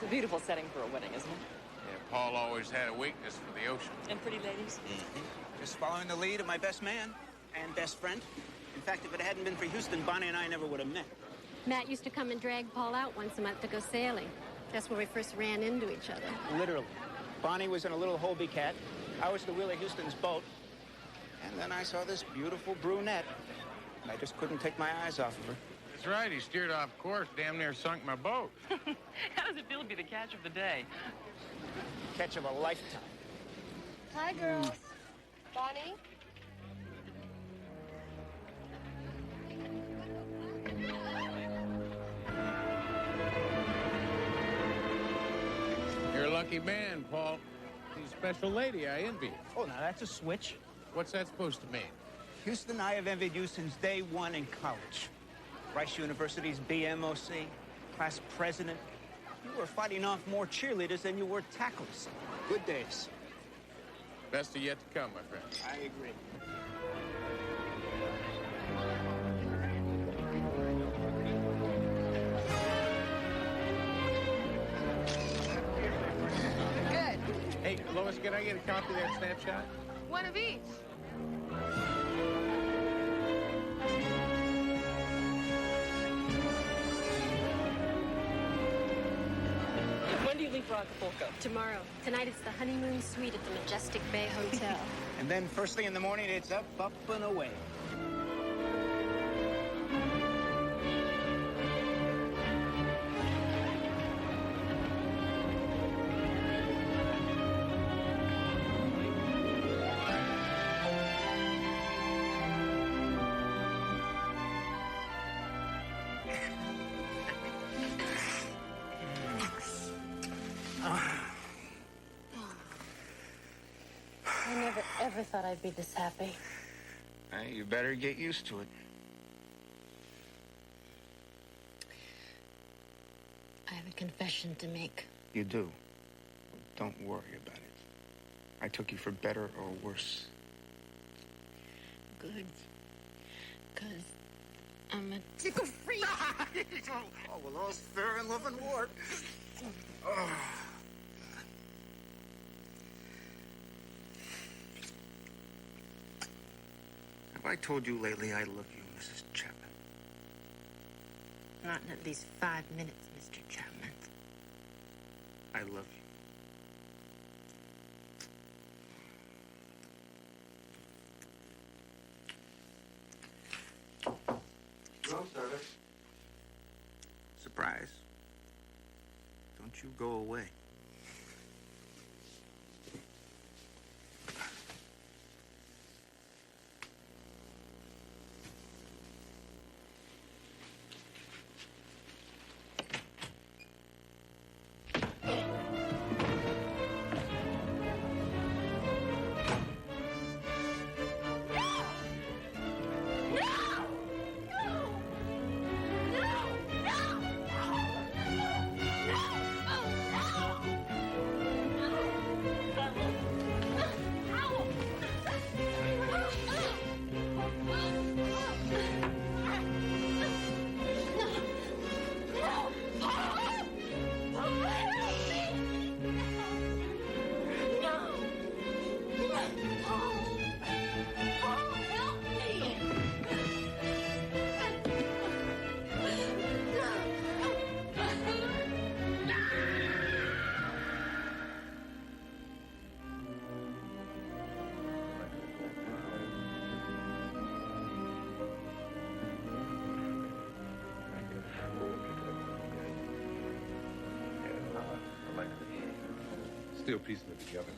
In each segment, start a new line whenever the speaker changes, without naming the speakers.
beautiful setting for a wedding, isn't it?
Yeah, Paul always had a weakness for the ocean.
And pretty ladies?
Just following the lead of my best man and best friend. In fact, if it hadn't been for Houston, Bonnie and I never would have met.
Matt used to come and drag Paul out once a month to go sailing. That's where we first ran into each other.
Literally. Bonnie was in a little Hobie cat. I was the wheel of Houston's boat. And then I saw this beautiful brunette. And I just couldn't take my eyes off of her.
That's right, he steered off course, damn near sunk my boat.
How does it feel to be the catch of the day?
Catch of a lifetime.
Hi, girls. Bonnie?
You're a lucky man, Paul. She's a special lady, I envy you.
Oh, now that's a switch.
What's that supposed to mean?
Houston, I have envied you since day one in college. Rice University's BMOC, class president. You were fighting off more cheerleaders than you were tacklers. Good days.
Best of yet to come, my friend.
I agree.
Good.
Hey, Lois, can I get a copy of that snapshot?
One of each.
When do you leave for Acapulco?
Tomorrow. Tonight it's the honeymoon suite at the Majestic Bay Hotel.
And then first thing in the morning, it's up, and away.
I never, ever thought I'd be this happy.
Hey, you better get used to it.
I have a confession to make.
You do. Don't worry about it. I took you for better or worse.
Good. 'Cause I'm a tickle freak.
Oh, well, all's fair in love and war. Oh. Have I told you lately I love you, Mrs. Chapman?
Not in at least 5 minutes, Mr. Chapman.
I love you. Room service. Surprise. Don't you go away.
Still piecing it together.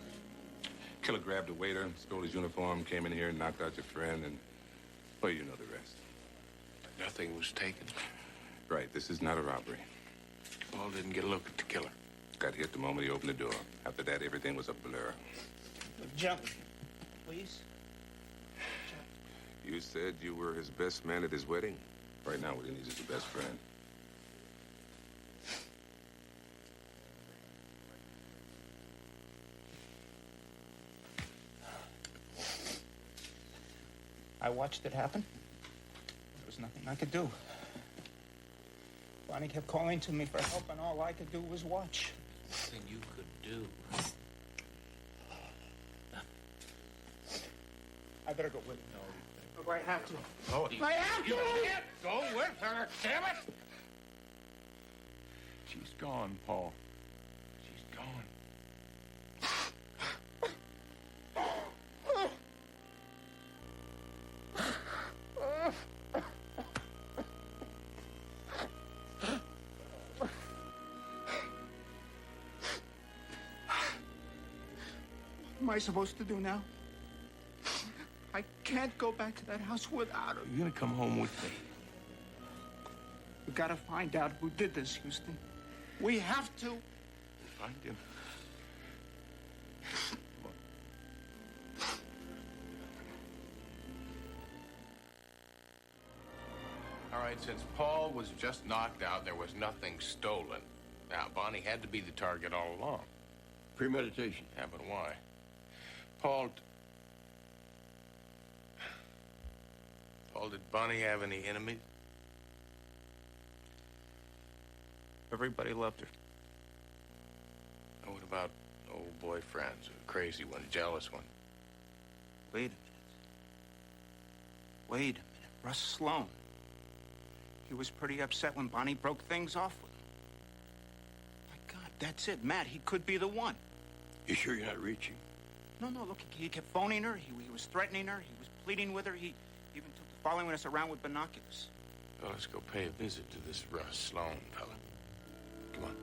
Killer grabbed a waiter, stole his uniform, came in here and knocked out your friend, and, well, you know the rest.
Nothing was taken.
Right, this is not a robbery.
Paul didn't get a look at the killer.
Got hit the moment he opened the door. After that, everything was a blur.
Jump, please.
You said you were his best man at his wedding? Right now, what he needs is a best friend.
I watched it happen. There was nothing I could do. Bonnie kept calling to me for help, and all I could do was watch.
thing you could do.
I better go with him. No, I have to.
Oh,
I have to!
You can't go with her, damn it!
She's gone, Paul. She's gone.
What am I supposed to do now? I can't go back to that house without her.
You're gonna come home with me.
We gotta find out who did this, Houston. We have to.
Find him.
All right, since Paul was just knocked out, there was nothing stolen. Now, Bonnie had to be the target all along.
Premeditation.
Yeah, but why? Paul, did Bonnie have any enemies?
Everybody loved her.
And what about old boyfriends? A crazy one, a jealous one?
Wait a minute. Wait a minute. Russ Sloan. He was pretty upset when Bonnie broke things off with him. My God, that's it. Matt, he could be the one.
You sure you're not reaching?
No, look, he kept phoning her. He was threatening her. He was pleading with her. He even took to following us around with binoculars.
Well, let's go pay a visit to this Russ Sloan fella. Come on.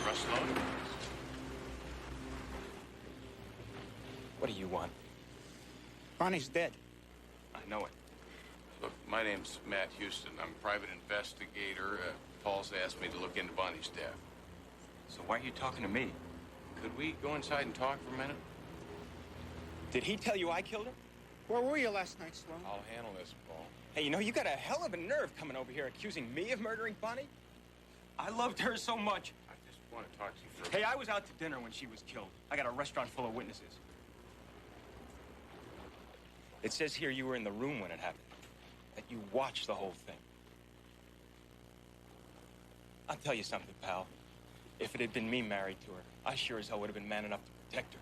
Russ Sloan?
What do you want?
Bonnie's dead.
I know it.
Look, my name's Matt Houston. I'm a private investigator. Paul's asked me to look into Bonnie's death.
So why are you talking to me?
Could we go inside and talk for a minute?
Did he tell you I killed her?
Where were you last night, Sloan?
I'll handle this, Paul.
Hey, you know, you got a hell of a nerve coming over here accusing me of murdering Bonnie. I loved her so much.
I just want to talk to you for a
Hey,
minute.
I was out to dinner when she was killed. I got a restaurant full of witnesses. It says here you were in the room when it happened. That you watched the whole thing. I'll tell you something, pal. If it had been me married to her, I sure as hell would have been man enough to protect her.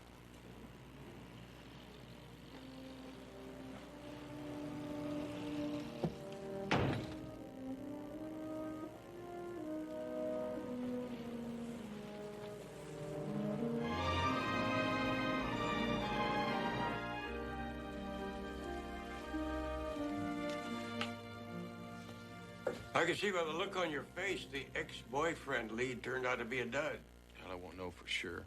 I can see by the look on your face, the ex-boyfriend lead turned out to be a dud.
Hell, I won't know for sure.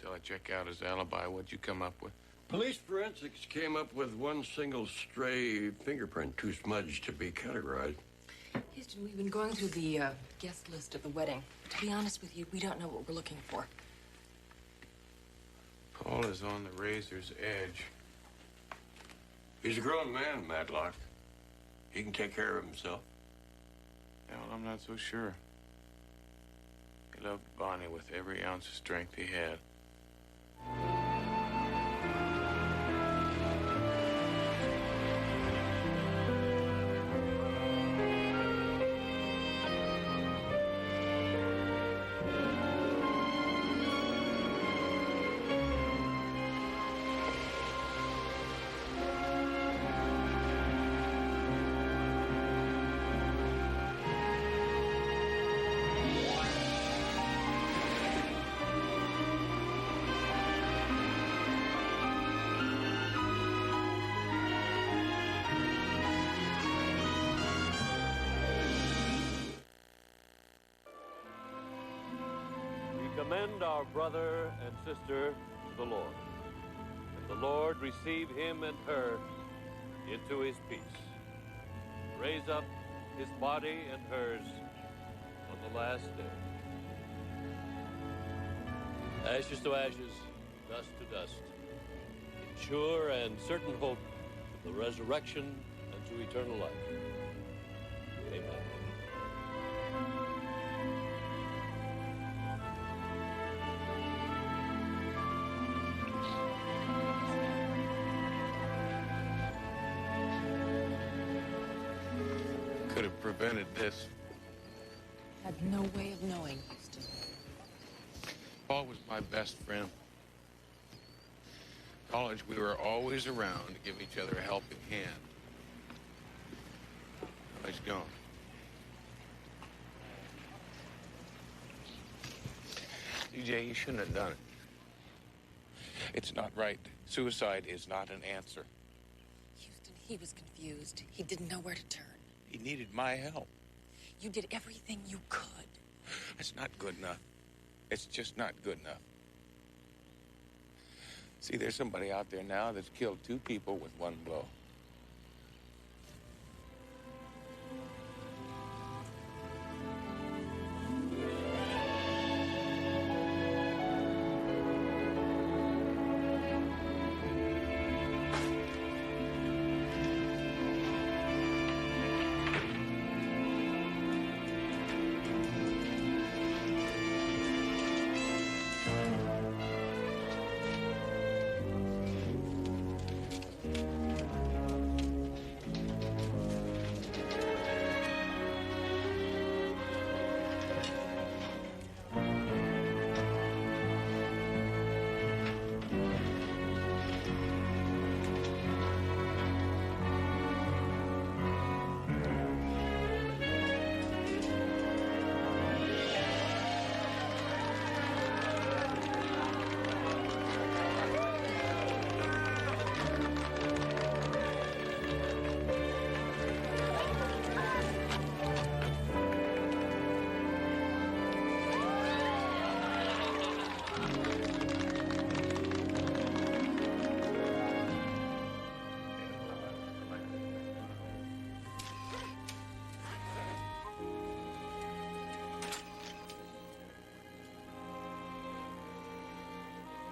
Till I check out his alibi, what'd you come up with?
Police forensics came up with one single stray fingerprint, too smudged to be categorized.
Houston, we've been going through the guest list of the wedding. To be honest with you, we don't know what we're looking for.
Paul is on the razor's edge.
He's a grown man, Matlock. He can take care of himself.
Hell, I'm not so sure. He loved Bonnie with every ounce of strength he had.
Commend our brother and sister to the Lord, and the Lord receive him and her into his peace. Raise up his body and hers on the last day. Ashes to ashes, dust to dust, in sure and certain hope of the resurrection and to eternal life. Amen.
Could have prevented this.
Had no way of knowing, Houston.
Paul was my best friend. College, we were always around to give each other a helping hand. Now he's gone. DJ, you shouldn't have done it. It's not right. Suicide is not an answer.
Houston, he was confused. He didn't know where to turn.
He needed my help.
You did everything you could.
That's not good enough. It's just not good enough. See, there's somebody out there now that's killed 2 people with 1 blow.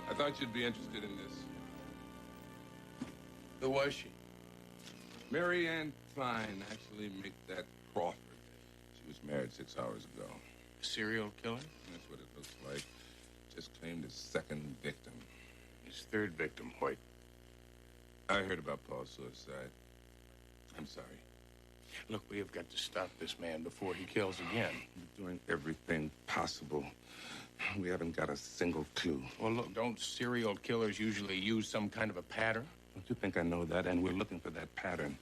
I thought you'd be interested in this.
Who was she?
Mary Ann Klein, actually make that Crawford. She was married 6 hours ago.
A serial killer?
That's what it looks like. Just claimed his 2nd victim.
His 3rd victim, Hoyt.
I heard about Paul's suicide. I'm sorry.
Look, we have got to stop this man before he kills again.
We're doing everything possible. We haven't got a single clue.
Well, look, don't serial killers usually use some kind of a pattern?
Don't you think I know that? And we're looking for that pattern.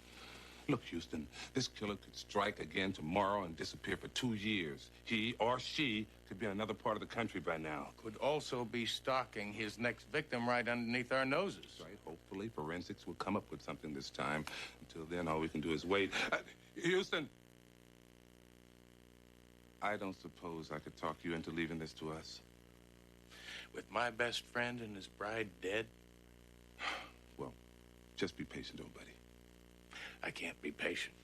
Look, Houston, this killer could strike again tomorrow and disappear for 2 years. He or she could be in another part of the country by now.
Could also be stalking his next victim right underneath our noses.
Right. Hopefully, forensics will come up with something this time. Until then, all we can do is wait. Houston! I don't suppose I could talk you into leaving this to us.
With my best friend and his bride dead?
Well, just be patient, old buddy.
I can't be patient.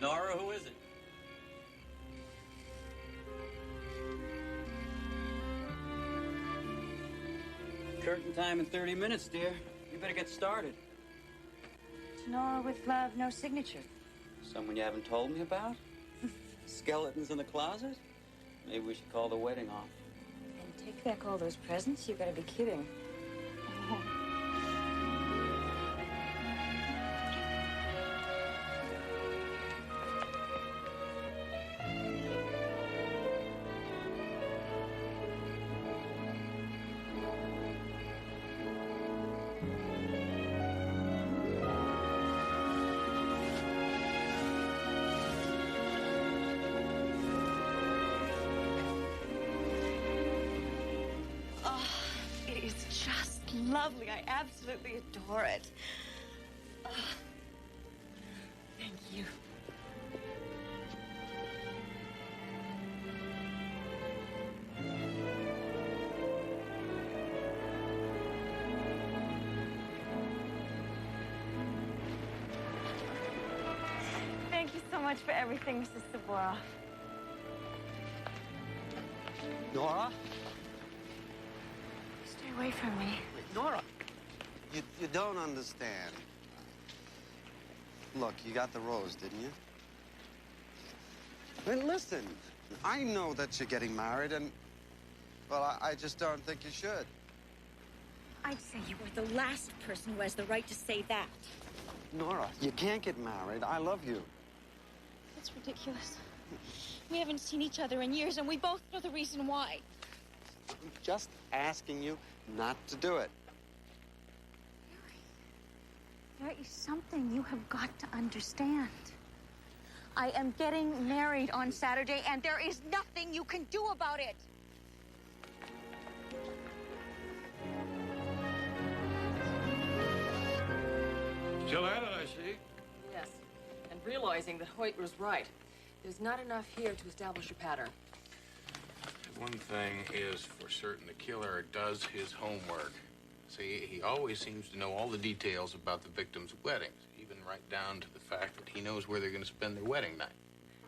Nora, who is it? Curtain time in 30 minutes, dear. You better get started.
It's Nora with no signature.
Someone you haven't told me about? Skeletons in the closet? Maybe we should call the wedding off.
And take back all those presents? You gotta be kidding.
lovely. I absolutely adore it. Thank you. Thank you so much for everything, Mrs. Saboroff.
Nora?
Stay away from me.
Nora! You don't understand. Look, you got the rose, didn't you? Then listen, I know that you're getting married, and, well, I just don't think you should.
I'd say you are the last person who has the right to say that.
Nora, you can't get married. I love you.
That's ridiculous. We haven't seen each other in years, and we both know the reason why.
I'm just asking you not to do it.
There is something you have got to understand. I am getting married on Saturday, and there is nothing you can do about it.
Still at it, I see.
Yes. And realizing that Hoyt was right. There's not enough here to establish a pattern.
One thing is for certain, the killer does his homework. See, he always seems to know all the details about the victims' weddings, even right down to the fact that he knows where they're going to spend their wedding night.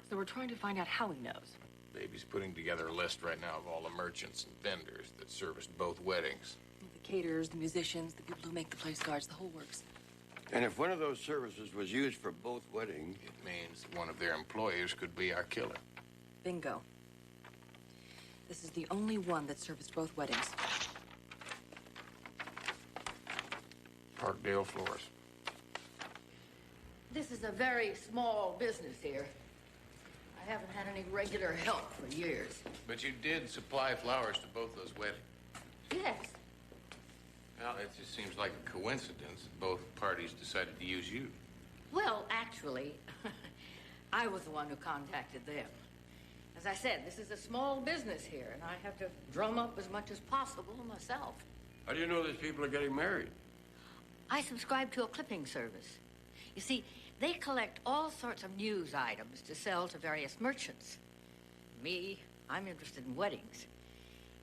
So we're trying to find out how he knows.
Baby's putting together a list right now of all the merchants and vendors that serviced both weddings.
The caterers, the musicians, the people who make the place cards, the whole works.
And if one of those services was used for both weddings...
It means that one of their employers could be our killer.
Bingo. This is the only one that serviced both weddings.
Parkdale Floors.
This is a very small business here. I haven't had any regular help for years.
But you did supply flowers to both those weddings.
Yes.
Well, it just seems like a coincidence that both parties decided to use you.
Well, actually, I was the one who contacted them. As I said, this is a small business here, and I have to drum up as much as possible myself.
How do you know these people are getting married?
I subscribe to a clipping service. You see, they collect all sorts of news items to sell to various merchants. Me, I'm interested in weddings.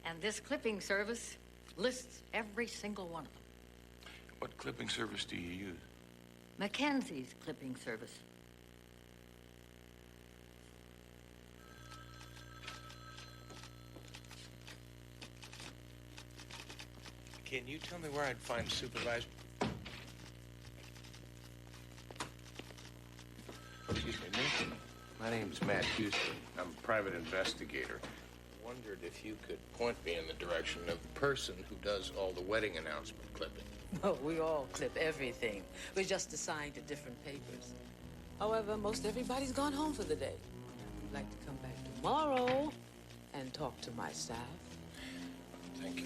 And this clipping service lists every single one of them.
What clipping service do you use?
Mackenzie's clipping service.
Can you tell me where I'd find the supervisor? Excuse me, miss. My name's Matt Houston. I'm a private investigator. I wondered if you could point me in the direction of the person who does all the wedding announcement clipping.
Oh, we all clip everything. We're just assigned to different papers. However, most everybody's gone home for the day. I'd like to come back tomorrow and talk to my staff.
Thank you.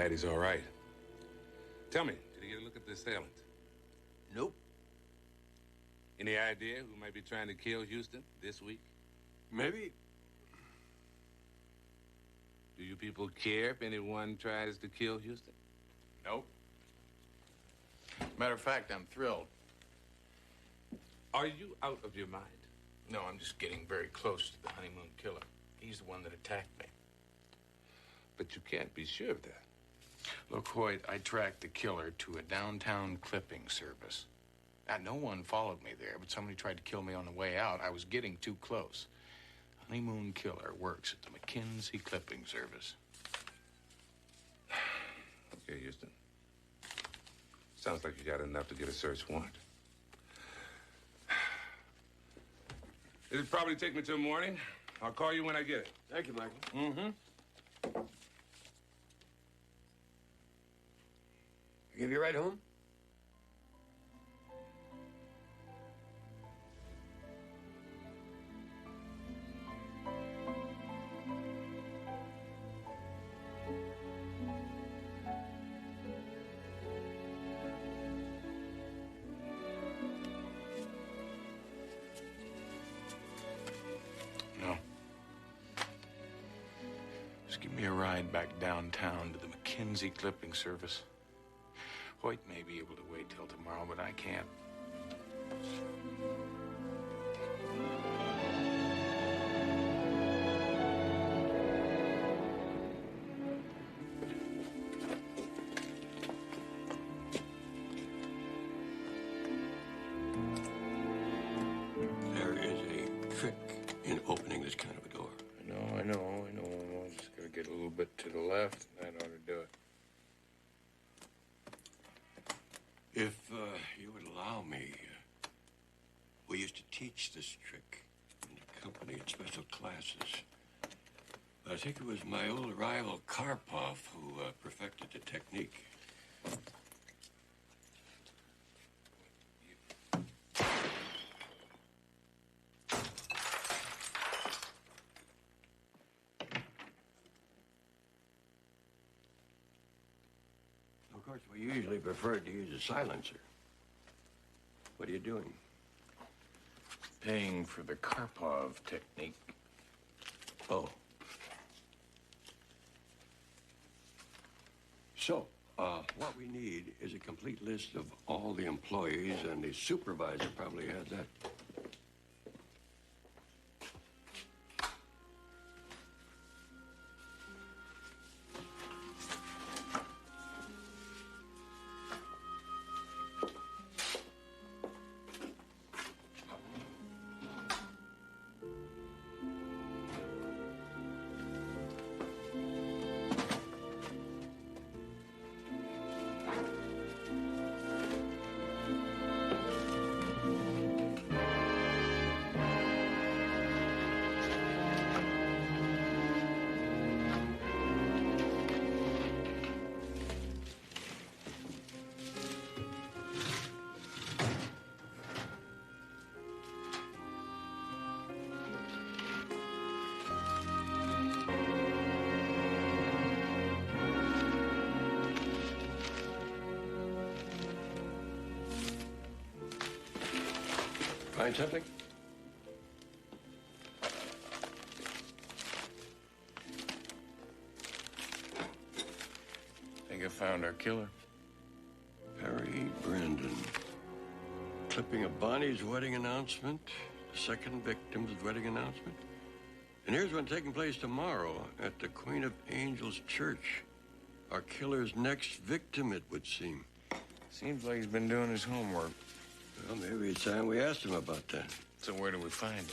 glad he's all right. Tell me, did you get a look at the assailant?
Nope.
Any idea who might be trying to kill Houston this week?
Maybe.
Do you people care if anyone tries to kill Houston?
Nope. Matter of fact, I'm thrilled.
Are you out of your mind?
No, I'm just getting very close to the Honeymoon killer. He's the one that attacked me.
But you can't be sure of that.
Look, Hoyt, I tracked the killer to a downtown clipping service. Now, no one followed me there, but somebody tried to kill me on the way out. I was getting too close. Honeymoon killer works at the McKinsey clipping service.
Okay, Houston. Sounds like you got enough to get a search warrant. It'll probably take me till morning. I'll call you when I get it.
Thank you, Michael.
Mm-hmm.
Give you a ride home?
No. Just give me a ride back downtown to the McKinsey clipping service. Hoyt may be able to wait till tomorrow, but I can't.
There is a trick in opening this kind of a door.
I know. I'm just gonna get a little bit to the left, and that ought to do it.
If you would allow me, we used to teach this trick in the company in special classes. I think it was my old rival Karpov who perfected the technique. Of course, we usually preferred to use a silencer. What are you doing?
Paying for the Karpov technique.
Oh. So, what we need is a complete list of all the employees, and the supervisor probably has that. Find something?
Think I found our killer.
Perry Brandon. Clipping of Bonnie's wedding announcement, the second victim's wedding announcement. And here's one taking place tomorrow at the Queen of Angels Church. Our killer's next victim, it would seem.
Seems like he's been doing his homework.
Well, maybe it's time we asked him about that.
So where do we find him?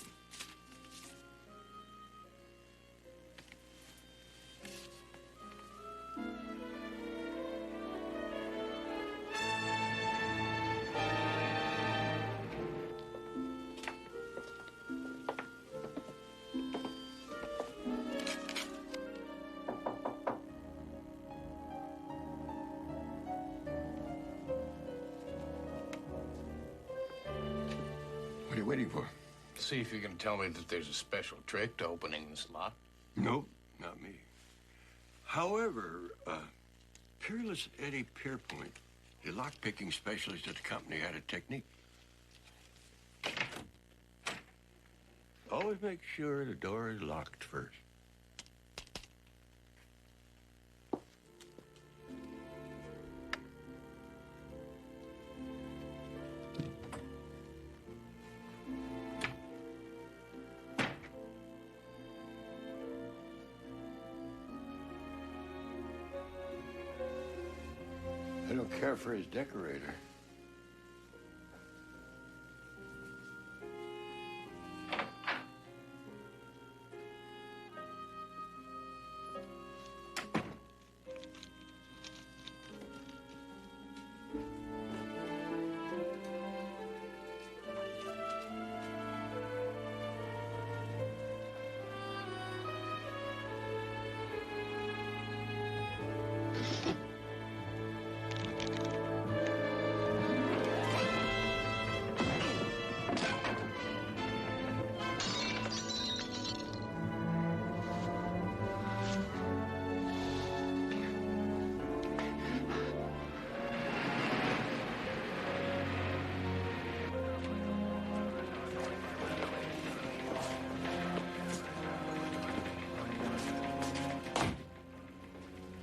What are you waiting for?
See if you can tell me that there's a special trick to opening this lock.
Nope, not me. However, Peerless Eddie Pierpoint, the lock-picking specialist at the company, had a technique. Always make sure the door is locked first. I don't care for his decorator.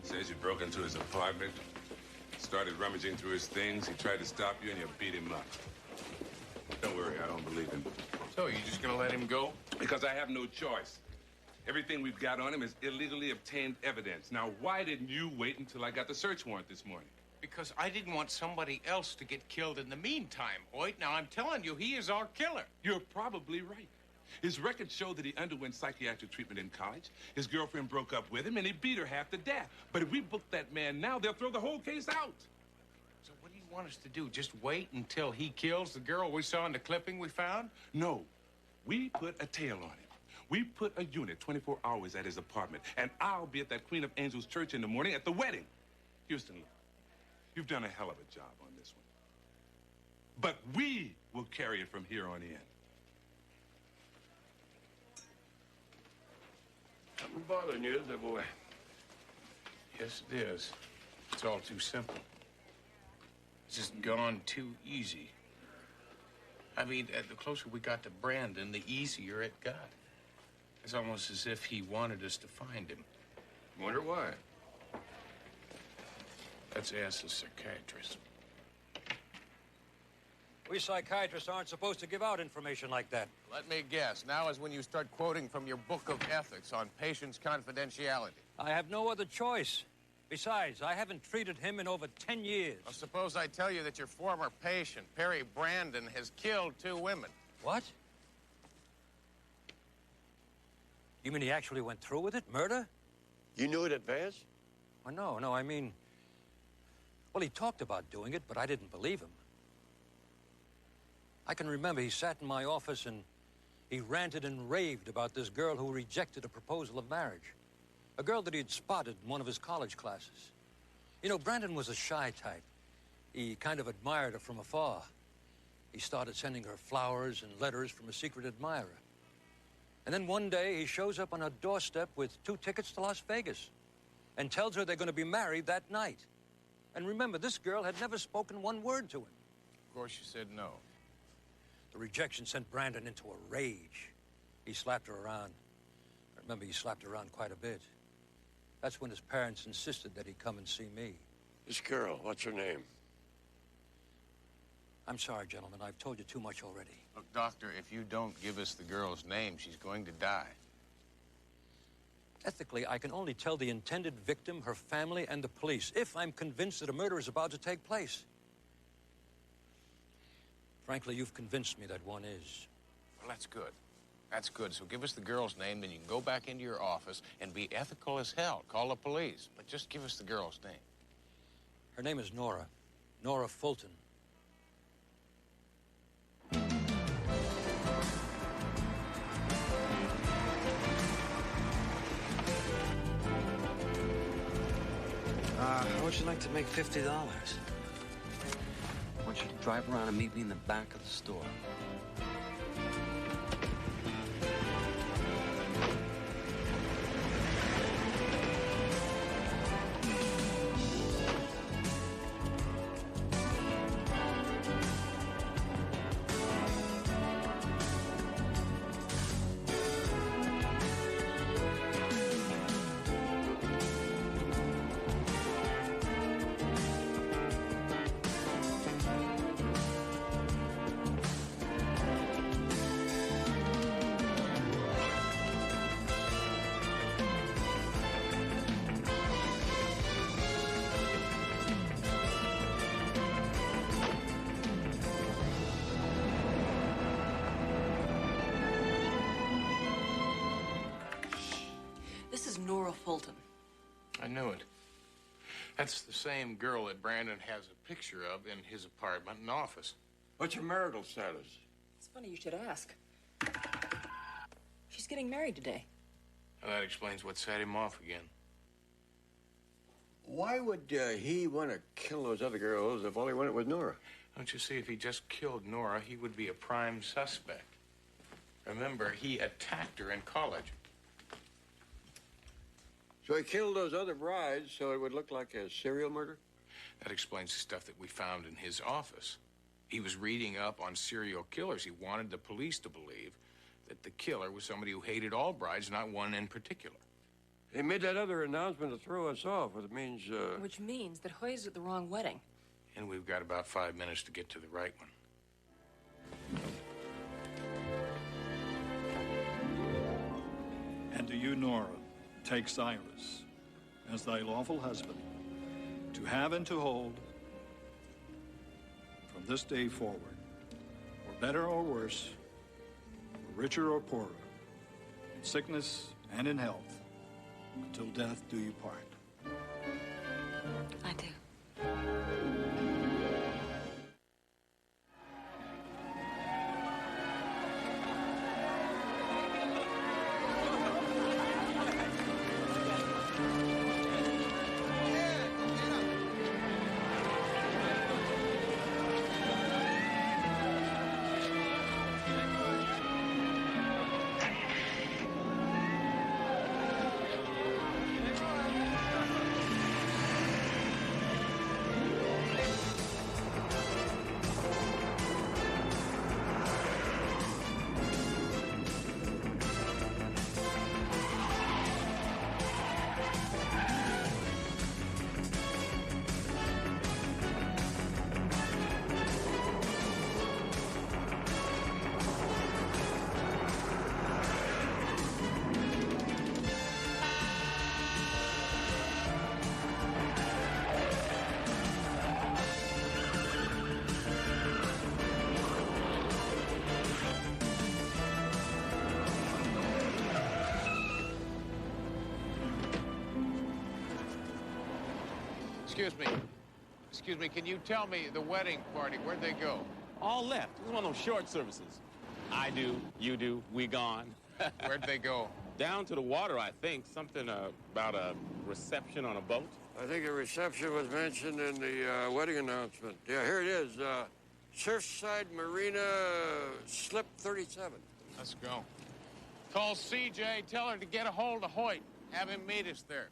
Says you broke into his apartment, started rummaging through his things. He tried to stop you, and you beat him up. Don't worry, I don't believe him.
So, you just gonna let him go?
Because I have no choice. Everything we've got on him is illegally obtained evidence. Now, why didn't you wait until I got the search warrant this morning?
Because I didn't want somebody else to get killed in the meantime, Hoyt. Now, I'm telling you, he is our killer.
You're probably right. His records show that he underwent psychiatric treatment in college. His girlfriend broke up with him, and he beat her half to death. But if we book that man now, they'll throw the whole case out.
So what do you want us to do? Just wait until he kills the girl we saw in the clipping we found?
No. We put a tail on him. We put a unit 24 hours at his apartment, and I'll be at that Queen of Angels church in the morning at the wedding. Houston, look, you've done a hell of a job on this one. But we will carry it from here on in.
Something bothering you, isn't it, boy?
Yes, it is. It's all too simple. It's just gone too easy. I mean, the closer we got to Brandon, the easier it got. It's almost as if he wanted us to find him.
Wonder why?
Let's ask the psychiatrist.
We psychiatrists aren't supposed to give out information like that.
Let me guess. Now is when you start quoting from your book of ethics on patient's confidentiality.
I have no other choice. Besides, I haven't treated him in over 10 years.
Well, suppose I tell you that your former patient, Perry Brandon, has killed 2 women.
What? You mean he actually went through with it? Murder?
You knew in advance?
Well, no, I mean... Well, he talked about doing it, but I didn't believe him. I can remember he sat in my office and he ranted and raved about this girl who rejected a proposal of marriage. A girl that he'd spotted in one of his college classes. You know, Brandon was a shy type. He kind of admired her from afar. He started sending her flowers and letters from a secret admirer. And then one day, he shows up on her doorstep with 2 tickets to Las Vegas and tells her they're going to be married that night. And remember, this girl had never spoken one word to him.
Of course, you said no.
The rejection sent Brandon into a rage. He slapped her around. I remember he slapped her around quite a bit. That's when his parents insisted that he come and see me.
This girl, what's her name?
I'm sorry, gentlemen. I've told you too much already.
Look, Doctor, if you don't give us the girl's name, she's going to die.
Ethically, I can only tell the intended victim, her family, and the police, if I'm convinced that a murder is about to take place. Frankly, you've convinced me that one is.
Well, that's good. That's good. So give us the girl's name, then you can go back into your office and be ethical as hell. Call the police. But just give us the girl's name.
Her name is Nora. Nora Fulton.
How would you like to make $50? I want you to drive around and meet me in the back of the store.
I knew it. That's the same girl that Brandon has a picture of in his apartment and office.
What's her marital status?
It's funny you should ask. She's getting married today.
Well, that explains what set him off again.
Why would he want to kill those other girls if all he wanted was Nora?
Don't you see, if he just killed Nora, he would be a prime suspect. Remember, he attacked her in college.
So he killed those other brides so it would look like a serial murder?
That explains the stuff that we found in his office. He was reading up on serial killers. He wanted the police to believe that the killer was somebody who hated all brides, not one in particular.
He made that other announcement to throw us off, which means,
Which means that Hoy's at the wrong wedding.
And we've got about 5 minutes to get to the right one.
And do you, Nora, take Cyrus as thy lawful husband, to have and to hold, from this day forward, for better or worse, for richer or poorer, in sickness and in health, until death do you part.
I do.
Excuse me, can you tell me the wedding party, where'd they go?
All left. This is one of those short services. I do, you do, we gone.
Where'd they go?
Down to the water, I think. Something about a reception on a boat.
I think a reception was mentioned in the wedding announcement. Yeah, here it is. Surfside Marina, slip 37.
Let's go. Call CJ, tell her to get a hold of Hoyt. Have him meet us there.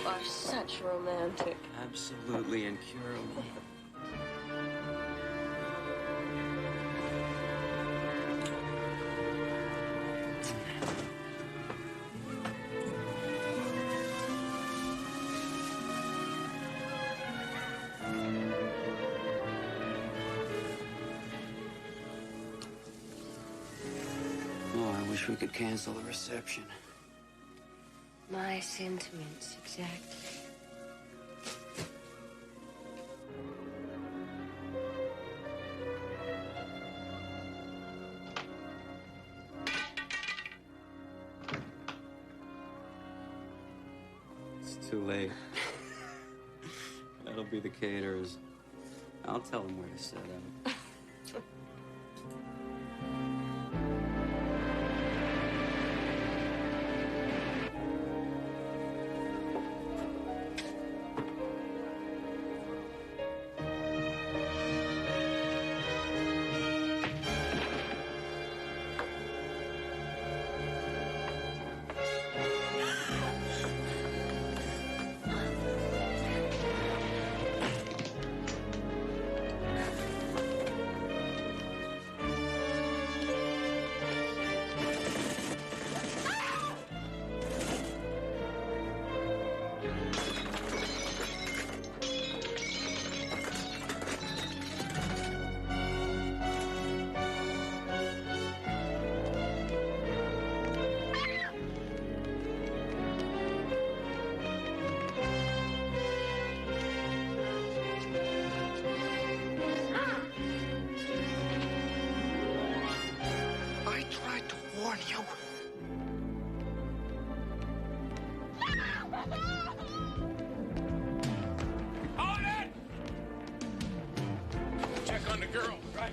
Are such romantic.
Absolutely incurable. Oh, I wish we could cancel the reception.
My sentiments, exactly.
It's too late. That'll be the caterers. I'll tell them where to set up.
Hold it! Check on the girl. Right.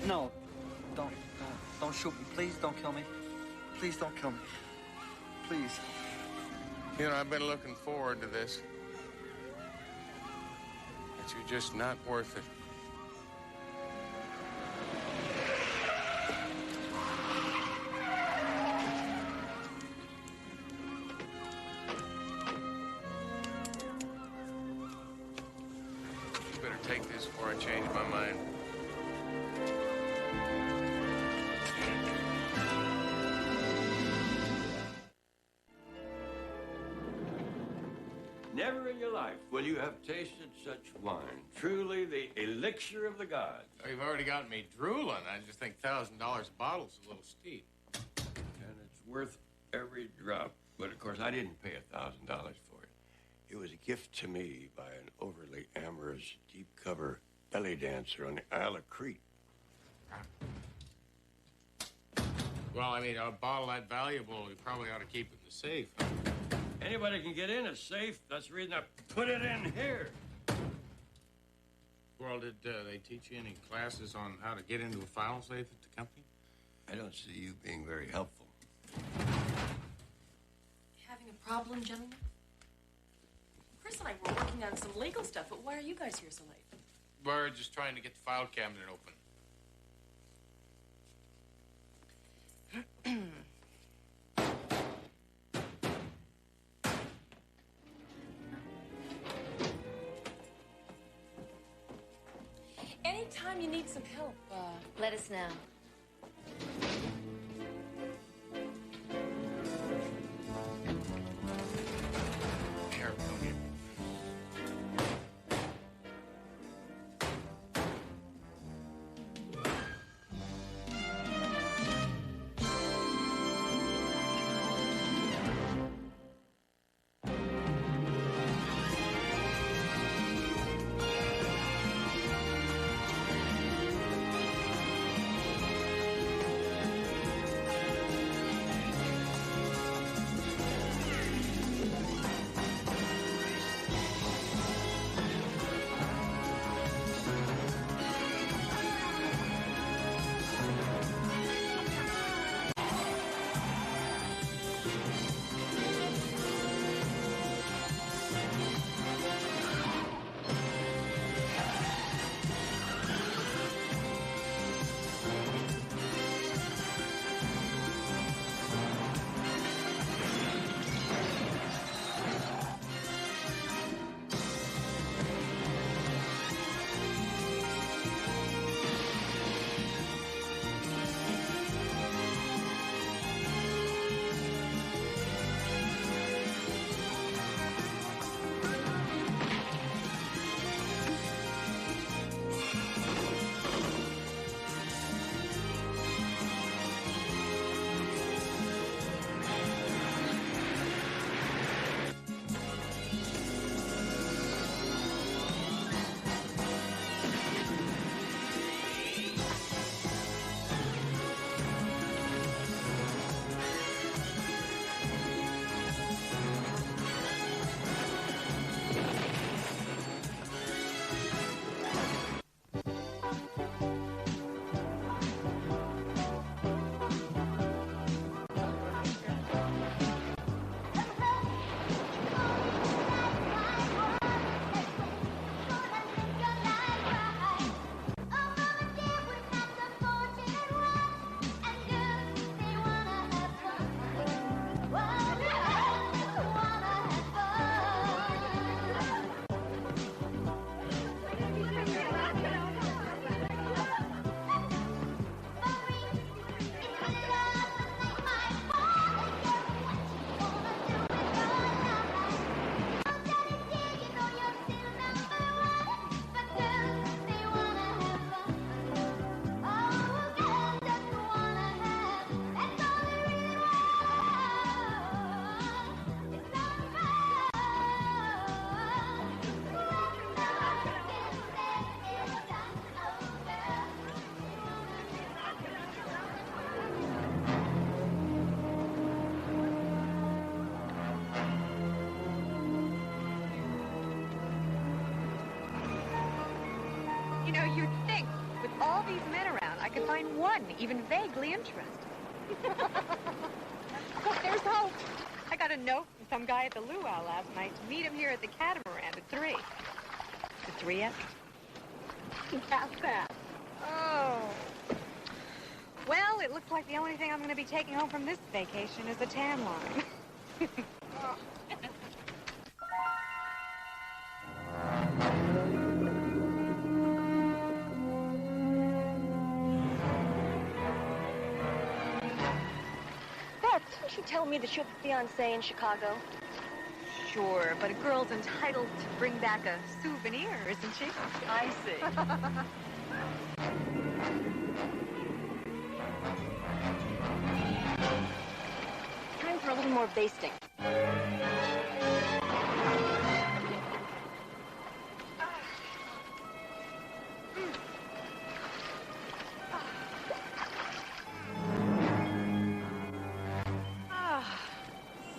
No, don't shoot me. Please don't kill me. Please don't kill me. Please.
You know, I've been looking forward to this. But you're just not worth it. You better take this before I change my mind.
Never in your life will you have tasted such wine. Truly the elixir of the gods.
Oh, you've already got me drooling. I just think $1,000 a bottle's a little steep.
And it's worth every drop. But of course, I didn't pay $1,000 for it. It was a gift to me by an overly amorous, deep cover belly dancer on the Isle of Crete.
Well, I mean, a bottle that valuable, we probably ought to keep it in the safe.
Anybody can get in a safe. That's the reason I put it in here.
Well, did they teach you any classes on how to get into a file safe at the company?
I don't see you being very helpful.
Having a problem, gentlemen? Chris and I were working on some legal stuff, but why are you guys here so late?
We're just trying to get the file cabinet open.
Anytime you need some help,
let us know.
Here, come here.
these men around, I could find one even vaguely interested. But there's hope. I got a note from some guy at the luau last night to meet him here at the Catamaran at 3. Is it 3 yet? Past that. Oh. Well, it looks like the only thing I'm going to be taking home from this vacation is a tan line. Oh.
Beth, didn't you tell me that you have a fiancé in Chicago?
Sure, but a girl's entitled to bring back a souvenir, isn't she?
I see. Time for a little more basting.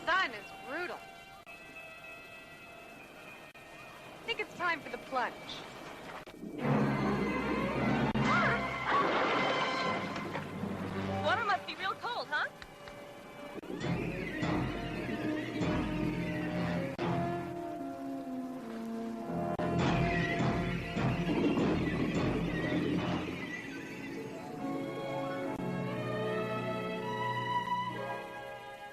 Sun is brutal. I think it's time for the plunge.
Water must be real cold, huh?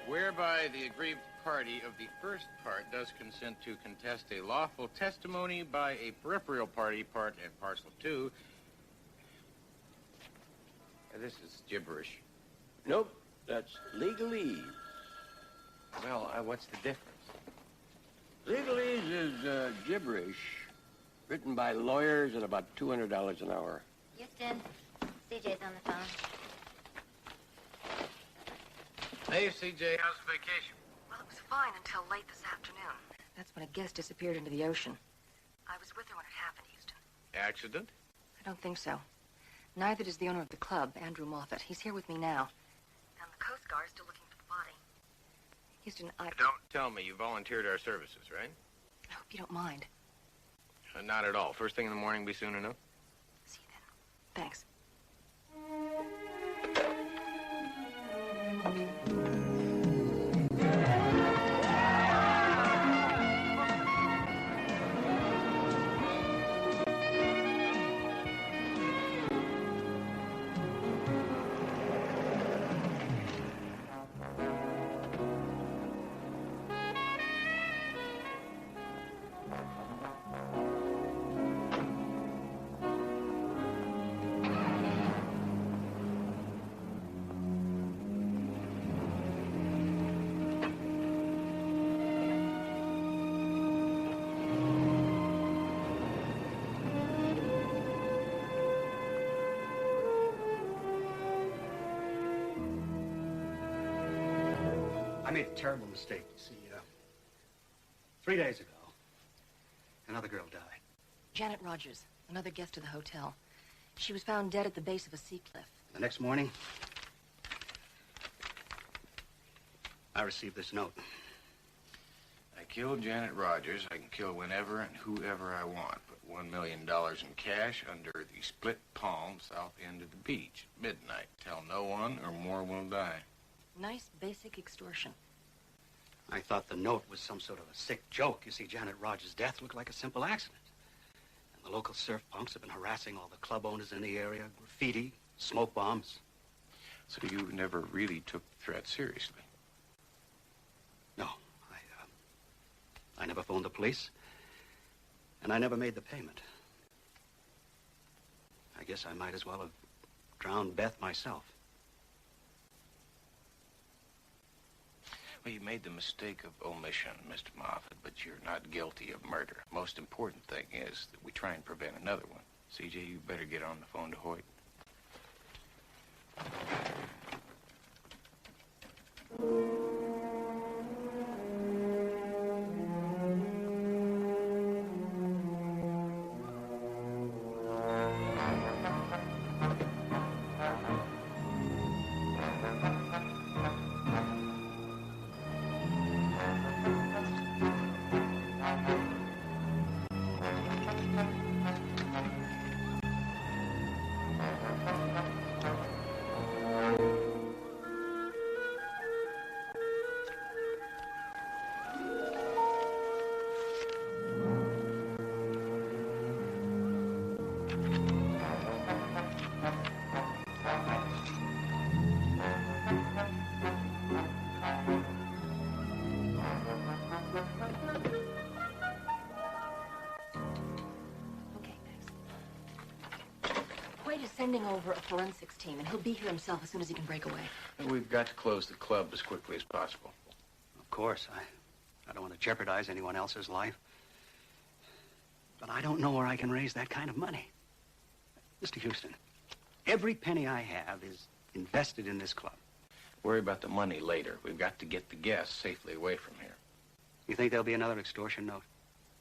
Whereby the aggrieved party of the first part does consent to contest a lawful testimony by a peripheral party, part and parcel 2. This is gibberish.
Nope, that's legalese.
Well, what's the difference?
Legalese is gibberish written by lawyers at about $200 an hour.
Houston, CJ's on the phone.
Hey, CJ, how's the vacation?
Well, it was fine until late this afternoon. That's when a guest disappeared into the ocean. I was with her when it happened, Houston.
Accident?
I don't think so. Neither does the owner of the club, Andrew Moffat. He's here with me now. And the Coast Guard is still looking for the body. Houston,
Don't tell me you volunteered our services, right?
I hope you don't mind.
Not at all. First thing in the morning, be soon enough.
See you then. Thanks.
I made a terrible mistake, you see. 3 days ago, another girl died.
Janet Rogers, another guest of the hotel. She was found dead at the base of a sea cliff.
The next morning, I received this note.
I killed Janet Rogers. I can kill whenever and whoever I want. But $1 million in cash under the split palm south end of the beach. Midnight. Tell no one or more will die.
Nice basic extortion.
I thought the note was some sort of a sick joke. You see, Janet Rogers' death looked like a simple accident. And the local surf punks have been harassing all the club owners in the area. Graffiti, smoke bombs.
So you never really took the threat seriously?
No. I never phoned the police. And I never made the payment. I guess I might as well have drowned Beth myself.
Well, you made the mistake of omission, Mr. Moffat, but you're not guilty of murder. Most important thing is that we try and prevent another one. CJ, you better get on the phone to Hoyt.
sending over a forensics team, and he'll be here himself as soon as he can break away.
And we've got to close the club as quickly as possible.
Of course, I don't want to jeopardize anyone else's life. But I don't know where I can raise that kind of money. Mr. Houston, every penny I have is invested in this club.
Worry about the money later. We've got to get the guests safely away from here.
You think there'll be another extortion note?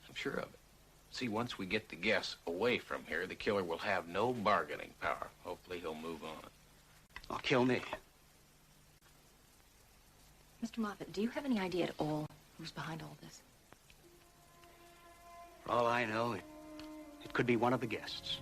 I'm sure of it. See, once we get the guests away from here, the killer will have no bargaining power. Hopefully he'll move on.
Or kill me.
Mr. Moffat, do you have any idea at all who's behind all this?
For all I know, it could be one of the guests.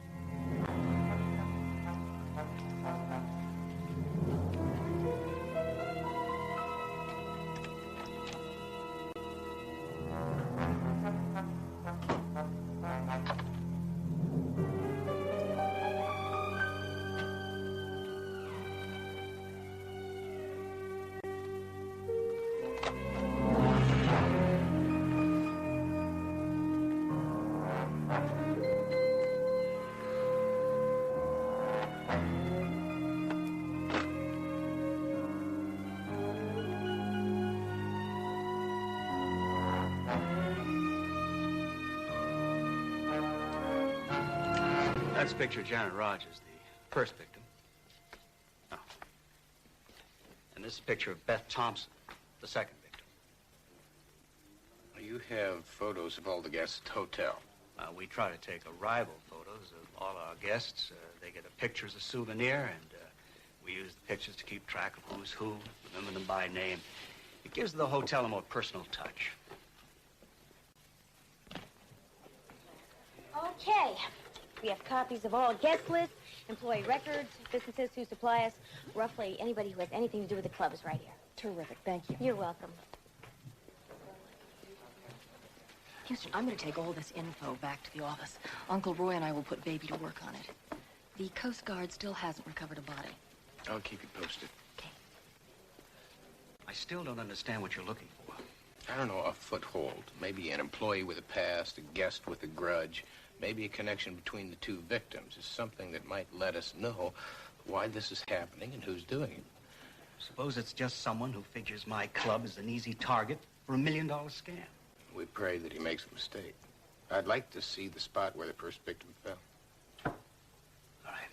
That's a picture of Janet Rogers, the first victim. Oh. And this is a picture of Beth Thompson, the second victim.
You have photos of all the guests at the hotel.
We try to take arrival photos of all our guests. They get a picture as a souvenir, and we use the pictures to keep track of who's who, remember them by name. It gives the hotel a more personal touch.
Okay. We have copies of all guest lists, employee records, businesses who supply us. Roughly anybody who has anything to do with the club is right here.
Terrific, thank you.
You're welcome.
Houston, I'm going to take all this info back to the office. Uncle Roy and I will put Baby to work on it. The Coast Guard still hasn't recovered a body.
I'll keep you posted.
I still don't understand what you're looking for.
I don't know, a foothold. Maybe an employee with a past, a guest with a grudge. Maybe a connection between the two victims is something that might let us know why this is happening and who's doing it.
Suppose it's just someone who figures my club is an easy target for $1 million scam.
We pray that he makes a mistake. I'd like to see the spot where the first victim fell.
All right.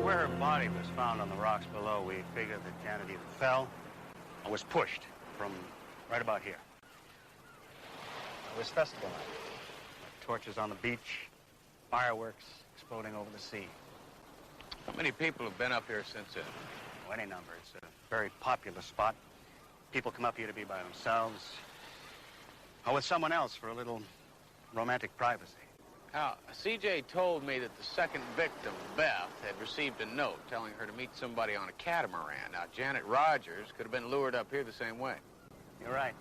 Where her body was found on the rocks below, we figured that Janet either fell or was pushed from right about here. It was festival night. Torches on the beach, fireworks exploding over the sea.
How many people have been up here since then?
Oh, any number. It's a very popular spot. People come up here to be by themselves or with someone else for a little romantic privacy.
Now, CJ told me that the second victim, Beth, had received a note telling her to meet somebody on a catamaran. Now, Janet Rogers could have been lured up here the same way.
You're right.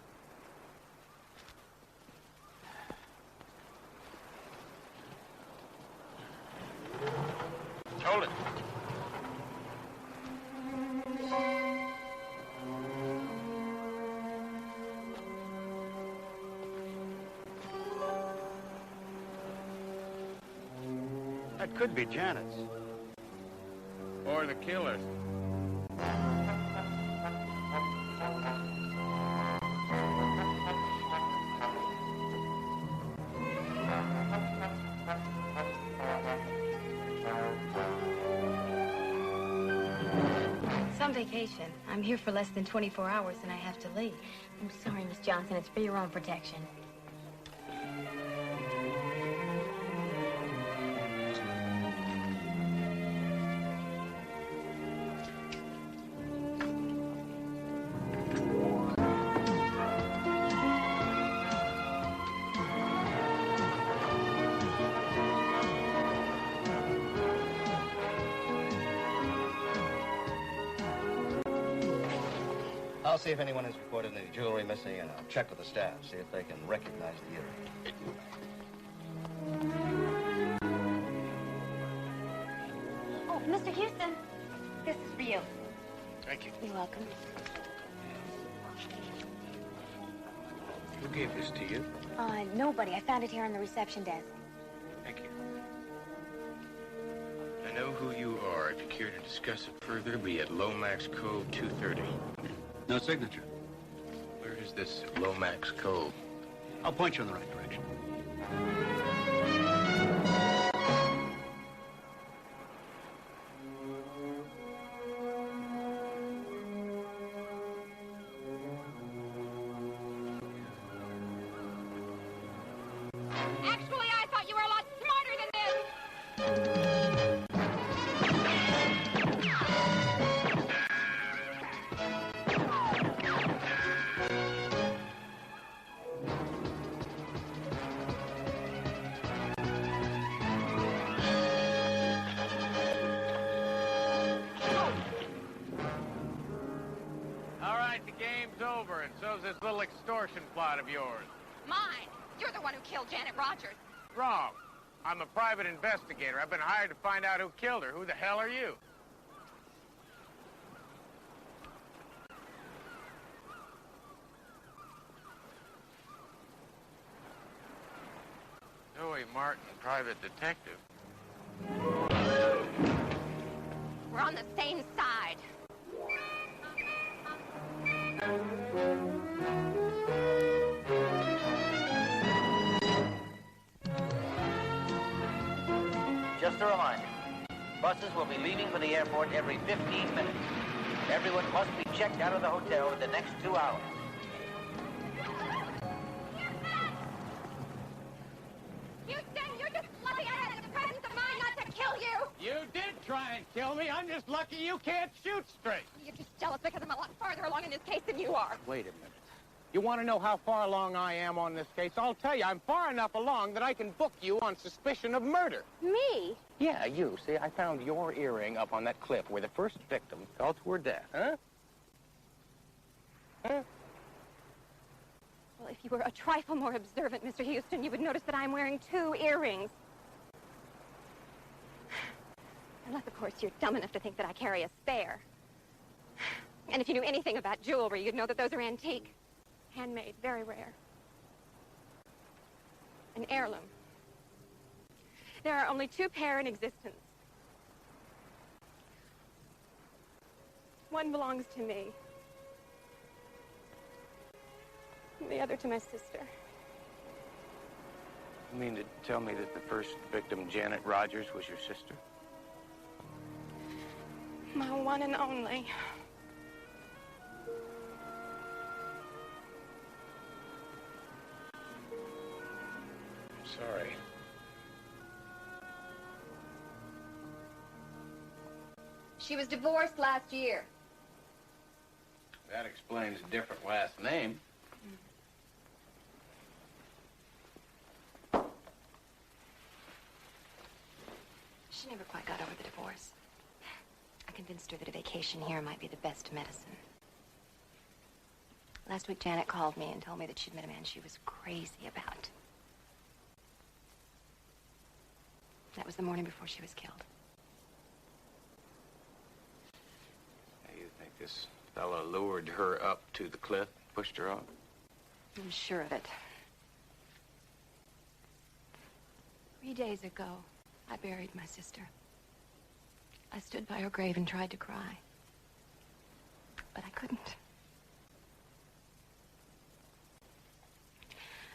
Hold it.
That could be Janet's.
Or the killer's.
It's on vacation. I'm here for less than 24 hours and I have to leave. I'm sorry, Miss Johnson. It's for your own protection.
I'll see if anyone has reported any jewelry missing, and I'll check with the staff, see if they can recognize the earring.
Oh, Mr. Houston, this is for you.
Thank you.
You're welcome.
Who gave this to you?
Nobody. I found it here on the reception desk.
Thank you. I know who you are. If you care to discuss it further, be at Lomax Cove 230.
No signature.
Where is this Lomax Cove?
I'll point you in the right direction.
Actually, I thought you were a lot smarter than this.
All right, the game's over, and so's this little extortion plot of yours.
Mine. You're the one who killed Janet Rogers.
Wrong. I'm a private investigator. I've been hired to find out who killed her. Who the hell are you? Joey Martin, private detective.
We're on the same side.
Just a reminder, buses will be leaving for the airport every 15 minutes. Everyone must be checked out of the hotel in the next 2 hours.
Houston, you're just lucky I had the presence of mind not to kill you.
You did try and kill me. I'm just lucky you can't shoot straight.
You're just jealous because I'm a lot farther along in this case than you are.
Wait a minute. You want to know how far along I am on this case? I'll tell you, I'm far enough along that I can book you on suspicion of murder.
Me?
Yeah, you. See, I found your earring up on that cliff where the first victim fell to her death, huh? Huh?
Well, if you were a trifle more observant, Mr. Houston, you would notice that I'm wearing 2 earrings. Unless, of course, you're dumb enough to think that I carry a spare. And if you knew anything about jewelry, you'd know that those are antique. Handmade, very rare. An heirloom. There are only 2 pair in existence. One belongs to me. And the other to my sister.
You mean to tell me that the first victim, Janet Rogers, was your sister?
My one and only.
Sorry.
She was divorced last year.
That explains a different last name.
She never quite got over the divorce. I convinced her that a vacation here might be the best medicine. Last week, Janet called me and told me that she'd met a man she was crazy about. That was the morning before she was killed.
You think this fella lured her up to the cliff, pushed her off?
I'm sure of it. 3 days ago, I buried my sister. I stood by her grave and tried to cry. But I couldn't.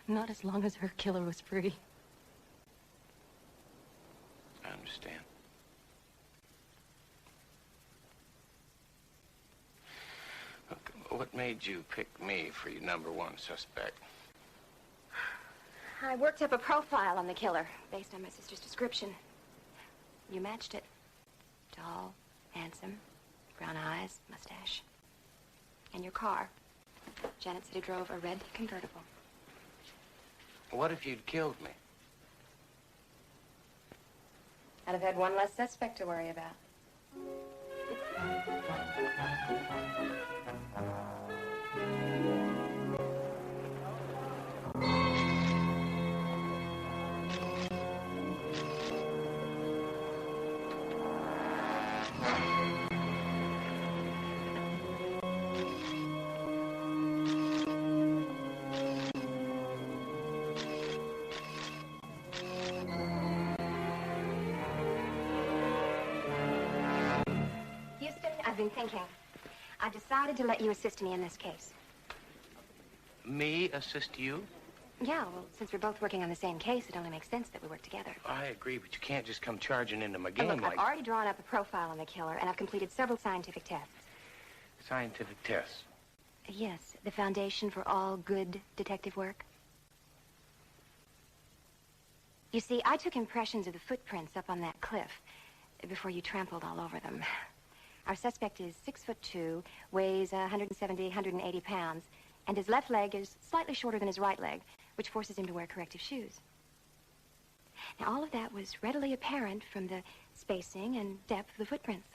Not as long as her killer was free.
I understand. Look, what made you pick me for your #1 suspect?
I worked up a profile on the killer based on my sister's description. You matched it. Tall, handsome, brown eyes, mustache. And your car. Janet said he drove a red convertible.
What if you'd killed me?
I'd have had one less suspect to worry about.
been thinking. I've decided to let you assist me in this case.
Me assist you?
Yeah, well, since we're both working on the same case, it only makes sense that we work together.
I agree, but you can't just come charging into my
Oh,
game
look,
like...
I've already drawn up a profile on the killer, and I've completed several scientific tests.
Scientific tests.
Yes, the foundation for all good detective work. You see, I took impressions of the footprints up on that cliff before you trampled all over them. Our suspect is 6'2", weighs 170, 180 pounds, and his left leg is slightly shorter than his right leg, which forces him to wear corrective shoes. Now, all of that was readily apparent from the spacing and depth of the footprints.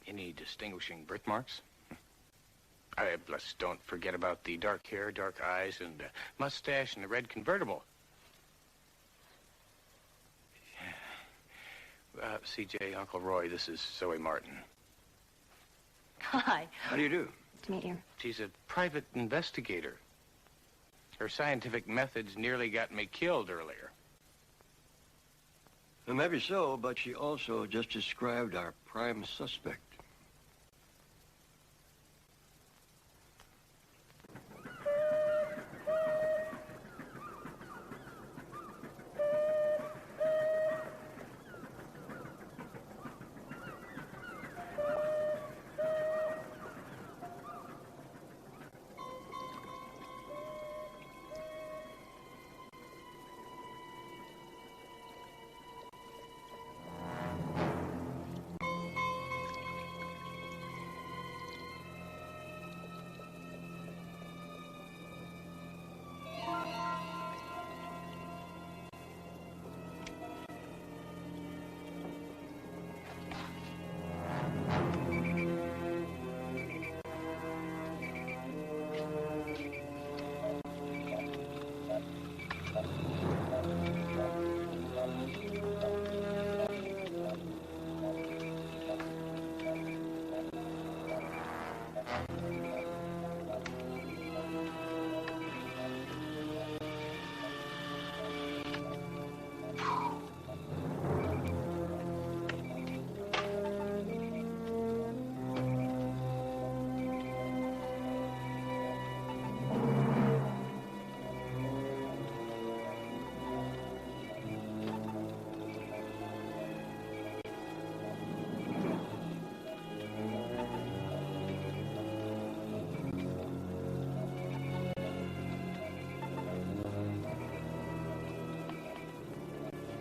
Any distinguishing birthmarks? Let's don't forget about the dark hair, dark eyes, and mustache, and the red convertible. CJ, Uncle Roy, this is Zoe Martin.
Hi.
How do you do?
Nice to meet you.
She's a private investigator. Her scientific methods nearly got me killed earlier.
Well, maybe so, but she also just described our prime suspect.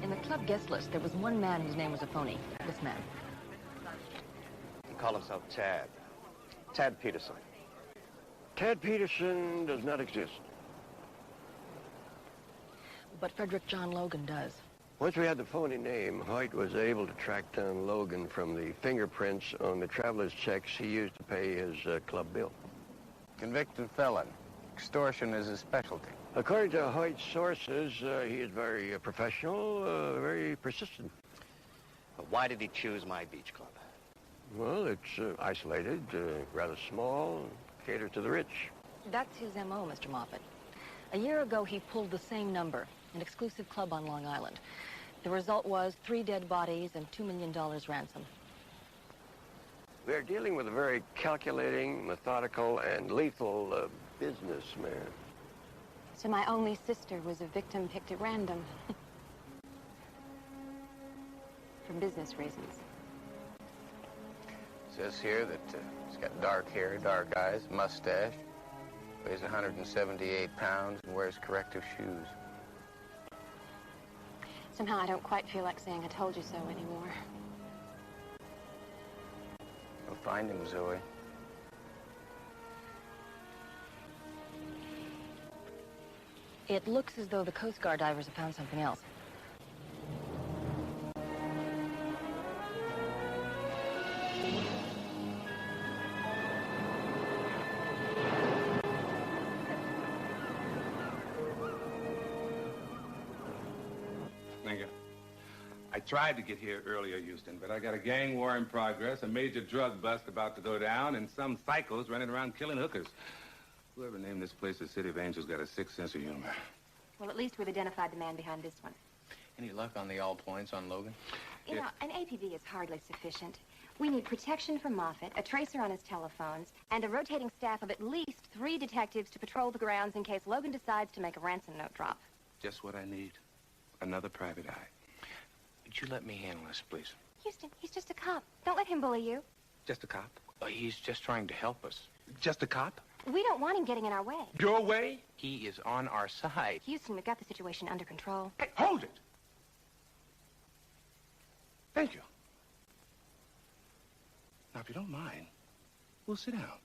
In the club guest list, there was one man whose name was a phony. This man.
He called himself Tad. Tad Peterson.
Tad Peterson does not exist.
But Frederick John Logan does.
Once we had the phony name, Hoyt was able to track down Logan from the fingerprints on the traveler's checks he used to pay his club bill.
Convicted felon. Extortion is his specialty.
According to Hoyt's sources, he is very professional, very persistent.
But why did he choose my beach club?
Well, it's isolated, rather small, caters to the rich.
That's his M.O., Mr. Moffat. A year ago, he pulled the same number, an exclusive club on Long Island. The result was 3 dead bodies and $2 million ransom.
We are dealing with a very calculating, methodical, and lethal businessman.
So my only sister was a victim picked at random. For business reasons.
Says here that he's got dark hair, dark eyes, mustache, weighs 178 pounds, and wears corrective shoes.
Somehow I don't quite feel like saying I told you so anymore.
We'll find him, Zoe.
It looks as though the Coast Guard divers have found something else.
Thank you. I tried to get here earlier, Houston, but I got a gang war in progress, a major drug bust about to go down, and some psychos running around killing hookers. Whoever named this place the City of Angels got a sick sense of humor.
Well, at least we've identified the man behind this one.
Any luck on the all points on Logan?
You know, an APB is hardly sufficient. We need protection from Moffat, a tracer on his telephones, and a rotating staff of at least 3 detectives to patrol the grounds in case Logan decides to make a ransom note drop.
Just what I need. Another private eye.
Would you let me handle this, please?
Houston, he's just a cop. Don't let him bully you.
Just a cop?
He's just trying to help us.
Just a cop?
We don't want him getting in our way.
Your way?
He is on our side.
Houston, we've got the situation under control.
Hey, hold it! Thank you. Now, if you don't mind, we'll sit down.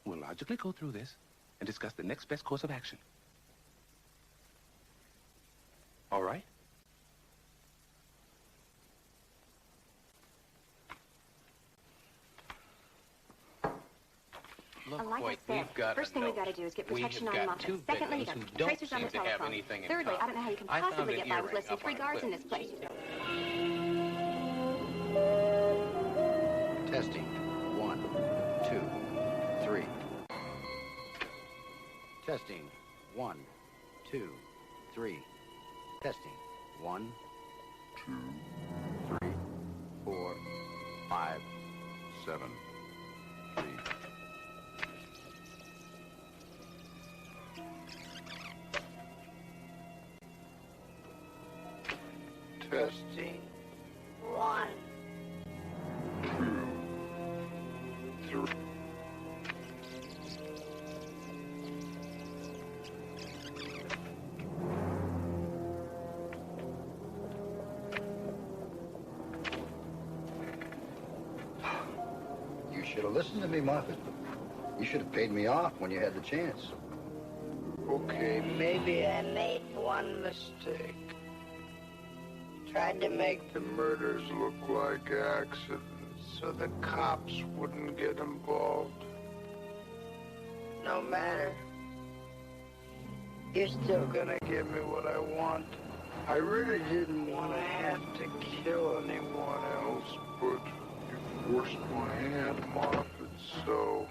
We'll logically go through this and discuss the next best course of action. All right?
Look,
like
wait,
I said,
we've got
first thing we've got to do is get protection on Moffat.
two
Secondly, you
victims
got
who don't
tracers on the
seem to have
telephone.
anything in
Thirdly, I
common.
don't know how you can
I found
possibly
an
get by with
earring
less than
up
3
on a
guards in
cliff.
this place.
Testing. 1, 2, 3. Testing. 1, 2, 3. Testing. 1, 2, 3, 4, 5, 7, 8.
Testing. 1, 2, 3.
You should have listened to me, Moffat. You should have paid me off when you had the chance.
Okay, maybe I made one mistake. Tried to make the murders look like accidents so the cops wouldn't get involved. No matter. You're still gonna give me what I want. I really didn't want to have to kill anyone else, but you forced my hand, Moffat, so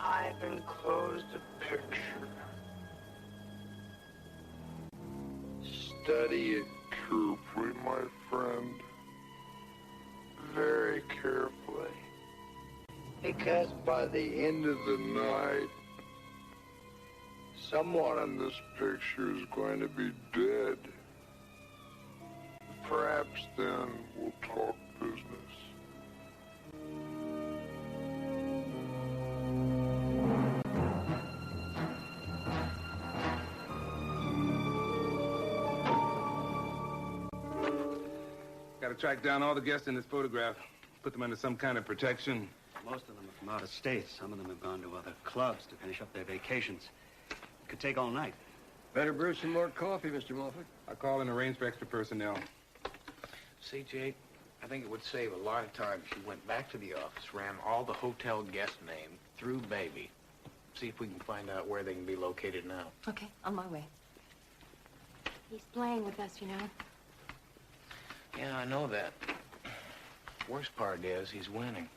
I've enclosed a picture. Study it carefully, my friend. Very carefully. Because by the end of the night, someone in this picture is going to be dead. Perhaps then we'll talk business.
Got to track down all the guests in this photograph, put them under some kind of protection.
Most of them are from out of state. Some of them have gone to other clubs to finish up their vacations. It could take all night.
Better brew some more coffee, Mr. Moffat.
I'll call and arrange for extra personnel.
See, Jake, I think it would save a lot of time if you went back to the office, ran all the hotel guest names through Baby. See if we can find out where they can be located now.
Okay, on my way.
He's playing with us, you know.
Yeah, I know that. Worst part is he's winning.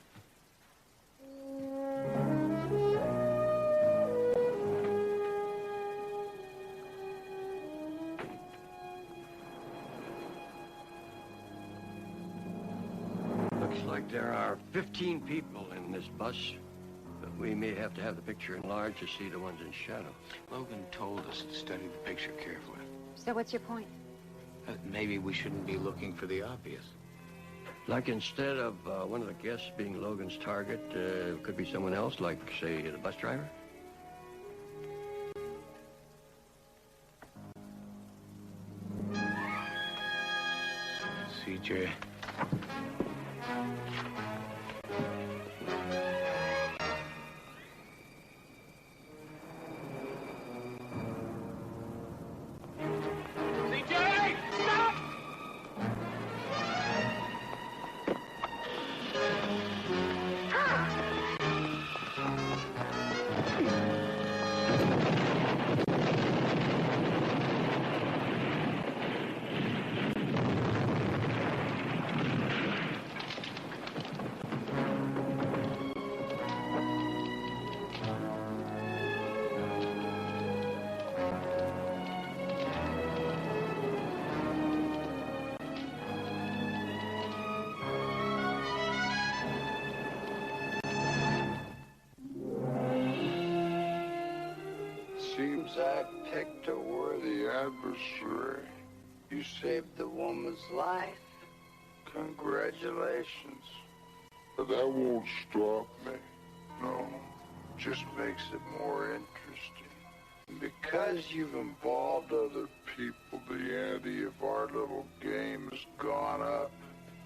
Looks like there are 15 people in this bus, but we may have to have the picture enlarged to see the ones in shadow.
Logan told us to study the picture carefully.
So what's your point?
Maybe we shouldn't be looking for the obvious.
Like instead of one of the guests being Logan's target, could be someone else, like, say, the bus driver?
CJ.
CJ! Stop!
Seems I picked a worthy adversary. You saved the woman's life. Congratulations. But that won't stop me. No, just makes it more interesting. And because you've involved other people, the ante of our little game has gone up.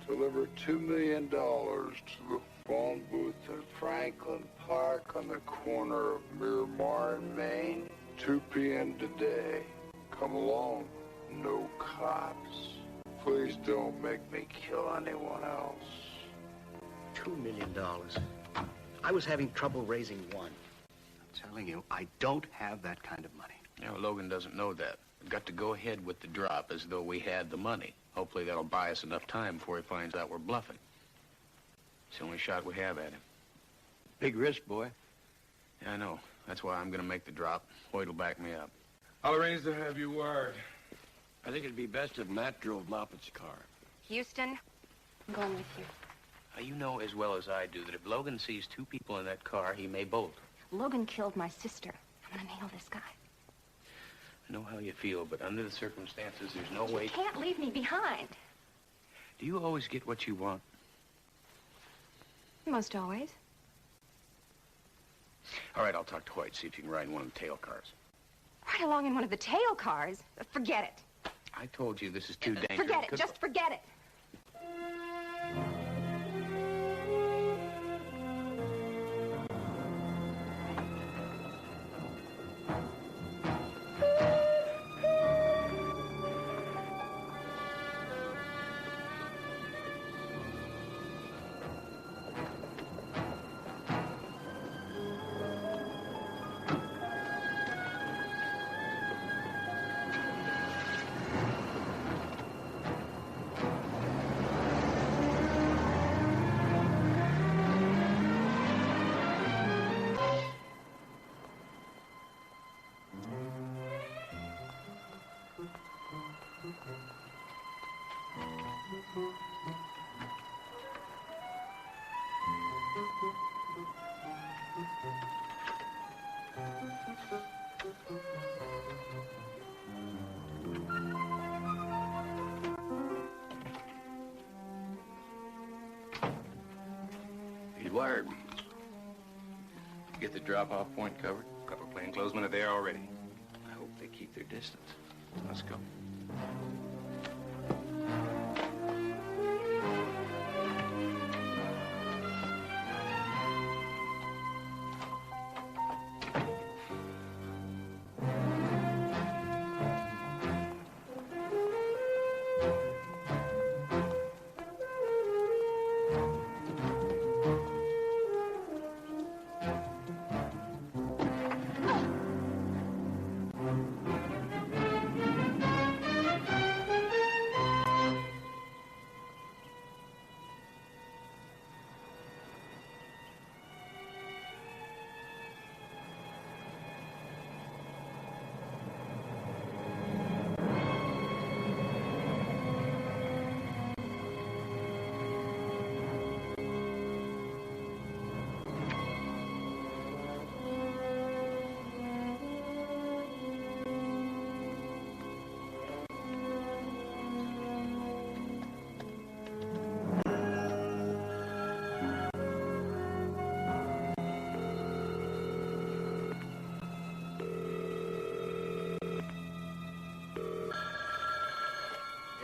Deliver $2 million to the phone booth in Franklin Park on the corner of Miramar and Maine. 2 p.m. today. Come along. No cops. Please don't make me kill anyone else.
$2 million. I was having trouble raising one. I'm telling you, I don't have that kind of money.
You know, Logan doesn't know that. We've got to go ahead with the drop as though we had the money. Hopefully that'll buy us enough time before he finds out we're bluffing. It's the only shot we have at him.
Big risk, boy.
Yeah, I know. That's why I'm going to make the drop. Hoyt will back me up.
I'll arrange to have you wired.
I think it'd be best if Matt drove Moffat's car.
Houston, I'm going with you.
You know as well as I do that if Logan sees 2 people in that car, he may bolt.
Logan killed my sister. I'm gonna nail this guy.
I know how you feel, but under the circumstances, there's no way...
You can't leave me behind.
Do you always get what you want?
Most always.
All right, I'll talk to Hoyt, see if you can ride in one of the tail cars.
Ride along in one of the tail cars? Forget it.
I told you this is too dangerous.
Forget it. Just forget it.
He's wired.
Get the drop-off point covered. A couple of plainclothesmen are there already.
I hope they keep their distance.
Let's go.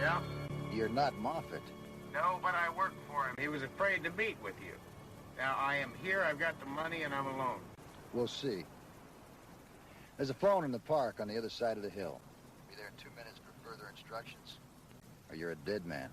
Yeah?
You're not Moffat.
No, but I work for him. He was afraid to meet with you. Now, I am here, I've got the money, and I'm alone.
We'll see. There's a phone in the park on the other side of the hill. Be there in 2 minutes for further instructions. Or you're a dead man.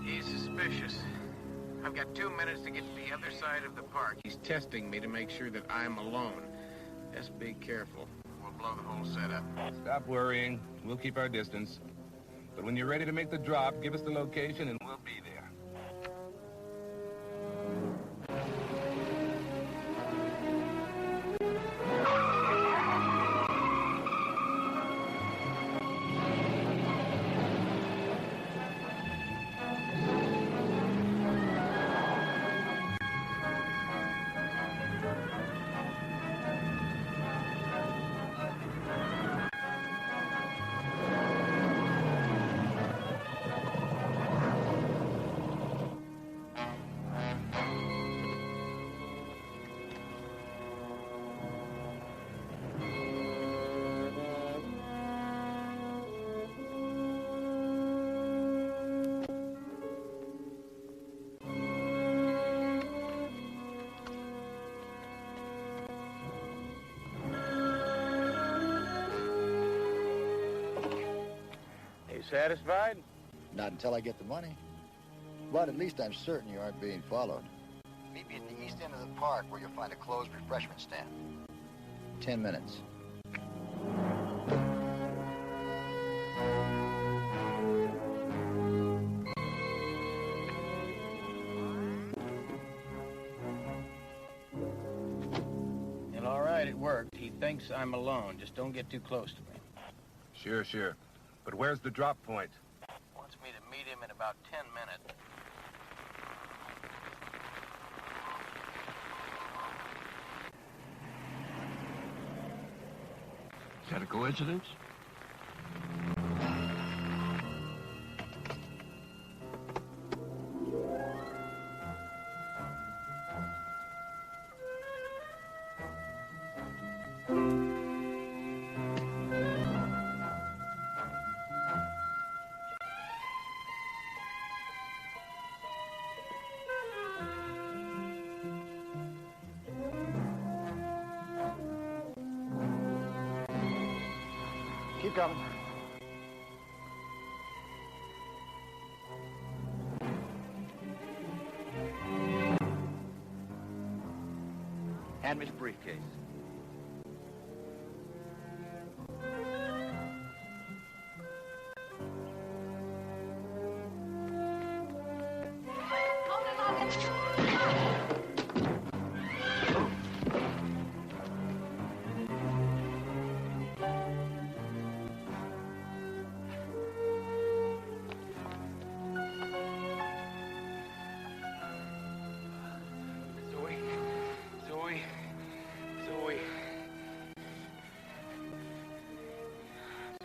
He's suspicious. I've got 2 minutes to get to the other side of the park. He's testing me to make sure that I'm alone. Just be careful. We'll blow the whole setup.
Stop worrying. We'll keep our distance. But when you're ready to make the drop, give us the location and we'll be there.
Satisfied?
Not until I get the money. But at least I'm certain you aren't being followed. Meet me at the east end of the park where you'll find a closed refreshment stand. 10 minutes.
Well, all right, it worked. He thinks I'm alone. Just don't get too close to me.
Sure, sure. But where's the drop point?
Wants me to meet him in about 10 minutes.
Is that a coincidence?
Keep coming. Hand me the briefcase.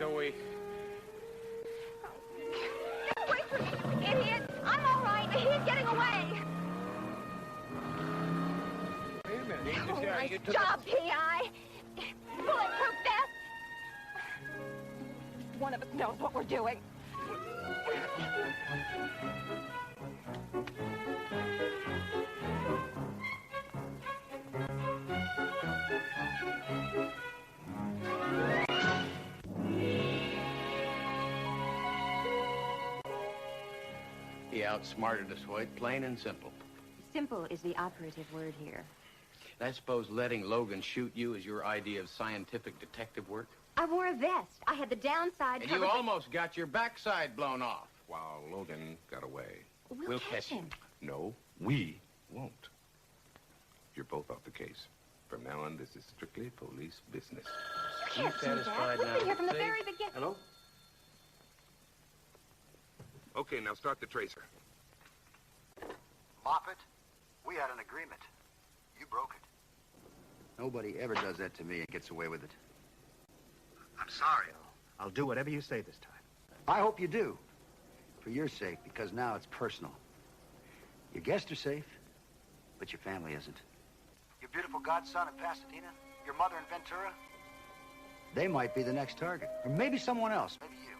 Zoe.
Get away from me, idiot! I'm all right. He's getting away.
Wait a minute.
Oh, nice job, P.I. Bulletproof vest. One of us knows what we're doing.
He outsmarted us, Hoyt, plain and simple.
Simple is the operative word here.
And I suppose letting Logan shoot you is your idea of scientific detective work?
I wore a vest. I had the downside
And
covered.
you almost got your backside blown off.
While Logan got away.
We'll catch him.
No, we won't. You're both off the case. From now on, this is strictly police business.
You can't do that. We've been here from the very beginning.
Hello?
Okay, now start the tracer.
Moffat, we had an agreement. You broke it. Nobody ever does that to me and gets away with it. I'm sorry. I'll do whatever you say this time. I hope you do. For your sake, because now it's personal. Your guests are safe, but your family isn't. Your beautiful godson in Pasadena, your mother in Ventura, they might be the next target. Or maybe someone else, maybe you.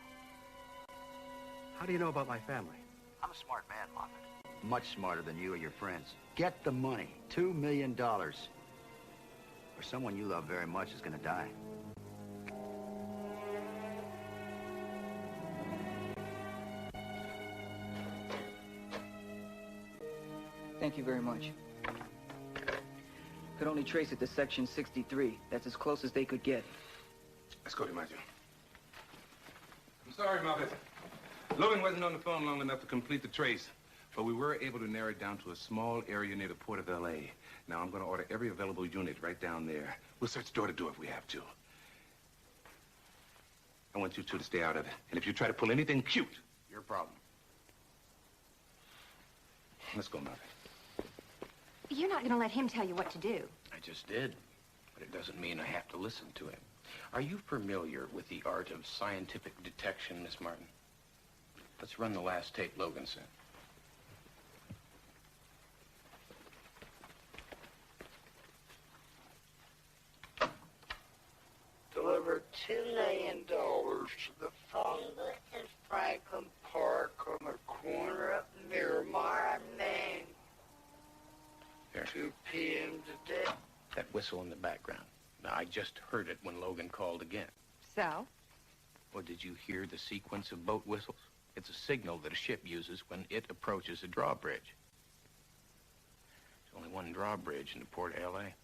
How do you know about my family?
I'm a smart man, Moffat. Much smarter than you or your friends. Get the money. $2 million. Or someone you love very much is gonna die.
Thank you very much. Could only trace it to section 63. That's as close as they could get.
Let's go, DiMaggio. I'm sorry, Moffat. Logan wasn't on the phone long enough to complete the trace, but we were able to narrow it down to a small area near the port of L.A. Now, I'm going to order every available unit right down there. We'll search door to door if we have to. I want you two to stay out of it. And if you try to pull anything cute, your problem. Let's go, Mother.
You're not going to let him tell you what to do.
I just did, but it doesn't mean I have to listen to him. Are you familiar with the art of scientific detection, Miss Martin? Let's run the last tape Logan sent.
Deliver $2 million to the phone booth in Franklin Park on the corner of Miramar and Main.
Here.
2 p.m. today.
That whistle in the background. Now, I just heard it when Logan called again.
So?
Well, did you hear the sequence of boat whistles? It's a signal that a ship uses when it approaches a drawbridge. There's only one drawbridge in the port of L.A.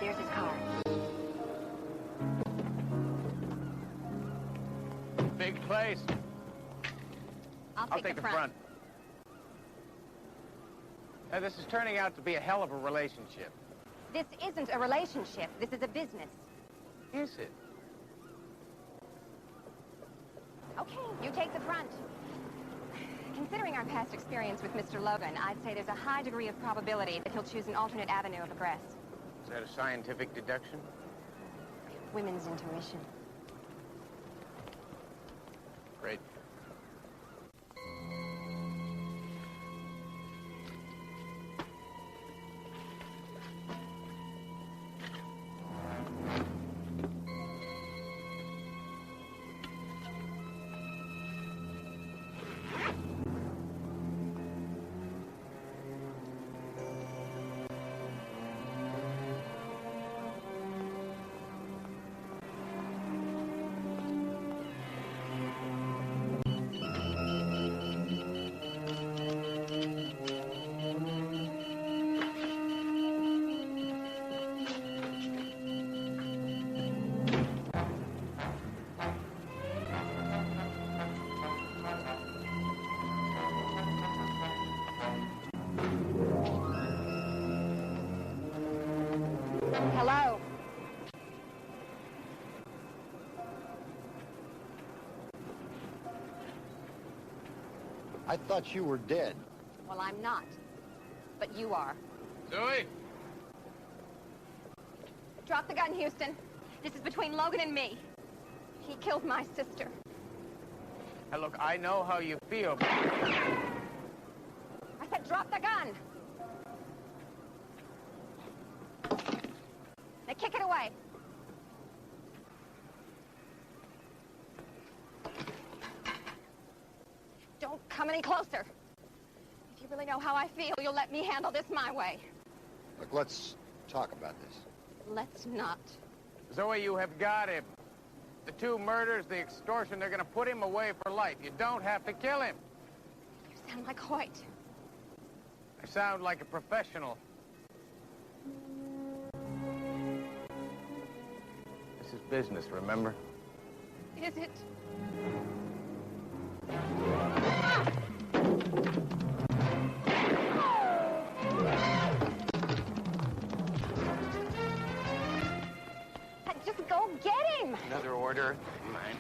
There's his car.
Big place.
I'll take
the front. Now, this is turning out to be a hell of a relationship.
This isn't a relationship. This is a business.
Is it?
Okay, you take the front. Considering our past experience with Mr. Logan, I'd say there's a high degree of probability that he'll choose an alternate avenue of egress.
Is that a scientific deduction?
Women's intuition.
Great.
Hello.
I thought you were dead.
Well, I'm not. But you are.
Zoe?
Drop the gun, Houston. This is between Logan and me. He killed my sister.
Now, look, I know how you feel, but...
I said drop the gun. Now kick it away. Don't come any closer. If you really know how I feel, you'll let me handle this my way.
Look, let's talk about this.
Let's not.
Zoe, you have got him. The 2 murders, the extortion, they're gonna put him away for life. You don't have to kill him.
You sound like Hoyt.
I sound like a professional. This is business, remember?
Is it? Just go get him!
Another order. Mine.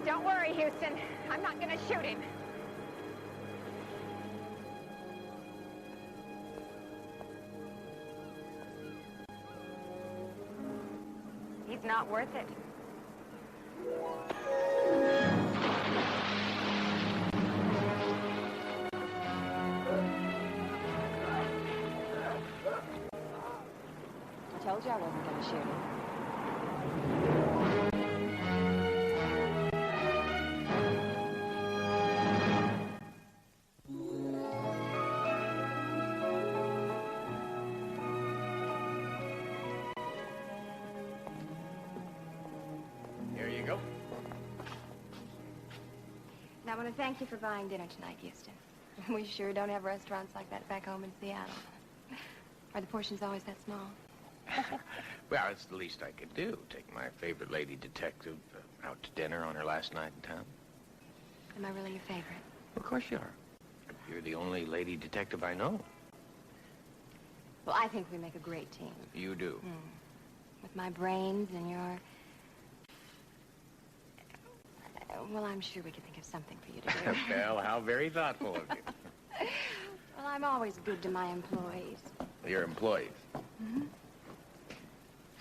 Don't worry, Houston. I'm not gonna shoot him. He's not worth it.
I told you I wasn't going to shoot him.
Here you go.
And I want to thank you for buying dinner tonight, Houston. We sure don't have restaurants like that back home in Seattle. Are the portions always that small?
Well, it's the least I could do. Take my favorite lady detective out to dinner on her last night in town.
Am I really your favorite?
Of course you are. You're the only lady detective I know.
Well, I think we make a great team.
You do.
With my brains and your... Well, I'm sure we could think of something for you to do.
Well, how very thoughtful of you.
Well, I'm always good to my employees.
Your employees.
I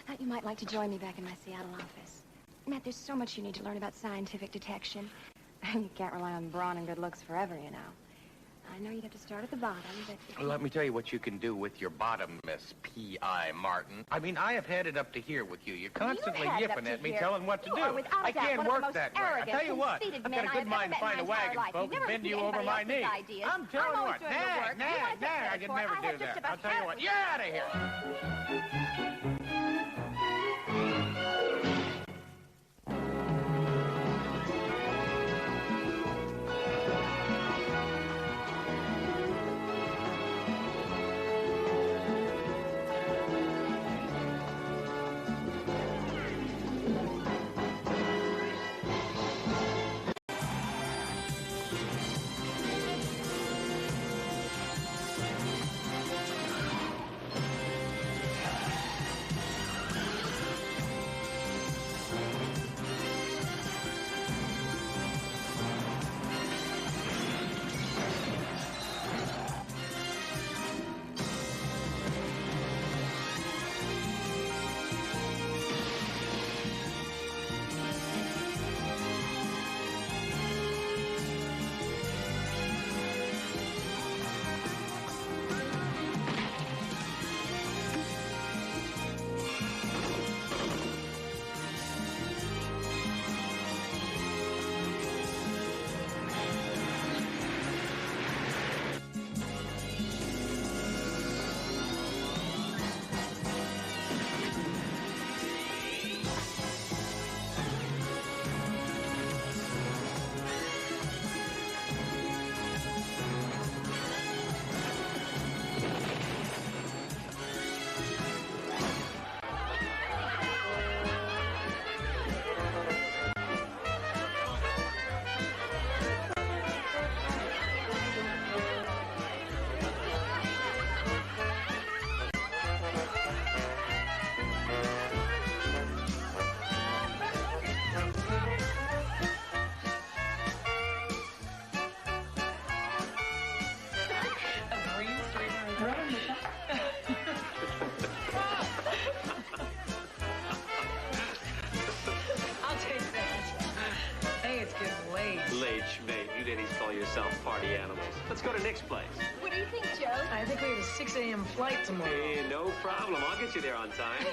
thought you might like to join me back in my Seattle office. Matt, there's so much you need to learn about scientific detection. You can't rely on brawn and good looks forever, you know. I know you'd have to start at the bottom, but...
Well, let me tell you what you can do with your bottom, Miss P.I. Martin. I mean, I have had it up to here with you. You're constantly yipping at me, telling what to do. I can't work that way. I tell you what, I've got a good mind to find a wagon, folks, and bend you over my knee. I'm telling you what, I could never do that. I'll tell you what, you're out of here.
Party animals. Let's go to Nick's place.
What do you think, Joe?
I think we have a 6 a.m. flight tomorrow.
Hey, no problem. I'll get you there on time.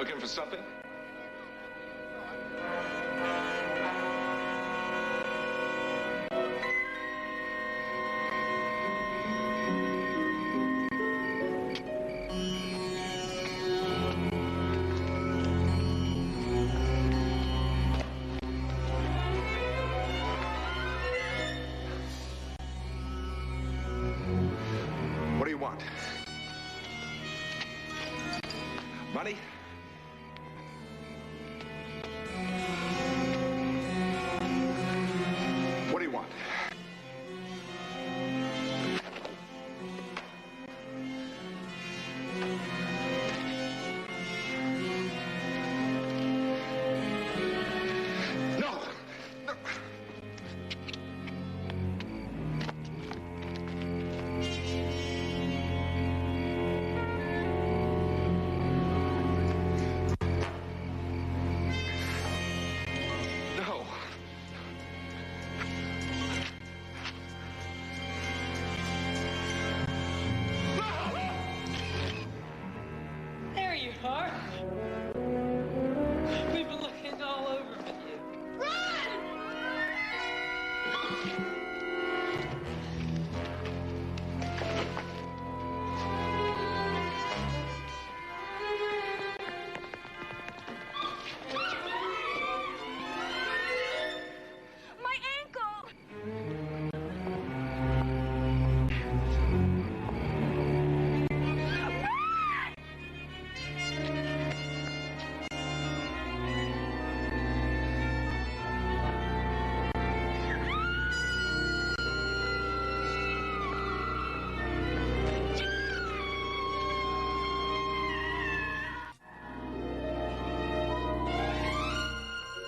Looking for something? What do you want? Money? What do you want? No! No! No!
There you are. We've been looking all over for you. Run!
My ankle!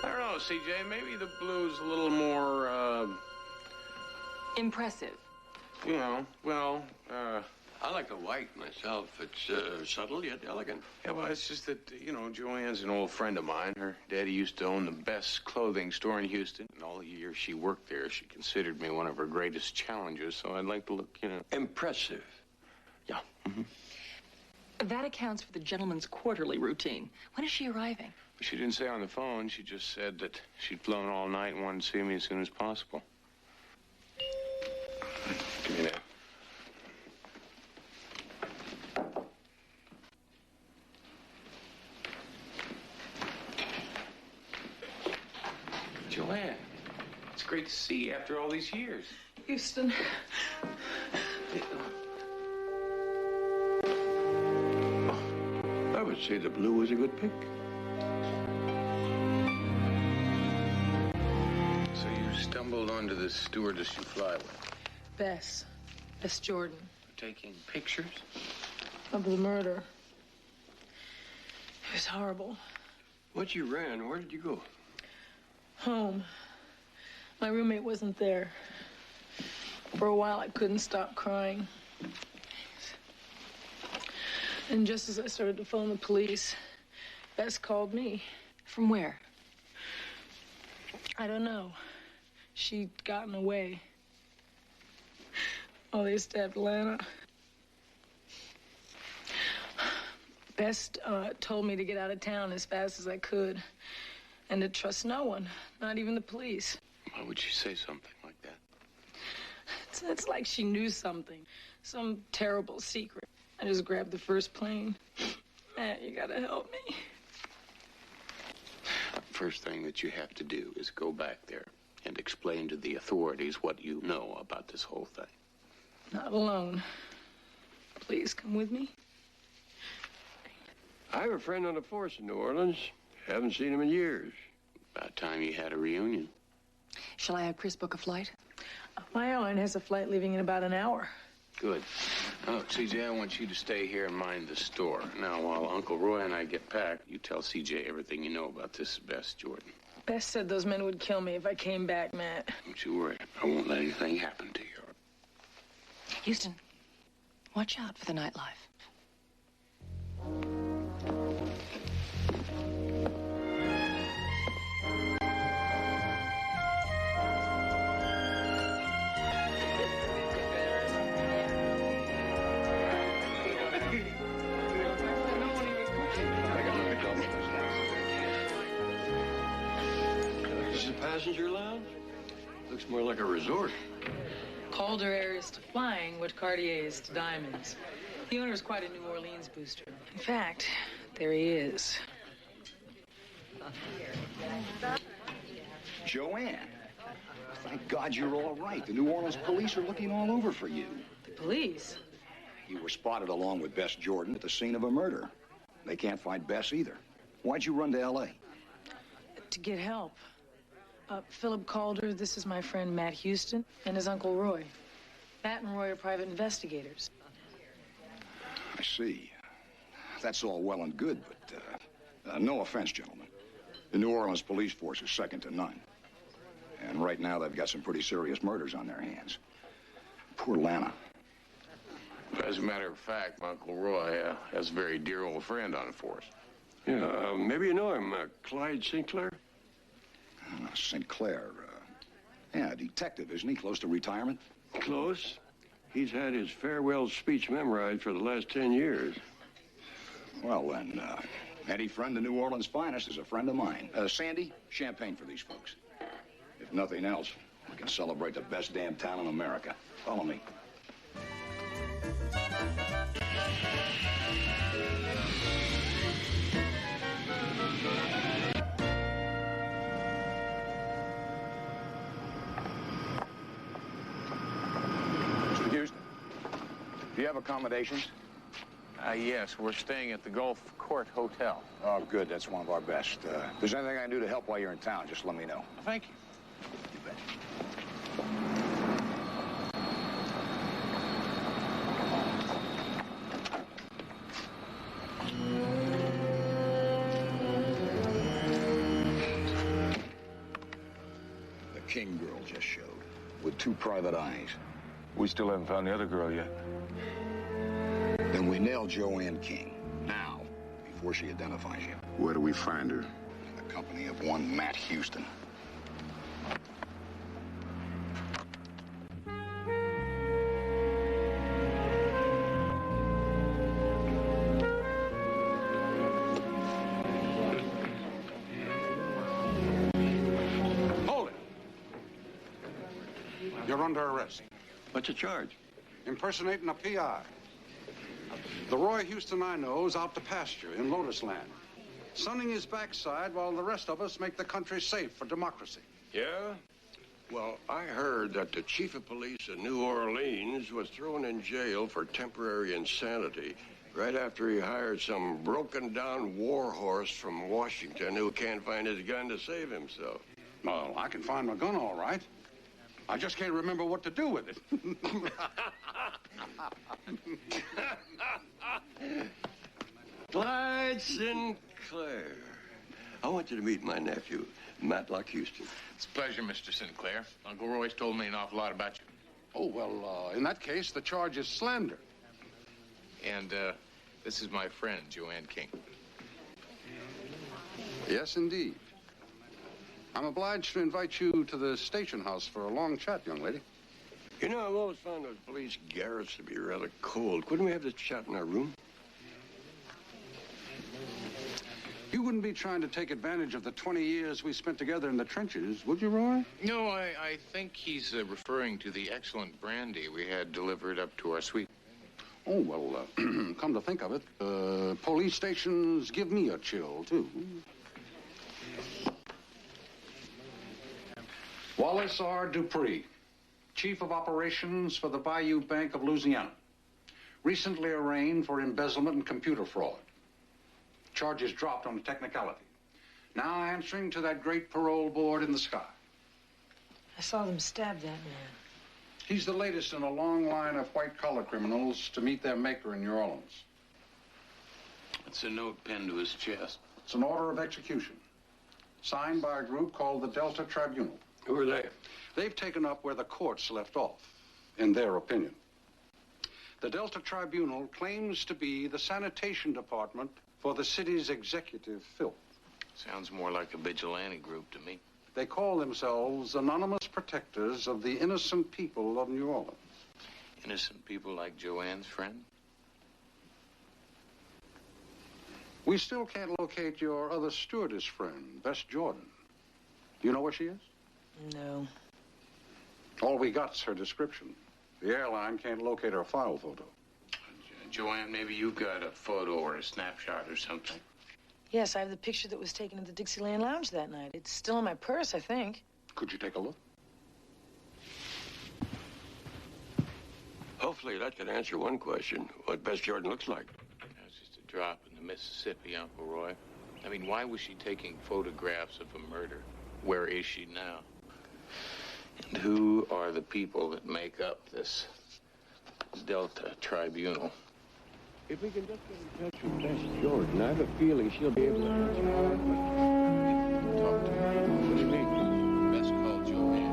I don't know, CJ. Maybe the blue's a little more,
Impressive.
you know, well,
I like the white myself. It's subtle yet elegant.
yeah, well, it's just that, you know, Joanne's an old friend of mine. Her daddy used to own the best clothing store in Houston. And all the years she worked there, she considered me one of her greatest challenges, so I'd like to look, you know.
Impressive.
Yeah.
That accounts for the gentleman's quarterly routine. When is she arriving?
She didn't say on the phone. She just said that she'd flown all night and wanted to see me as soon as possible. Give me that. Joanne, it's great to see you after all these years.
Houston.
I would say the blue was a good pick.
So you stumbled onto this stewardess you fly with,
Bess Jordan.
taking pictures?
Of the murder. It was horrible.
Once you ran, where did you go?
Home. My roommate wasn't there. For a while, I couldn't stop crying. And just as I started to phone the police, Bess called me.
From where?
I don't know. She'd gotten away. Oh, they stabbed Lana. Bess told me to get out of town as fast as I could and to trust no one, not even the police.
Why would you say something like that?
It's like she knew something, some terrible secret. I just grabbed the first plane. Man, you gotta help me.
First thing that you have to do is go back there and explain to the authorities what you know about this whole thing.
Not alone. Please come with me.
I have a friend on the force in New Orleans. Haven't seen him in years.
About time you had a reunion.
Shall I have Chris book a flight?
My own has a flight leaving in about an hour.
Good. Now, CJ, I want you to stay here and mind the store. Now, while Uncle Roy and I get packed, you tell CJ everything you know about this Bess Jordan.
Bess said those men would kill me if I came back, Matt.
Don't you worry. I won't let anything happen to you.
Houston, watch out for the nightlife.
I gotta look at them. Looks more like a resort.
Calder Air is to flying what Cartier is to diamonds. The owner is quite a New Orleans booster. In fact, there he is.
Joanne, thank God you're all right. The New Orleans police are looking all over for you.
The police?
You were spotted along with Bess Jordan at the scene of a murder. They can't find Bess either. Why'd you run to L.A.?
To get help. Philip Calder, this is my friend Matt Houston, and his Uncle Roy. Matt and Roy are private investigators.
I see. That's all well and good, but no offense, gentlemen. The New Orleans police force is second to none. And right now, they've got some pretty serious murders on their hands. Poor Lana.
As a matter of fact, my Uncle Roy has a very dear old friend on the force.
Yeah, maybe you know him, Clyde Sinclair?
Sinclair, yeah, a detective, isn't he? Close to retirement?
Close. He's had his farewell speech memorized for the last 10 years.
Well, then, any friend of New Orleans' finest is a friend of mine. Sandy, champagne for these folks. If nothing else, we can celebrate the best damn town in America. Follow me. Mr. Houston, do you have accommodations?
Yes, we're staying at the Gulf Court Hotel.
Oh, good. That's one of our best. If there's anything I can do to help while you're in town, just let me know.
Thank you.
You bet. The King girl just showed, with 2 private eyes.
We still haven't found the other girl yet.
Then we nail Joanne King, now, before she identifies you.
Where do we find her?
In the company of one Matt Houston.
Hold it. You're under arrest.
What's the charge?
Impersonating a PI. The Roy Houston I know is out to pasture in Lotus Land, sunning his backside while the rest of us make the country safe for democracy.
Yeah? Well, I heard that the chief of police in New Orleans was thrown in jail for temporary insanity right after he hired some broken-down war horse from Washington who can't find his gun to save himself.
Well, I can find my gun all right. I just can't remember what to do with it.
Clyde Sinclair. I want you to meet my nephew, Matlock Houston.
It's a pleasure, Mr. Sinclair. Uncle Roy's told me an awful lot about you.
Oh, well, in that case, the charge is slander.
And, this is my friend, Joanne King.
Yes, indeed. I'm obliged to invite you to the station house for a long chat, young lady.
You know, I've always found those police garrets to be rather cold. Couldn't we have this chat in our room?
You wouldn't be trying to take advantage of the 20 years we spent together in the trenches, would you, Roy?
No, I think he's referring to the excellent brandy we had delivered up to our suite.
Oh, well, come to think of it, police stations give me a chill, too. Wallace R. Dupree, Chief of Operations for the Bayou Bank of Louisiana. Recently arraigned for embezzlement and computer fraud. Charges dropped on a technicality. Now answering to that great parole board in the sky.
I saw them stab that man.
He's the latest in a long line of white-collar criminals to meet their maker in New Orleans.
It's a note pinned to his chest.
It's an order of execution, signed by a group called the Delta Tribunal.
Who are they?
They've taken up where the courts left off, in their opinion. The Delta Tribunal claims to be the sanitation department for the city's executive filth.
Sounds more like a vigilante group to me.
They call themselves anonymous protectors of the innocent people of New Orleans.
Innocent people like Joanne's friend?
We still can't locate your other stewardess friend, Bess Jordan. You know where she is?
No.
All we got's her description. The airline can't locate her file photo.
Joanne, maybe you've got a photo or a snapshot or something.
Yes, I have the picture that was taken at the Dixieland Lounge that night. It's still in my purse, I think.
Could you take a look?
Hopefully that can answer one question. What Bess Jordan looks like.
That's just a drop in the Mississippi, Uncle Roy. I mean, why was she taking photographs of a murder? Where is she now? And who are the people that make up this Delta Tribunal?
If we can just get in touch with Bess Jordan, I have a feeling she'll be able to answer our questions.
Talk to her. What do you mean? Bess called Joanne.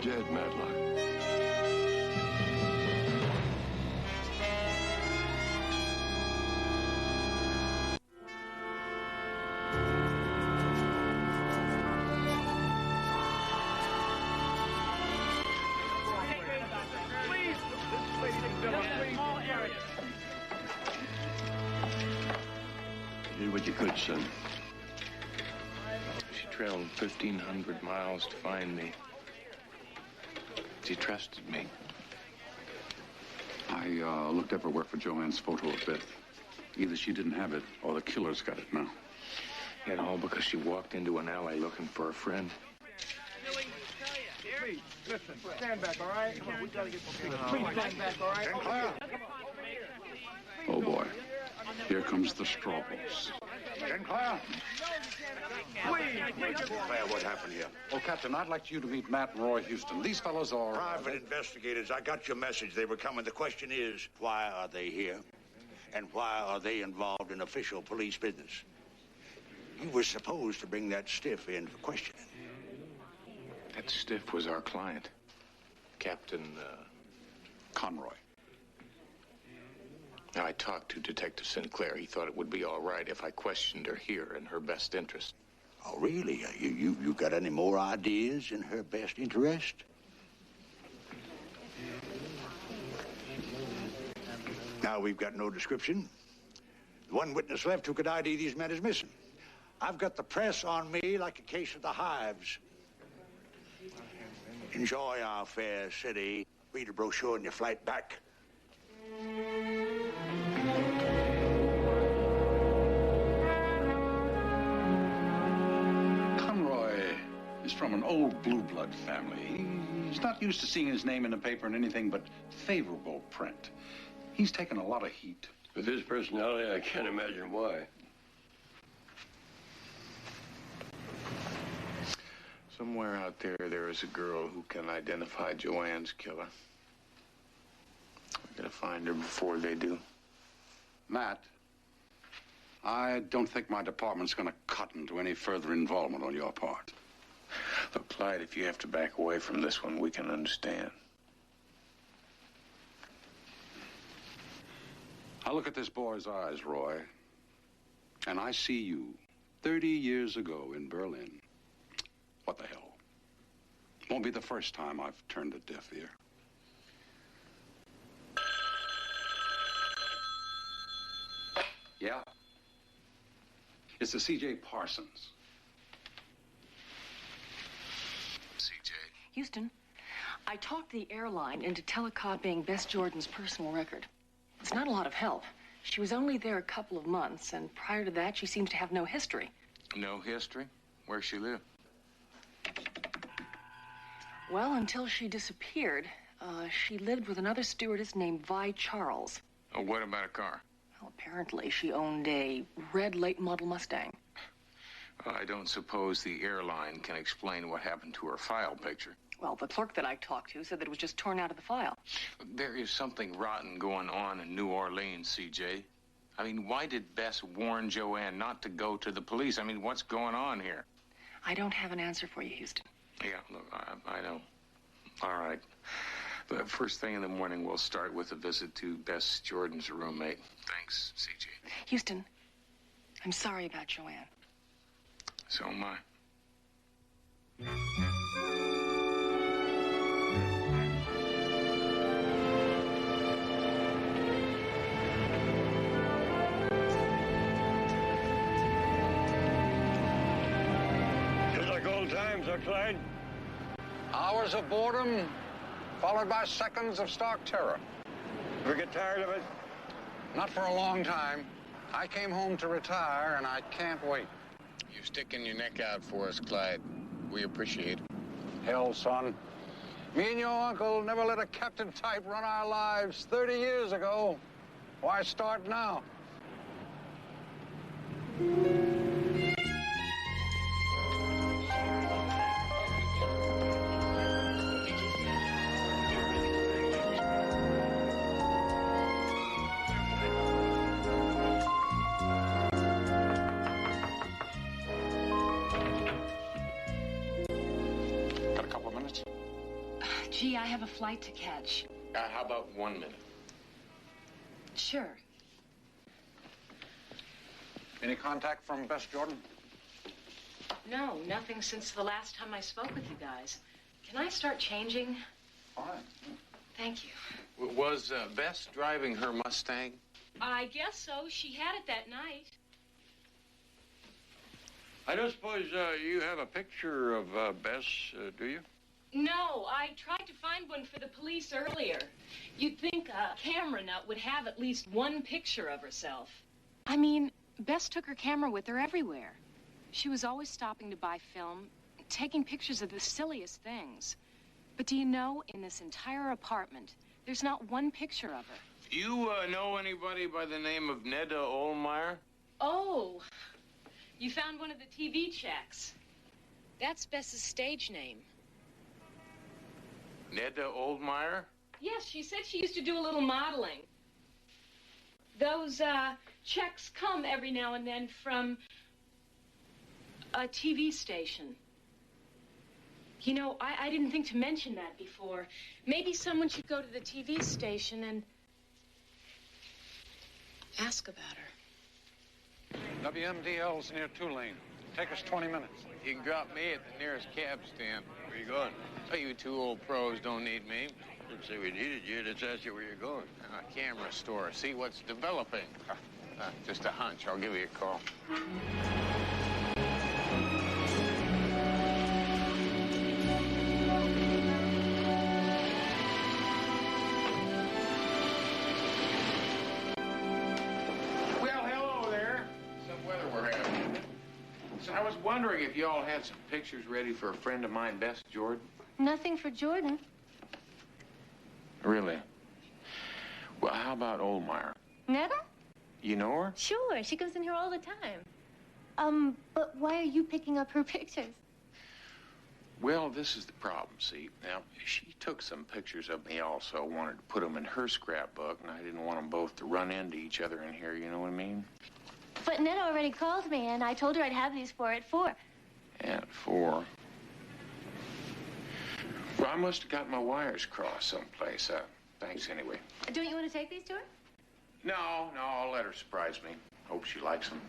Dead, Matlock. You did what you could, son.
She traveled 1,500 miles to find me. She trusted me.
I looked everywhere for Joanne's photo of Beth. Either she didn't have it, or the killer's got it now.
And all because she walked into an alley looking for a friend.
Please, listen, stand back, all right? Come on, we gotta get... Please stand back, all right?
Oh, boy. Here comes the straw balls. Sinclair!
Claire, what happened here?
Oh, Captain, I'd like you to meet Matt and Roy Houston. These fellows are...
Private investigators. I got your message. They were coming. The question is, why are they here? And why are they involved in official police business? You were supposed to bring that stiff in for questioning.
That stiff was our client, Captain
Conroy.
Now, I talked to Detective Sinclair. He thought it would be all right if I questioned her here in her best interest.
Oh, really? You got any more ideas in her best interest? Now we've got no description. The one witness left who could ID these men is missing. I've got the press on me like a case of the hives. Enjoy our fair city. Read a brochure on your flight back.
Conroy is from an old blue blood family. He's not used to seeing his name in the paper in anything but favorable print. He's taken a lot of heat.
With his personality, I can't imagine why.
Somewhere out there is a girl who can identify Joanne's killer. We're gonna find her before they do.
Matt, I don't think my department's gonna cut into any further involvement on your part.
Look, Clyde, if you have to back away from this one, we can understand.
I look at this boy's eyes, Roy, and I see you 30 years ago in Berlin. What the hell? Won't be the first time I've turned a deaf ear. Yeah? It's the C.J. Parsons.
C.J.
Houston, I talked the airline into telecopying Bess Jordan's personal record. It's not a lot of help. She was only there a couple of months, and prior to that, she seems to have no history.
No history? Where she live?
Well, until she disappeared, she lived with another stewardess named Vi Charles.
Oh, what about a car?
Well, apparently she owned a red late model Mustang.
Well, I don't suppose the airline can explain what happened to her file picture.
Well, the clerk that I talked to said that it was just torn out of the file.
There is something rotten going on in New Orleans, C.J. I mean, why did Bess warn Joanne not to go to the police? I mean, what's going on here?
I don't have an answer for you, Houston.
Yeah, look, I know. All right. The first thing in the morning, we'll start with a visit to Bess Jordan's roommate. Thanks, C.J.
Houston, I'm sorry about Joanne.
So am I.
Just like old times, huh, Clyde?
Hours of boredom, followed by seconds of stark terror.
Ever get tired of it?
Not for a long time. I came home to retire, and I can't wait.
You're sticking your neck out for us, Clyde. We appreciate it.
Hell, son. Me and your uncle never let a captain type run our lives 30 years ago. Why start now?
Got a couple of minutes?
Gee, I have a flight to catch.
How about 1 minute?
Sure.
Any contact from Bess Jordan?
No, nothing since the last time I spoke with you guys. Can I start changing?
All right.
Thank you.
Was Bess driving her Mustang?
I guess so. She had it that night.
I don't suppose you have a picture of Bess, do you?
No, I tried to find one for the police earlier. You'd think a camera nut would have at least one picture of herself.
I mean, Bess took her camera with her everywhere. She was always stopping to buy film, taking pictures of the silliest things. But do you know, in this entire apartment, there's not one picture of her.
You know anybody by the name of Neda Olmeyer?
Oh, you found one of the TV checks. That's Bess's stage name.
Neda Olmeyer?
Yes, she said she used to do a little modeling. Those checks come every now and then from a TV station. You know, I didn't think to mention that before. Maybe someone should go to the TV station and ask about her.
WMDL's near Tulane. Take us 20 minutes.
You can drop me at the nearest cab stand. Where you going? Oh, you two old pros don't need me.
Didn't say we needed you. Let's ask you where you're going.
A camera store. See what's developing. Just a hunch. I'll give you a call. Well, hello there. Some weather we're having. So I was wondering if y'all had some pictures ready for a friend of mine, Bess Jordan.
Nothing for Jordan.
Really? Well, how about Olmeyer?
Never?
You know her?
Sure, she comes in here all the time. But why are you picking up her pictures?
Well, this is the problem, see. Now, she took some pictures of me also, wanted to put them in her scrapbook, and I didn't want them both to run into each other in here, you know what I mean?
But Ned already called me, and I told her I'd have these for at 4.
At 4. Well, I must have got my wires crossed someplace. Thanks anyway.
Don't you want to take these to her?
No, I'll let her surprise me. Hope she likes them.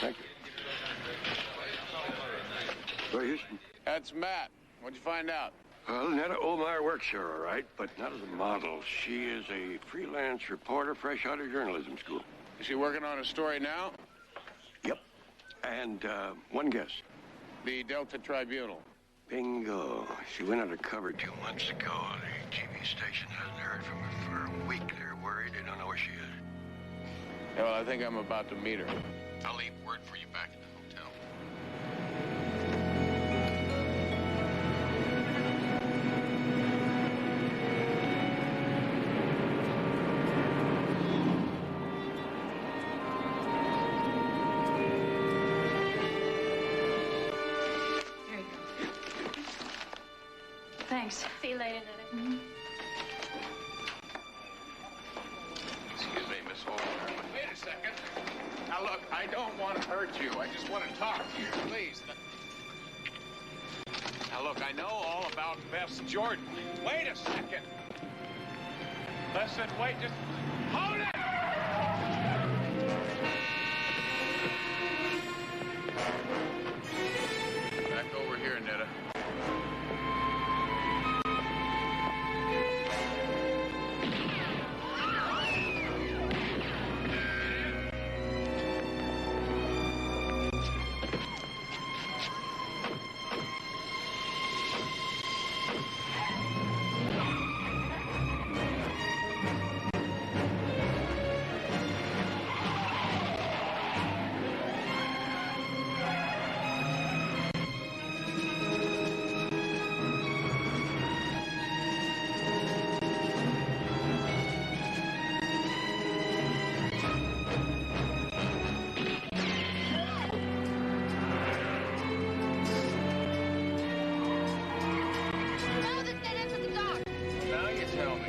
Thank you. Go, Houston.
That's Matt.
What'd you find out?
Well, Netta Omar works here, all right, but not as a model. She is a freelance reporter fresh out of journalism school.
Is she working on a story now?
Yep. And one guess.
The Delta Tribunal.
Bingo. She went undercover 2 months ago. The TV station hasn't heard from her for a week. They're worried. They don't know where she is.
Yeah, well, I think I'm about to meet her.
I'll leave word for you back at the hotel.
Here you go. Thanks.
See you later, Netta.
Excuse me, Miss Holmes.
Wait a second. Now, look, I don't want to hurt you. I just want to talk to you, please. Now, look, I know all about Bess Jordan. Wait a second. Listen, wait, just hold it!
Back over here, Netta.
Now you tell me.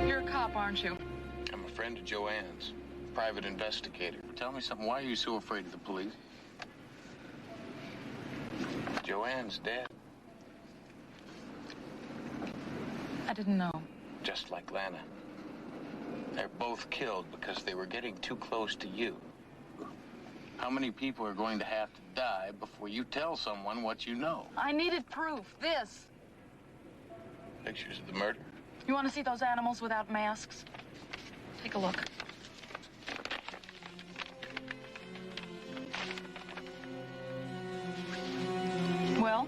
You're a cop, aren't you?
I'm a friend of Joanne's, private investigator. Tell me something. Why are you so afraid of the police? Joanne's dead,
I didn't know.
just like Lana. They're both killed because they were getting too close to you. How many people are going to have to die before you tell someone what you know?
I needed proof. This.
Pictures of the murder?
You want to see those animals without masks? Take a look. Well?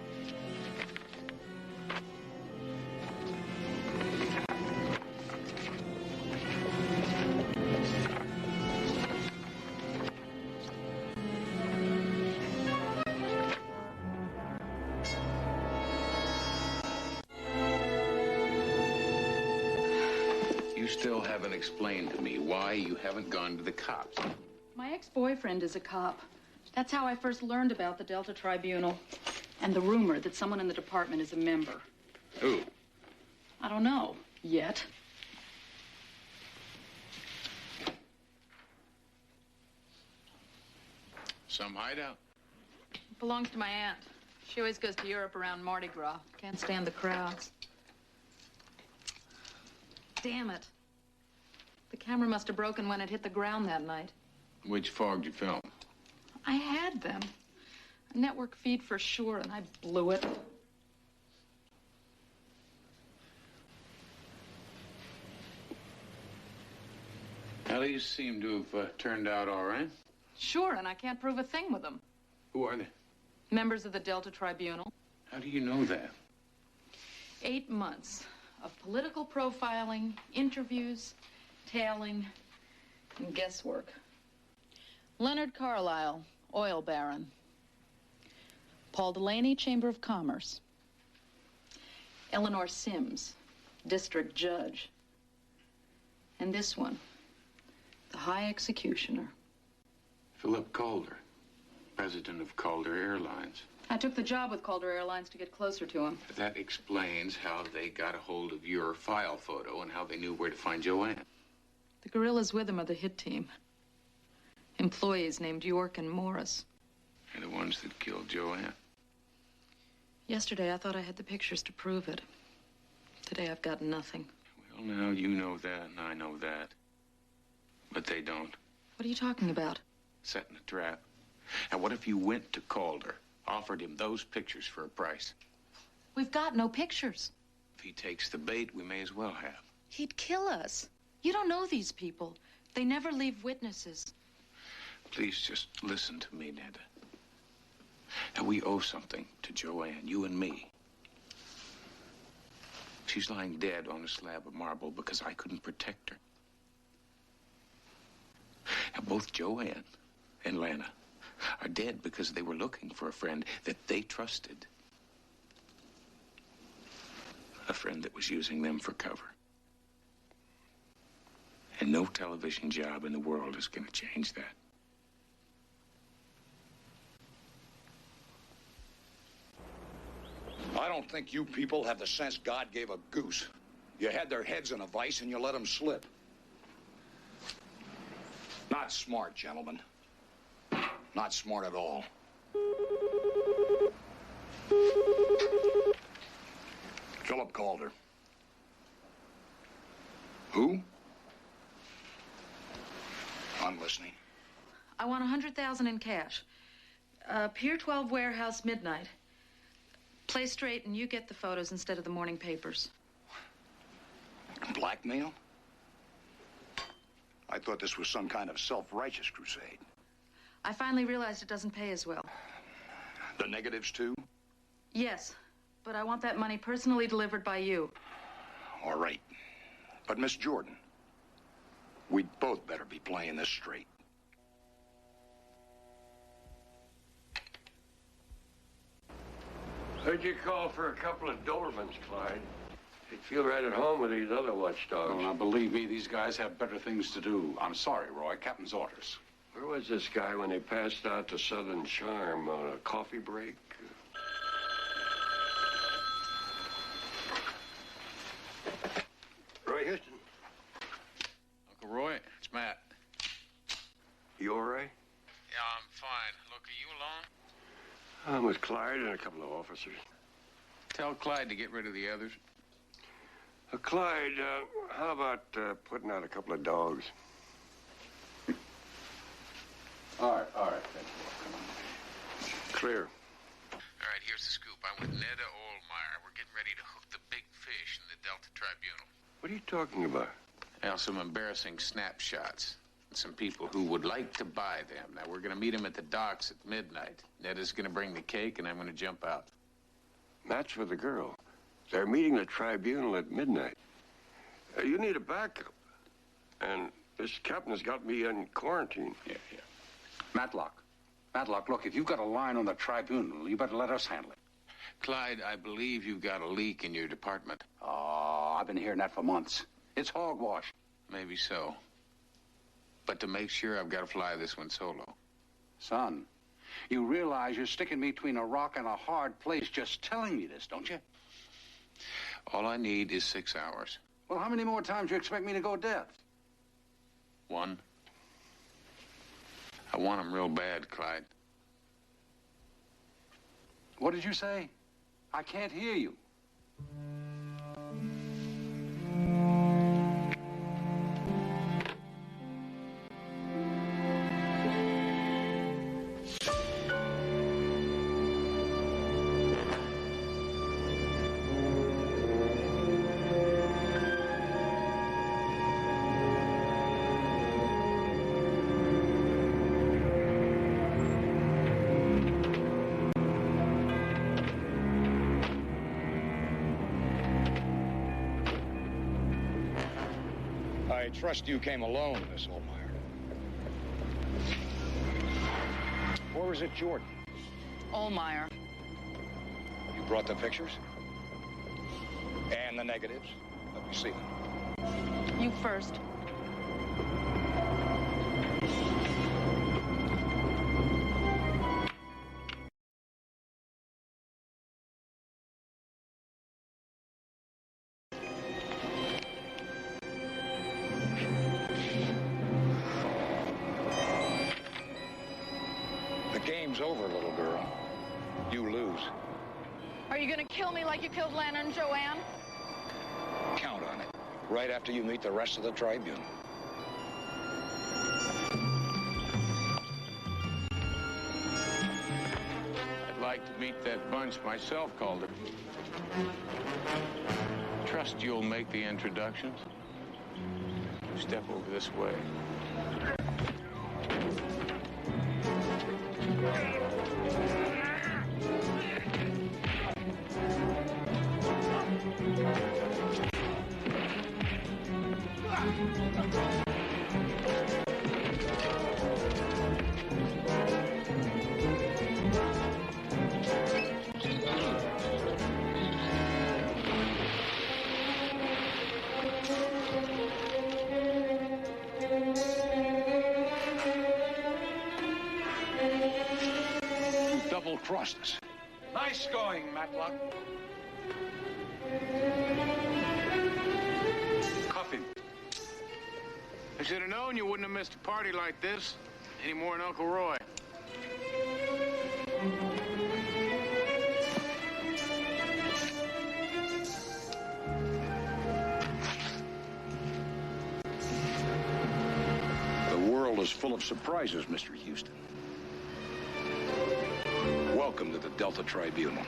You still haven't explained to me why you haven't gone to the cops.
My ex-boyfriend is a cop. That's how I first learned about the Delta Tribunal and the rumor that someone in the department is a member.
Who?
I don't know yet.
Some hideout?
It belongs to my aunt. She always goes to Europe around Mardi Gras. Can't stand the crowds. Damn it. The camera must have broken when it hit the ground that night.
Which fogged your film?
I had them. A network feed for sure, and I blew it.
Well, these seem to have turned out all right.
Sure, and I can't prove a thing with them.
Who are they?
Members of the Delta Tribunal.
How do you know that?
8 months of political profiling, interviews, tailing, and guesswork. Leonard Carlisle, oil baron. Paul Delaney, Chamber of Commerce. Eleanor Sims, district judge. And this one, the high executioner.
Philip Calder, president of Calder Airlines.
I took the job with Calder Airlines to get closer to him.
That explains how they got a hold of your file photo and how they knew where to find Joanne.
The guerrillas with him are the hit team. Employees named York and Morris.
And the ones that killed Joanne.
Yesterday, I thought I had the pictures to prove it. Today, I've got nothing.
Well, now you know that and I know that. But they don't.
What are you talking about?
Setting a trap. And what if you went to Calder, offered him those pictures for a price?
We've got no pictures.
If he takes the bait, we may as well have.
He'd kill us. You don't know these people. They never leave witnesses.
Please just listen to me, Ned. And we owe something to Joanne, you and me. She's lying dead on a slab of marble because I couldn't protect her. And both Joanne and Lana are dead because they were looking for a friend that they trusted. A friend that was using them for cover. And no television job in the world is going to change that.
I don't think you people have the sense God gave a goose. You had their heads in a vice and you let them slip. Not smart, gentlemen. Not smart at all. Philip Calder. Who? I'm listening.
I want $100,000 in cash. Pier 12 warehouse, midnight. Play straight and you get the photos instead of the morning papers.
Blackmail? I thought this was some kind of self-righteous crusade.
I finally realized it doesn't pay as well.
The negatives, too?
Yes, but I want that money personally delivered by you.
All right. But, Miss Jordan, we'd both better be playing this straight.
Heard you call for a couple of Dobermans, Clyde. They'd feel right at home with these other watchdogs.
Well, now, believe me, these guys have better things to do. I'm sorry, Roy. Captain's orders.
Where was this guy when they passed out to Southern Charm on a coffee break? Roy Houston.
Uncle Roy, it's Matt.
You all right?
Yeah, I'm fine. Look, are you alone?
I'm with Clyde and a couple of officers.
Tell Clyde to get rid of the others.
Clyde, how about putting out a couple of dogs?
All right. Thank you. Come on.
Clear.
All right, here's the scoop. I'm with Neda Ohlmeyer. We're getting ready to hook the big fish in the Delta Tribunal.
What are you talking about?
Now, some embarrassing snapshots. Some people who would like to buy them. Now, we're going to meet them at the docks at midnight. Neda's going to bring the cake, and I'm going to jump out.
That's for the girl. They're meeting the tribunal at midnight. You need a backup. And this captain's got me in quarantine.
Yeah. Matlock, look, if you've got a line on the tribunal, you better let us handle it.
Clyde, I believe you've got a leak in your department.
Oh, I've been hearing that for months. It's hogwash.
Maybe so. But to make sure, I've got to fly this one solo.
Son, you realize you're sticking me between a rock and a hard place just telling me this, don't you?
All I need is 6 hours.
Well, how many more times do you expect me to go deaf?
1. I want them real bad, Clyde.
What did you say? I can't hear you.
I trust you came alone, Miss Olmeyer. Or is it Jordan?
Olmeyer.
You brought the pictures? And the negatives? Let me see them.
You first.
The game's over, little girl. You lose.
Are you gonna kill me like you killed Lana and Joanne?
Count on it. Right after you meet the rest of the tribunal.
I'd like to meet that bunch myself, Calder. Trust you'll make the introductions. Step over this way.
You double-crossed us.
Nice going, Matlock. Cuff him.
I should have known you wouldn't have missed a party like this any more than Uncle Roy.
The world is full of surprises, Mr. Houston. Welcome to the Delta Tribunal.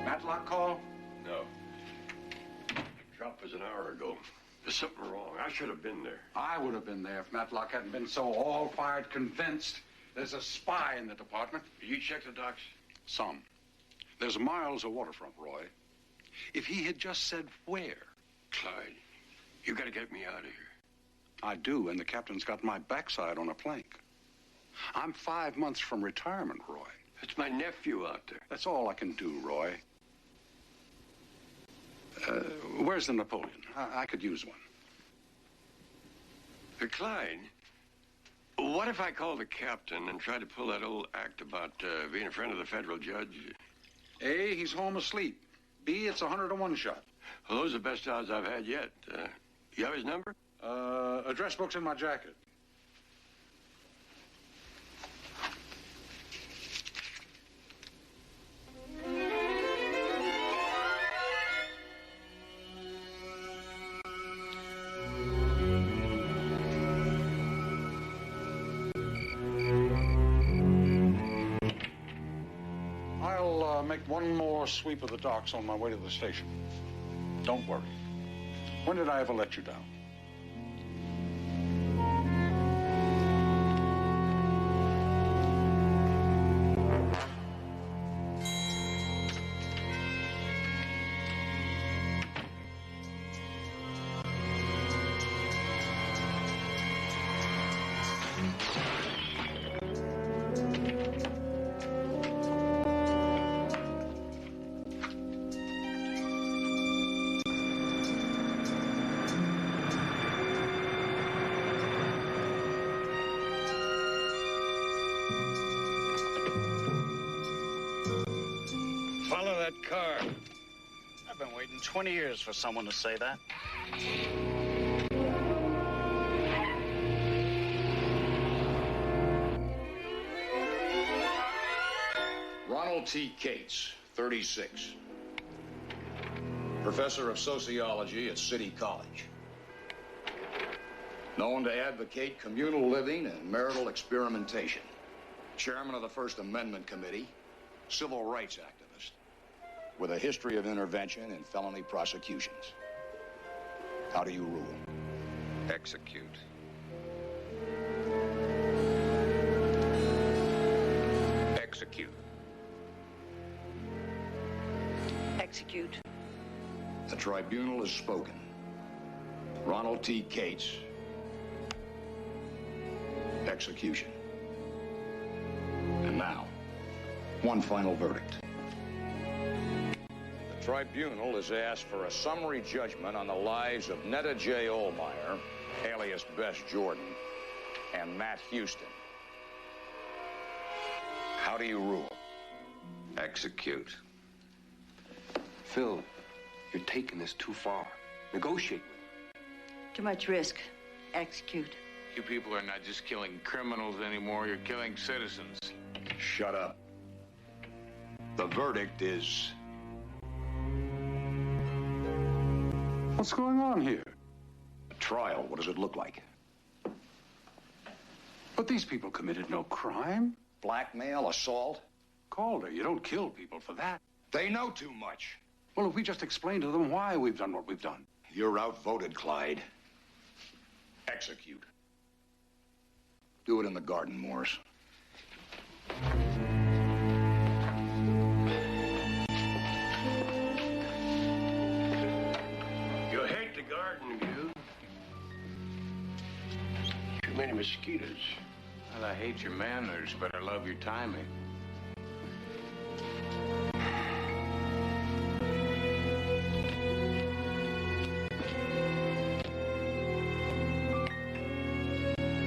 Matlock call?
No. Drop was an hour ago. There's something wrong. I should have been there.
I would have been there if Matlock hadn't been so all-fired convinced there's a spy in the department.
Did you check the docks?
Some. There's miles of waterfront, Roy. If he had just said where.
Clyde, you gotta get me out of here.
I do, and the captain's got my backside on a plank. I'm 5 months from retirement, Roy.
It's my nephew out there.
That's all I can do, Roy. Where's the Napoleon? I could use one.
Clyde, what if I call the captain and try to pull that old act about being a friend of the federal judge?
A, he's home asleep. B, it's 100-to-1 shot.
Well, those are the best odds I've had yet. You have his number?
Address book's in my jacket. I'll make one more sweep of the docks on my way to the station. Don't worry. When did I ever let you down?
Follow that car.
I've been waiting 20 years for someone to say that.
Ronald T. Cates, 36. Professor of Sociology at City College. Known to advocate communal living and marital experimentation. Chairman of the First Amendment Committee, civil rights activist, with a history of intervention in felony prosecutions. How do you rule?
Execute.
Execute.
Execute.
The tribunal has spoken. Ronald T. Cates. Execution. And now, one final verdict. The tribunal has asked for a summary judgment on the lives of Netta J. Ohlmeyer, alias Bess Jordan, and Matt Houston. How do you rule?
Execute.
Phil, you're taking this too far. Negotiate with him.
Too much risk. Execute.
You people are not just killing criminals anymore, you're killing citizens.
Shut up. The verdict is...
What's going on here?
A trial. What does it look like?
But these people committed no crime.
Blackmail, assault.
Calder, you don't kill people for that.
They know too much.
Well, if we just explain to them why we've done what we've done.
You're outvoted, Clyde. Execute. Do it in the garden, Morris.
You hate the garden, you. Too many mosquitoes.
Well, I hate your manners, but I love your timing.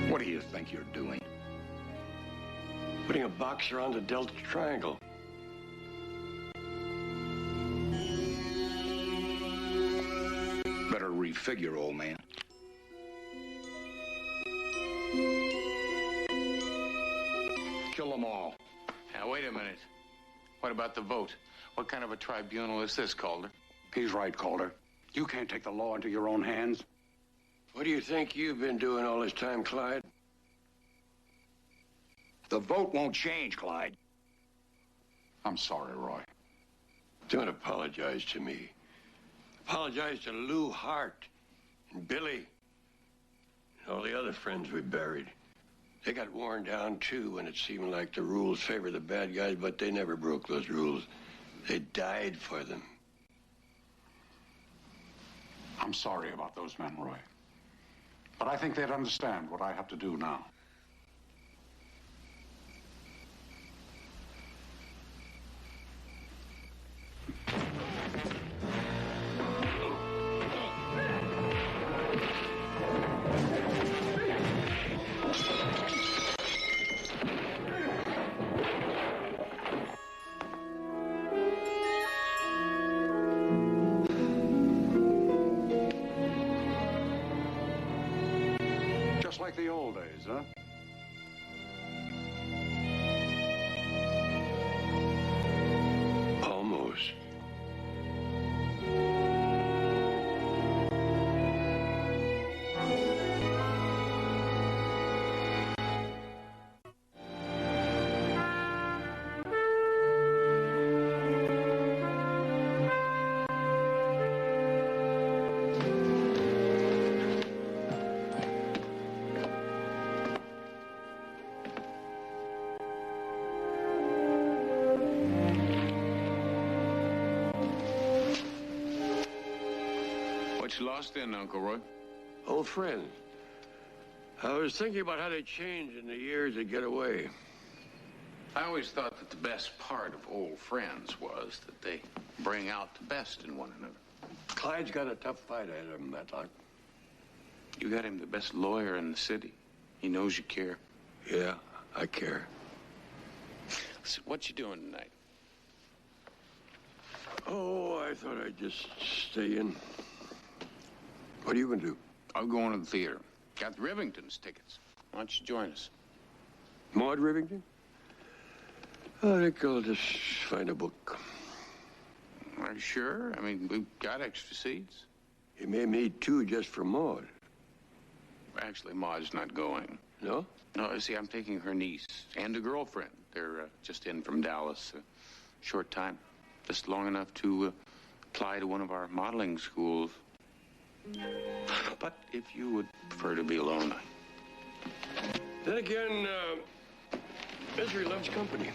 What do you think you're doing?
Putting a box around the Delta Triangle.
Better refigure, old man. Kill them all.
Now, wait a minute. What about the vote? What kind of a tribunal is this, Calder?
He's right, Calder. You can't take the law into your own hands.
What do you think you've been doing all this time, Clyde?
The vote won't change, Clyde.
I'm sorry, Roy.
Don't apologize to me. Apologize to Lou Hart and Billy and all the other friends we buried. They got worn down, too, when it seemed like the rules favor the bad guys, but they never broke those rules. They died for them.
I'm sorry about those men, Roy. But I think they'd understand what I have to do now. Just like the old days, huh?
Almost.
What you lost in, Uncle Roy?
Old friends. I was thinking about how they changed in the years to get away.
I always thought that the best part of old friends was that they bring out the best in one another.
Clyde's got a tough fight ahead of him, Matlock.
You got him the best lawyer in the city. He knows you care.
Yeah, I care.
So what you doing tonight?
Oh, I thought I'd just stay in. What are you going to do?
I'm going to the theater. Got the Rivingtons tickets. Why don't you join us?
Maud Rivington? I think I'll just find a book.
Are you sure? I mean, we've got extra seats.
You may need two just for Maud.
Actually, Maud's not going.
No?
No, see, I'm taking her niece and a girlfriend. They're just in from Dallas. Short time. Just long enough to apply to one of our modeling schools.
But if you would prefer to be alone, then again, misery loves company.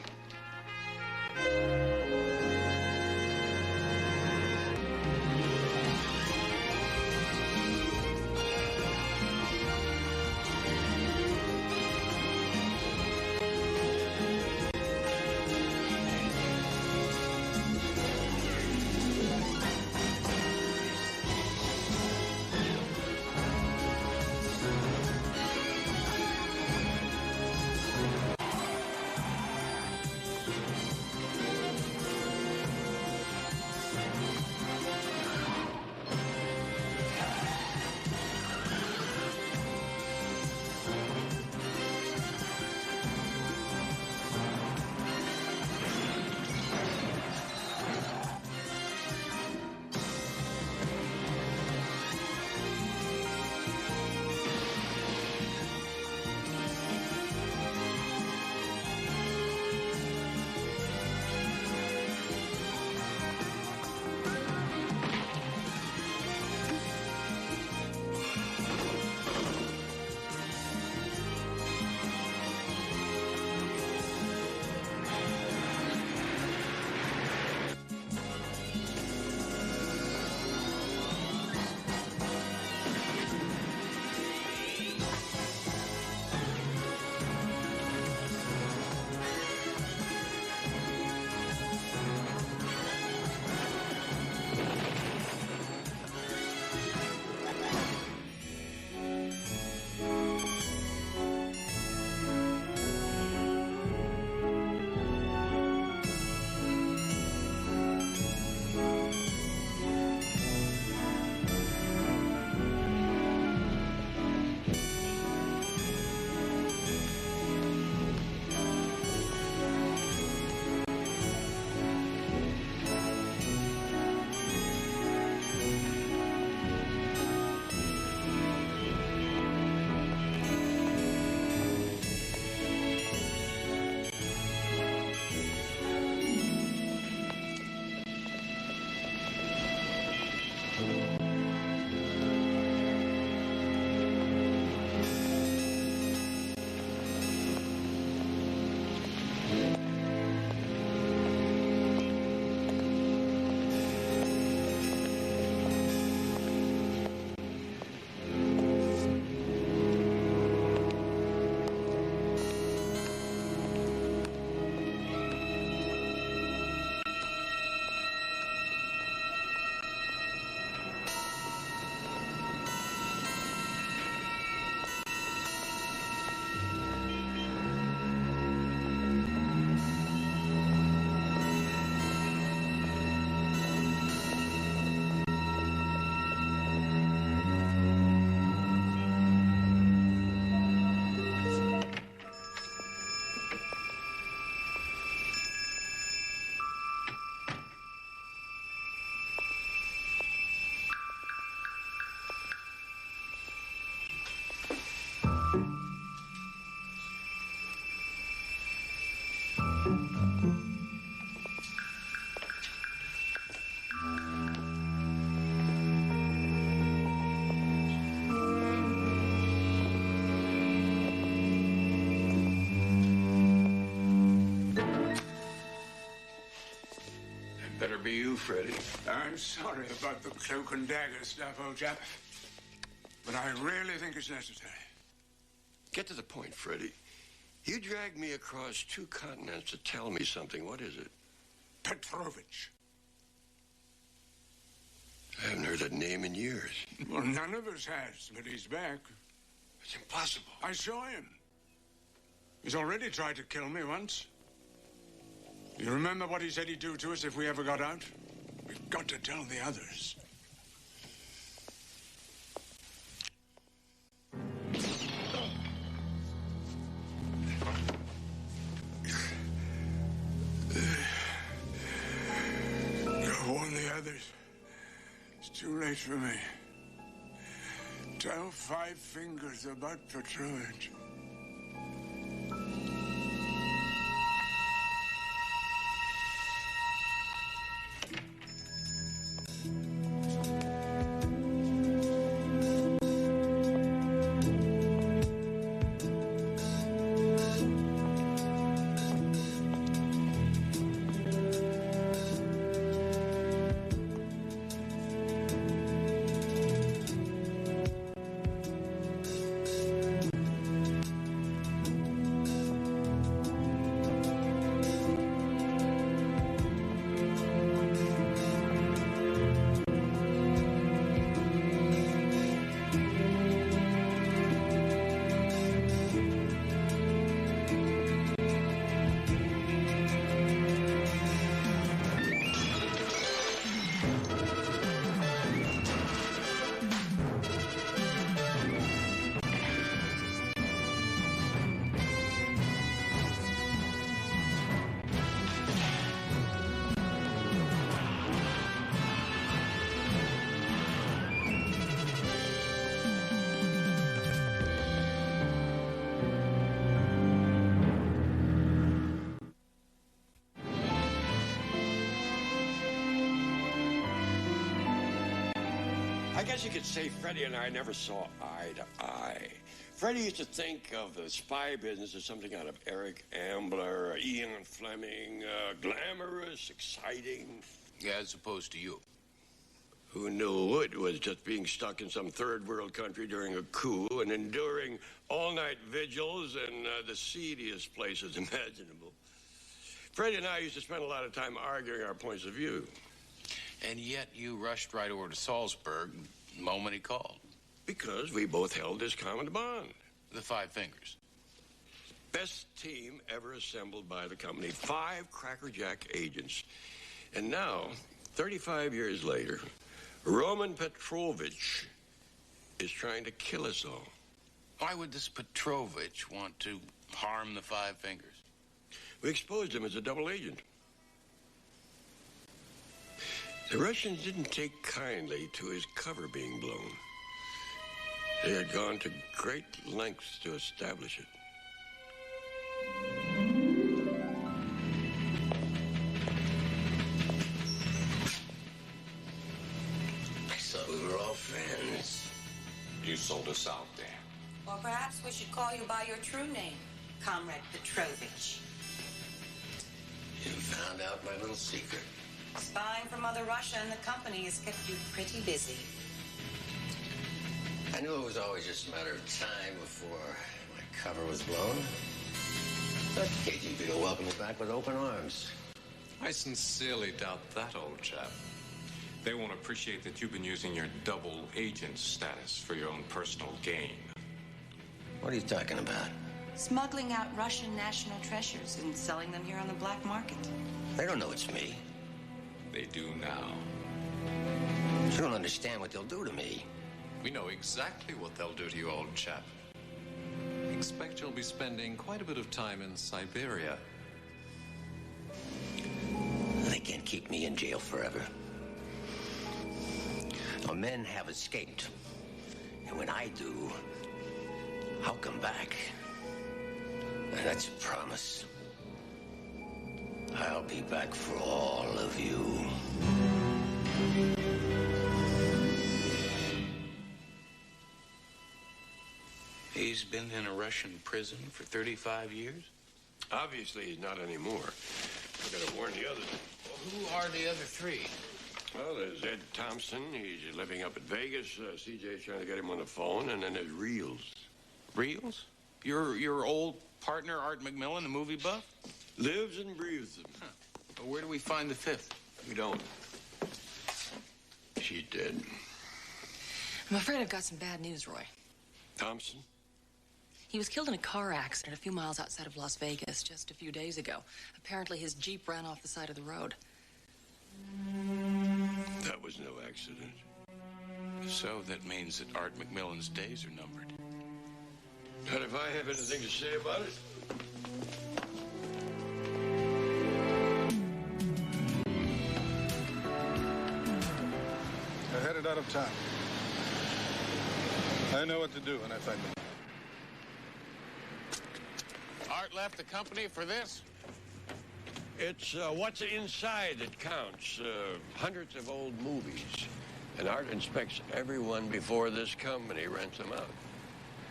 Better be you, Freddie.
I'm sorry about the cloak and dagger stuff, old chap. But I really think it's necessary.
Get to the point, Freddie. You dragged me across 2 continents to tell me something. What is it?
Petrovich.
I haven't heard that name in years.
Well, none of us has, but he's back.
It's impossible.
I saw him. He's already tried to kill me once. You remember what he said he'd do to us if we ever got out? We've got to tell the others. Go warn the others. It's too late for me. Tell Five Fingers about Petrovich.
guess you could say Freddie and I never saw eye to eye. Freddie used to think of the spy business as something out of Eric Ambler, Ian Fleming, glamorous, exciting.
Yeah, as opposed to you.
Who knew it was just being stuck in some third world country during a coup and enduring all-night vigils in the seediest places imaginable. Freddie and I used to spend a lot of time arguing our points of view.
And yet you rushed right over to Salzburg the moment he called.
Because we both held this common bond.
The Five Fingers.
Best team ever assembled by the company. 5 crackerjack agents. And now, 35 years later, Roman Petrovich is trying to kill us all.
Why would this Petrovich want to harm the Five Fingers?
We exposed him as a double agent. The Russians didn't take kindly to his cover being blown. They had gone to great lengths to establish it.
I thought we were all friends.
You sold us out there.
Or perhaps we should call you by your true name, Comrade Petrovich.
You found out my little secret.
Spying from Mother Russia and the company has kept you pretty busy.
I knew it was always just a matter of time before my cover was blown. But the KGB will welcome me back with open arms.
I sincerely doubt that, old chap. They won't appreciate that you've been using your double agent status for your own personal gain.
What are you talking about?
Smuggling out Russian national treasures and selling them here on the black market.
They don't know it's me.
They do now.
You don't understand what they'll do to me.
We know exactly what they'll do to you, old chap. Expect you'll be spending quite a bit of time in Siberia.
They can't keep me in jail forever. Our men have escaped. And when I do, I'll come back. And that's a promise. I'll be back for all of you.
He's been in a Russian prison for 35 years?
Obviously, he's not anymore. I've got to warn the others.
Well, who are the other 3?
Well, there's Ed Thompson. He's living up at Vegas. CJ's trying to get him on the phone. And then there's Reels.
Reels? Your old partner, Art McMillan, the movie buff?
Lives and breathes them.
Huh. Well, where do we find the 5th?
We don't. She's dead.
I'm afraid I've got some bad news, Roy.
Thompson?
He was killed in a car accident a few miles outside of Las Vegas just a few days ago. Apparently, his Jeep ran off the side of the road.
That was no accident.
So that means that Art McMillan's days are numbered.
Not if I have anything to say about it.
They're headed out of town. I know what to do when I find them.
Art left the company for this?
It's what's inside that counts. Hundreds of old movies. And Art inspects everyone before this company rents them out.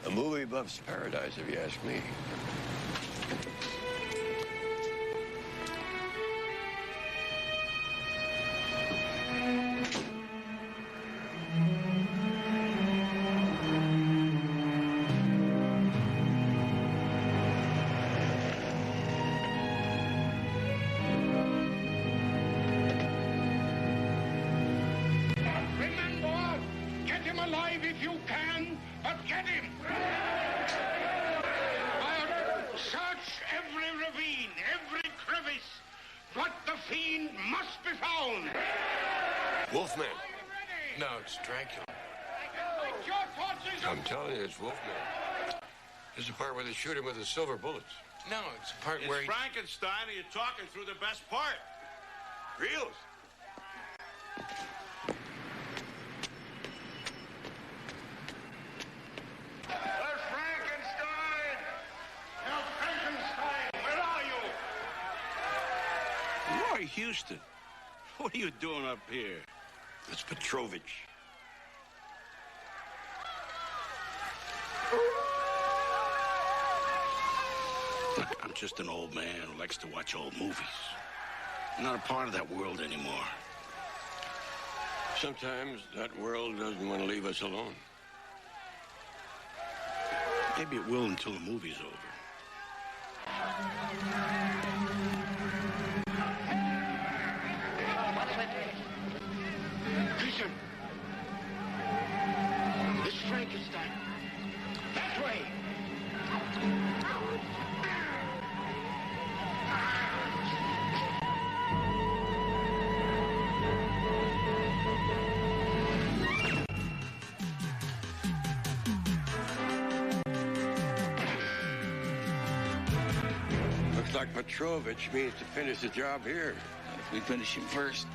A movie buff's paradise, if you ask me.
Remember, get him alive if you can, but get him! Search every ravine, every crevice, but the fiend must be found!
Wolfman.
No, it's Dracula.
I'm telling you, it's Wolfman. This is the part where they shoot him with the silver bullets.
No, it's the part
It's
where he...
Frankenstein, and you're talking through the best part.
Reels.
Where's Frankenstein? Now, Frankenstein, where are you?
Roy Houston, what are you doing up here?
It's Petrovich.
just an old man who likes to watch old movies. I'm not a part of that world anymore.
Sometimes that world doesn't want to leave us alone.
Maybe it will until the movie's over.
Listen. This Frankenstein. That way.
Looks like Petrovich means to finish the job here.
Not if we finish him first.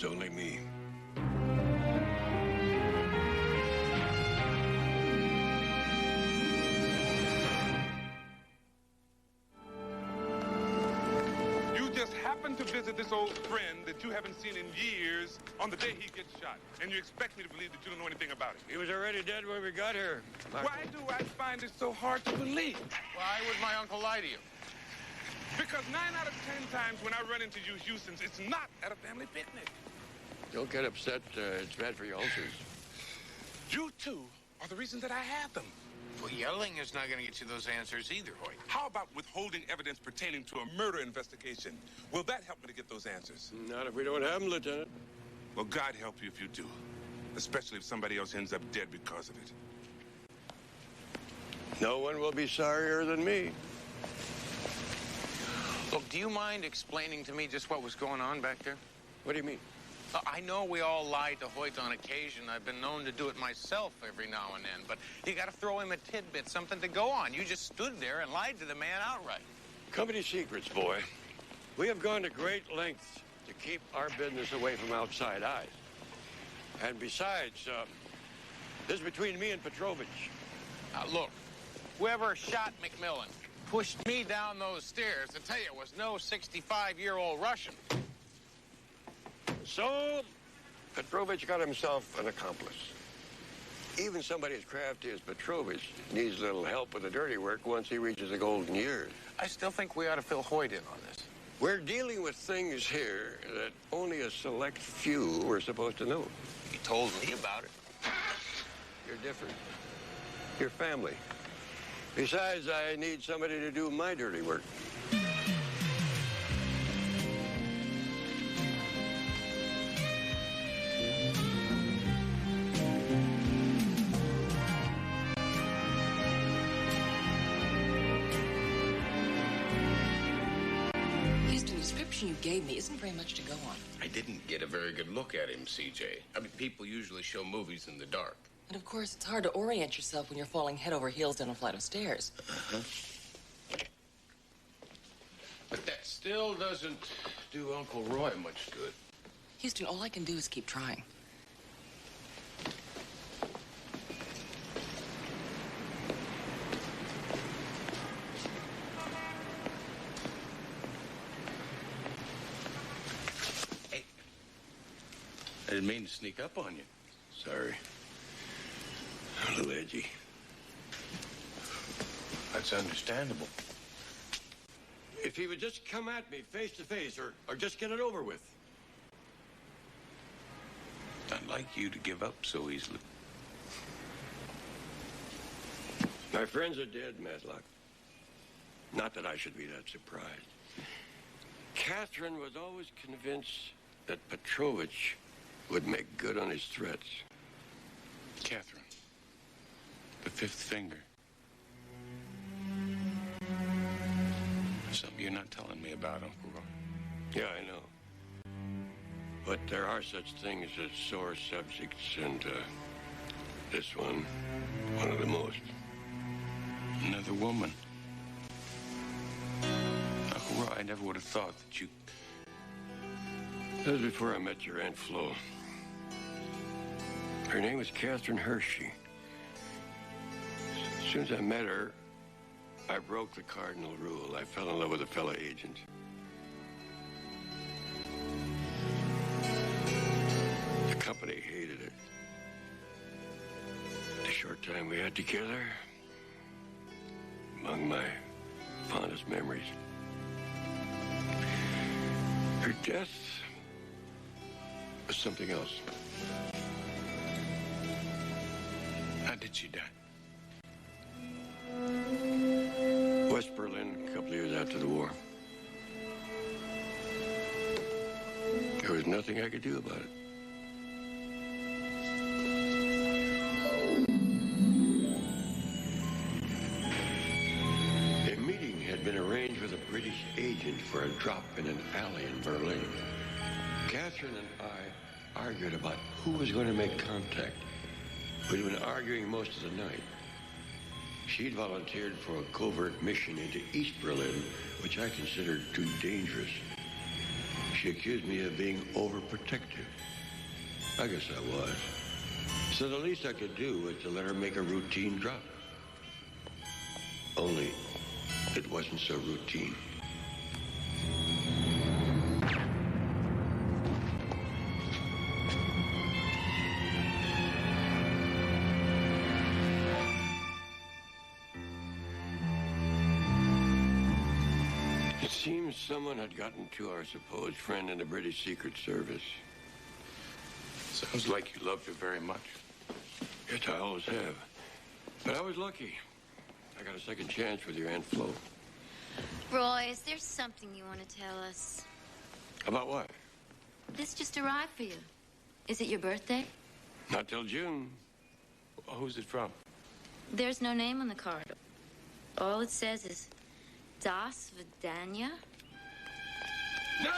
Only me.
You just happen to visit this old friend that you haven't seen in years on the day he gets shot, and you expect me to believe that you don't know anything about it.
He was already dead when we got here.
Why do I find it so hard to believe?
Why would my uncle lie to you?
Because 9 out of 10 times when I run into you Houstons, it's not at a family picnic.
Don't get upset. It's bad for your ulcers.
You two are the reason that I have them.
Well, yelling is not going to get you those answers either, Hoyt.
How about withholding evidence pertaining to a murder investigation? Will that help me to get those answers?
Not if we don't have them, Lieutenant.
Well, God help you if you do. Especially if somebody else ends up dead because of it.
No one will be sorrier than me.
Look, do you mind explaining to me just what was going on back there?
What do you mean?
I know we all lied to Hoyt on occasion. I've been known to do it myself every now and then. But you got to throw him a tidbit, something to go on. You just stood there and lied to the man outright.
Company secrets, boy. We have gone to great lengths to keep our business away from outside eyes. And besides, this is between me and Petrovich.
Look, whoever shot McMillan pushed me down those stairs. I tell you, it was no 65-year-old Russian.
So, Petrovich got himself an accomplice. Even somebody as crafty as Petrovich needs a little help with the dirty work once he reaches the golden years.
I still think we ought to fill Hoyt in on this.
We're dealing with things here that only a select few were supposed to know.
He told me about it.
You're different. You're family. Besides, I need somebody to do my dirty work.
You gave me isn't very much to go on.
I didn't get a very good look at him, CJ. I mean, people usually show movies in the dark.
And of course, it's hard to orient yourself when you're falling head over heels down a flight of stairs.
But that still doesn't do Uncle Roy much good.
Houston, all I can do is keep trying.
I didn't mean to sneak up on you.
Sorry. A little edgy.
That's understandable.
If he would just come at me face to face or just get it over with.
I'd like you to give up so easily.
My friends are dead, Matlock. Not that I should be that surprised. Catherine was always convinced that Petrovich would make good on his threats.
Catherine. The fifth finger. Something you're not telling me about, Uncle Roy.
Yeah, I know. But there are such things as sore subjects, and this one of the most.
Another woman. Uncle Roy, I never would have thought that you...
That was before I met your Aunt Flo. Her name was Catherine Hershey. As soon as I met her, I broke the cardinal rule. I fell in love with a fellow agent. The company hated it. The short time we had together, among my fondest memories. Her death was something else.
How did she die?
West Berlin, a couple of years after the war. There was nothing I could do about it. A meeting had been arranged with a British agent for a drop in an alley in Berlin. Catherine and I argued about who was going to make contact. We'd been arguing most of the night. She'd volunteered for a covert mission into East Berlin, which I considered too dangerous. She accused me of being overprotective. I guess I was. So the least I could do was to let her make a routine drop. Only it wasn't so routine. It seems someone had gotten to our supposed friend in the British Secret Service.
Sounds like you loved her very much.
Yes, I always have. But I was lucky. I got a second chance with your Aunt Flo.
Roy, is there something you want to tell us?
About what?
This just arrived for you. Is it your birthday?
Not till June.
Who's it from?
There's no name on the card. All it says is Das Vidania.
No!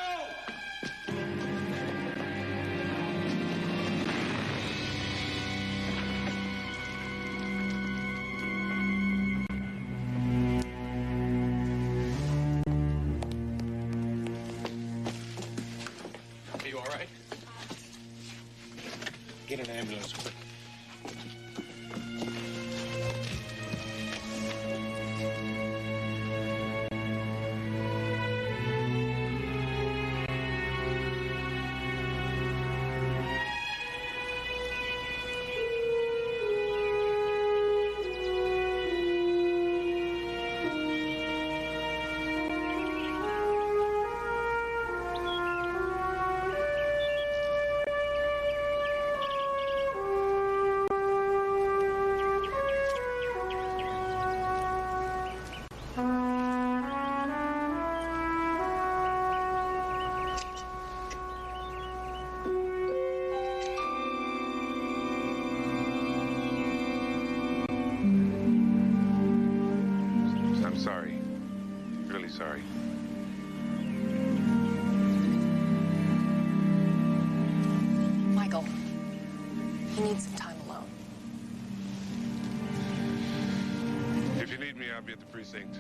Are you all right? Get an ambulance quick. I'm sorry. Really sorry.
Michael, he needs some time alone.
If you need me, I'll be at the precinct.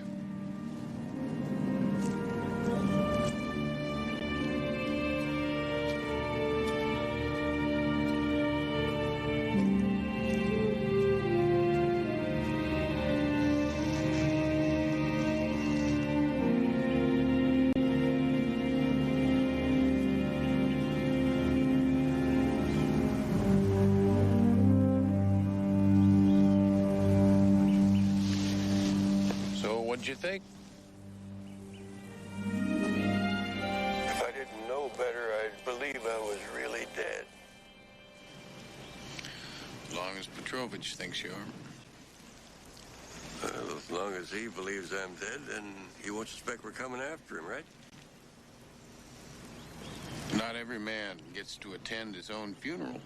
What'd you think?
If I didn't know better, I'd believe I was really dead.
As long as Petrovich thinks you are.
Well, as long as he believes I'm dead, then he won't suspect we're coming after him, right?
Not every man gets to attend his own funeral.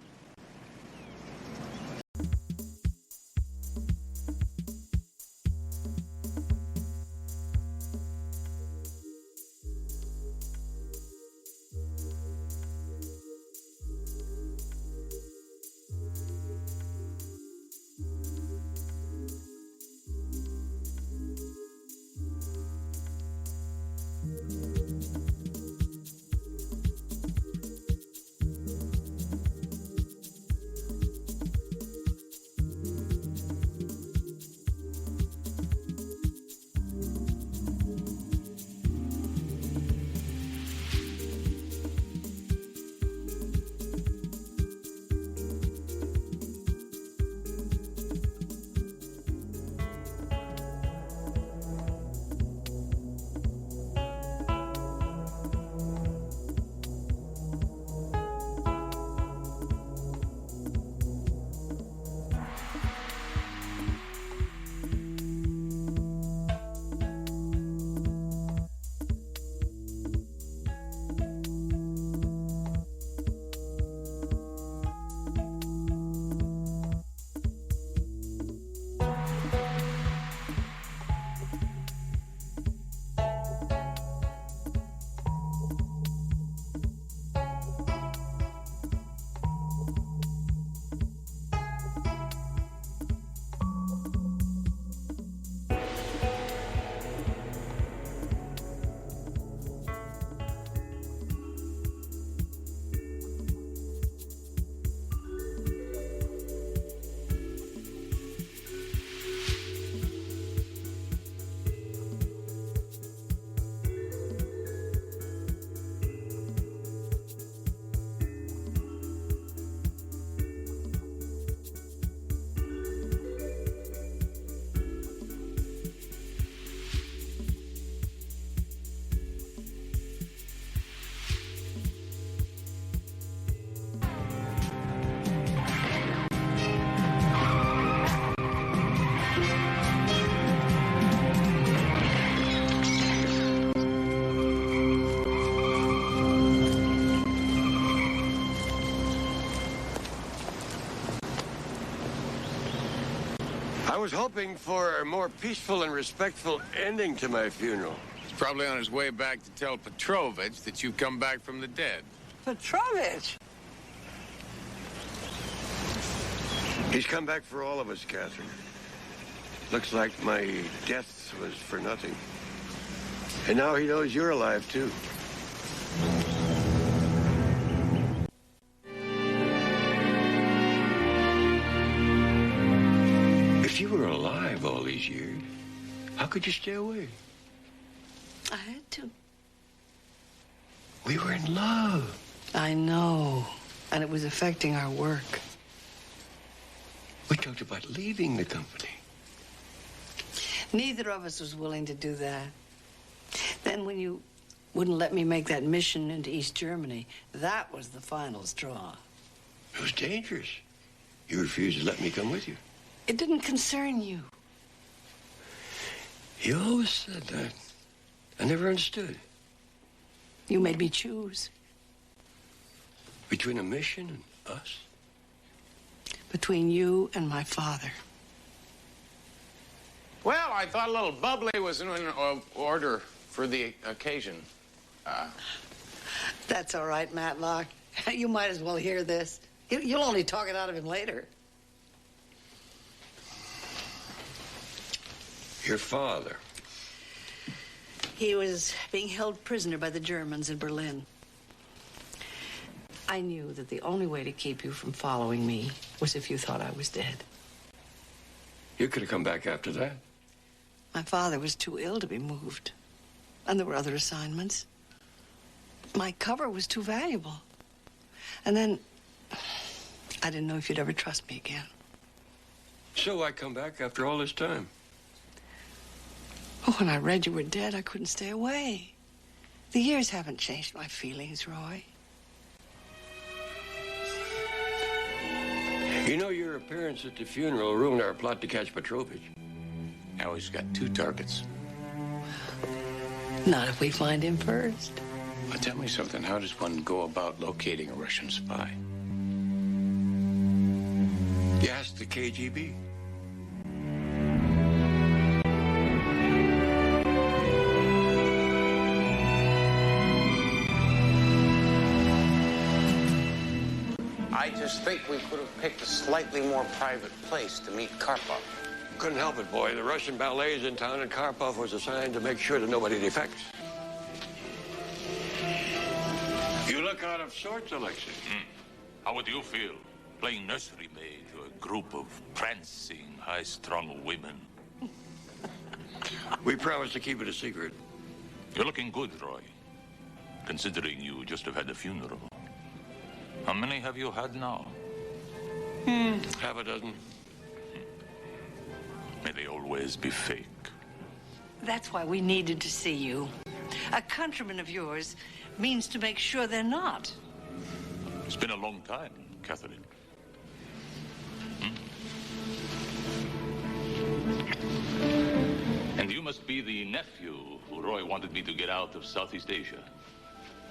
I was hoping for a more peaceful and respectful ending to my funeral.
He's probably on his way back to tell Petrovich that you've come back from the dead.
Petrovich?
He's come back for all of us, Catherine. Looks like my death was for nothing. And now he knows you're alive, too. If you were alive all these years, how could you stay away?
I had to.
We were in love.
I know. And it was affecting our work.
We talked about leaving the company.
Neither of us was willing to do that. Then when you wouldn't let me make that mission into East Germany, that was the final straw.
It was dangerous. You refused to let me come with you.
It didn't concern you.
You always said that. I never understood.
You made me choose.
Between a mission and us?
Between you and my father.
Well, I thought a little bubbly was in order for the occasion.
That's all right, Matlock. You might as well hear this. You'll only talk it out of him later.
Your father.
He was being held prisoner by the Germans in Berlin. I knew that the only way to keep you from following me was if you thought I was dead.
You could have come back after that.
My father was too ill to be moved. And there were other assignments. My cover was too valuable. And then I didn't know if you'd ever trust me again.
So I come back after all this time.
Oh, when I read you were dead, I couldn't stay away. The years haven't changed my feelings, Roy.
You know, your appearance at the funeral ruined our plot to catch Petrovich.
Now he's got 2 targets.
Not if we find him first.
Well, tell me something. How does one go about locating a Russian spy?
You asked the KGB.
I just think we could have picked a slightly more private place to meet Karpov.
Couldn't help it, boy. The Russian ballet's in town, and Karpov was assigned to make sure that nobody defects. You look out of sorts, Alexei.
How would you feel playing nursery maid to a group of prancing, high-strung women?
We promised to keep it a secret.
You're looking good, Roy, considering you just have had a funeral. How many have you had now?
Half a dozen.
May they always be fake.
That's why we needed to see you. A countryman of yours means to make sure they're not.
It's been a long time, Catherine. And you must be the nephew who Roy wanted me to get out of Southeast Asia.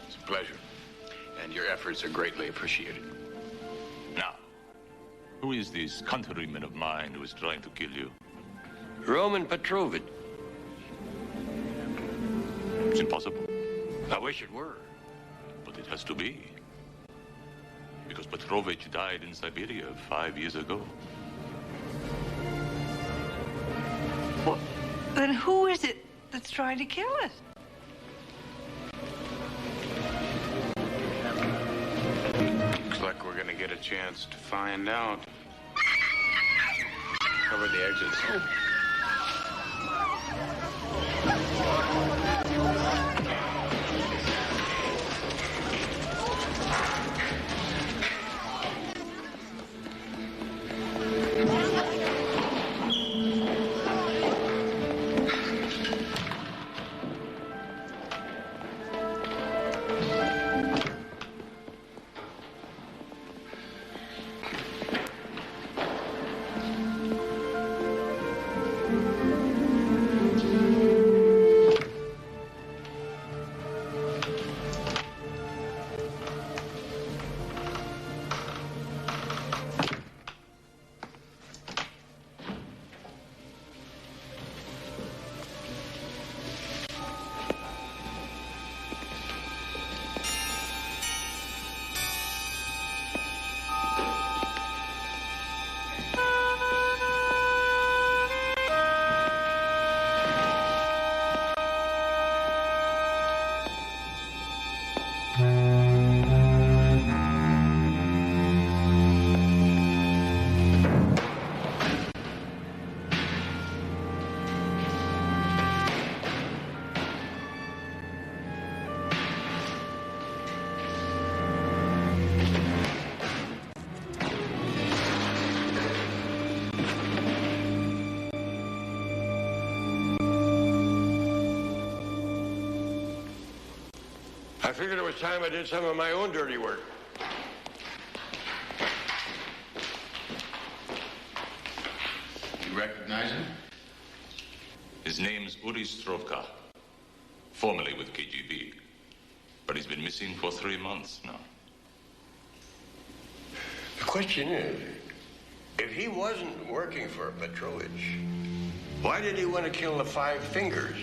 It's a pleasure. And your efforts are greatly appreciated.
Now, who is this countryman of mine who is trying to kill you?
Roman Petrovich.
It's impossible.
I wish it were.
But it has to be. Because Petrovich died in Siberia 5 years ago.
Well, then who is it that's trying to kill us?
Looks like we're gonna get a chance to find out. Cover the exits.
I figured it was time I did some of my own dirty work.
You recognize him?
His name's Uri Strovka, formerly with KGB. But he's been missing for 3 months now.
The question is, if he wasn't working for Petrovich, why did he want to kill the 5 fingers?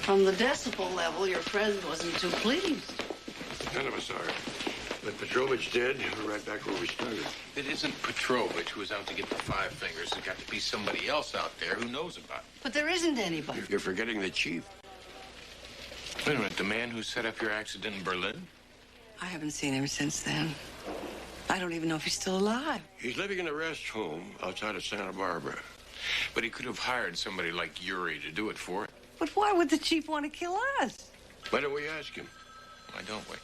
From the decibel level, your friend wasn't too pleased.
None of us are. But Petrovich did. We're right back where we started.
It isn't Petrovich who was out to get the 5 fingers. There's got to be somebody else out there who knows about it.
But there isn't anybody.
You're forgetting the chief.
Wait a minute, the man who set up your accident in Berlin?
I haven't seen him since then. I don't even know if he's still alive.
He's living in a rest home outside of Santa Barbara.
But he could have hired somebody like Yuri to do it for it.
But why would the chief want to kill us?
Why don't we ask him?
Why don't we?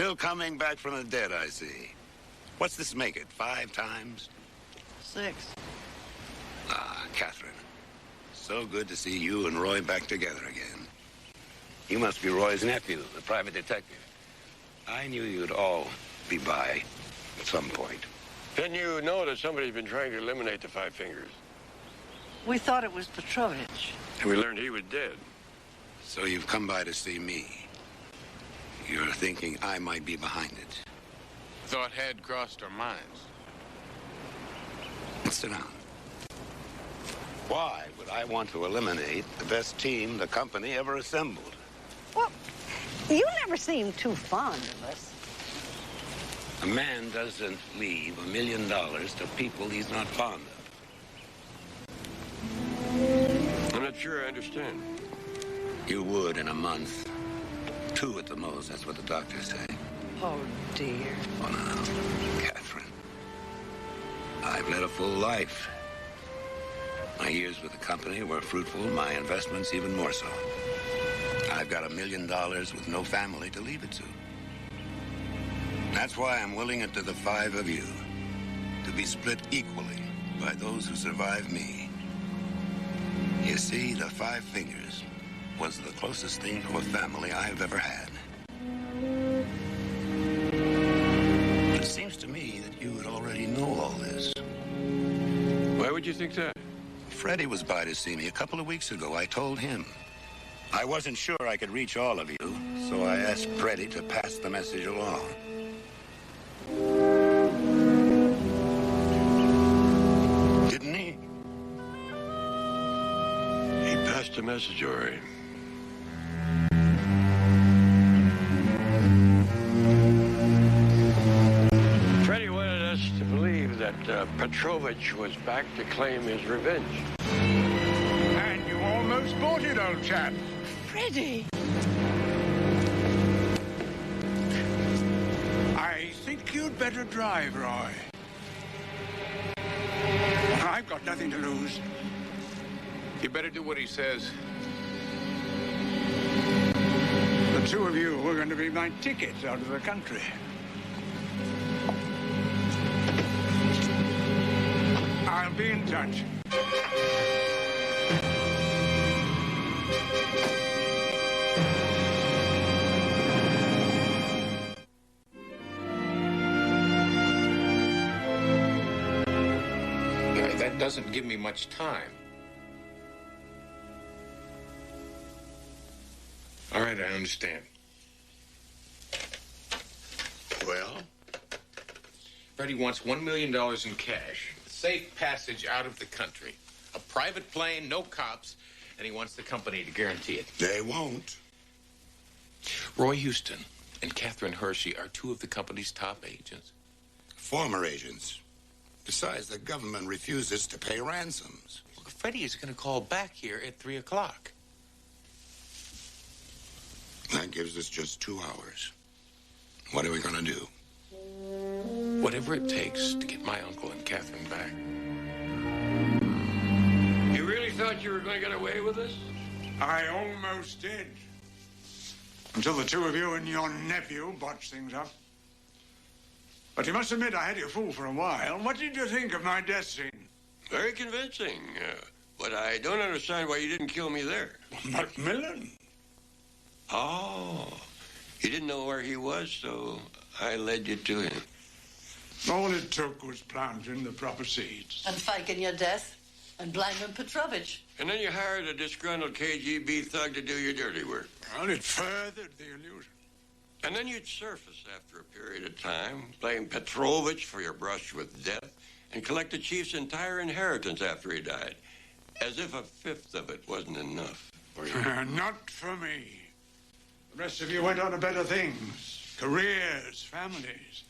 Still coming back from the dead, I see. What's this make it, 5 times?
6.
Ah, Catherine. So good to see you and Roy back together again. You must be Roy's nephew, the private detective. I knew you'd all be by at some point.
Then you know that somebody's been trying to eliminate the Five Fingers.
We thought it was Petrovich.
And we learned he was dead.
So you've come by to see me. You're thinking I might be behind it.
Thought had crossed our minds.
Sit down. Why would I want to eliminate the best team the company ever assembled?
Well, you never seemed too fond of us.
A man doesn't leave $1 million to people he's not fond of.
I'm not sure I understand.
You would in a month. 2 at the most, that's what the doctors say.
Oh, dear.
Oh, no, Catherine. I've led a full life. My years with the company were fruitful, my investments even more so. I've got $1 million with no family to leave it to. That's why I'm willing it to the 5 of you to be split equally by those who survive me. You see, the 5 Fingers was the closest thing to a family I've ever had. It seems to me that you would already know all this.
Why would you think that?
Freddie was by to see me a couple of weeks ago. I told him. I wasn't sure I could reach all of you, so I asked Freddie to pass the message along. Didn't he?
He passed the message, all right. Freddie wanted us to believe that Petrovich was back to claim his revenge.
And you almost bought it, old chap.
Freddie!
I think you'd better drive, Roy. I've got nothing to lose.
You better do what he says.
The 2 of you are going to be my tickets out of the country. I'll be in touch.
That doesn't give me much time. All right, I understand.
Well?
Freddie wants $1 million in cash, safe passage out of the country, a private plane, no cops, and he wants the company to guarantee it.
They won't.
Roy Houston and Catherine Hershey are 2 of the company's top agents.
Former agents. Besides, the government refuses to pay ransoms.
Well, Freddie is going to call back here at 3 o'clock.
That gives us just 2 hours. What are we going to do?
Whatever it takes to get my uncle and Catherine back.
You really thought you were going to get away with this?
I almost did. Until the 2 of you and your nephew botched things up. But you must admit I had you fooled for a while. What did you think of my death scene?
Very convincing. But I don't understand why you didn't kill me there.
Macmillan?
Oh. You didn't know where he was, so I led you to him.
All it took was planting the proper seeds.
And faking your death and blaming Petrovich.
And then you hired a disgruntled KGB thug to do your dirty work.
Well, it furthered the illusion.
And then you'd surface after a period of time, blame Petrovich for your brush with death, and collect the chief's entire inheritance after he died. As if 1/5 of it wasn't enough for you.
Not for me. The rest of you went on to better things. Careers, families.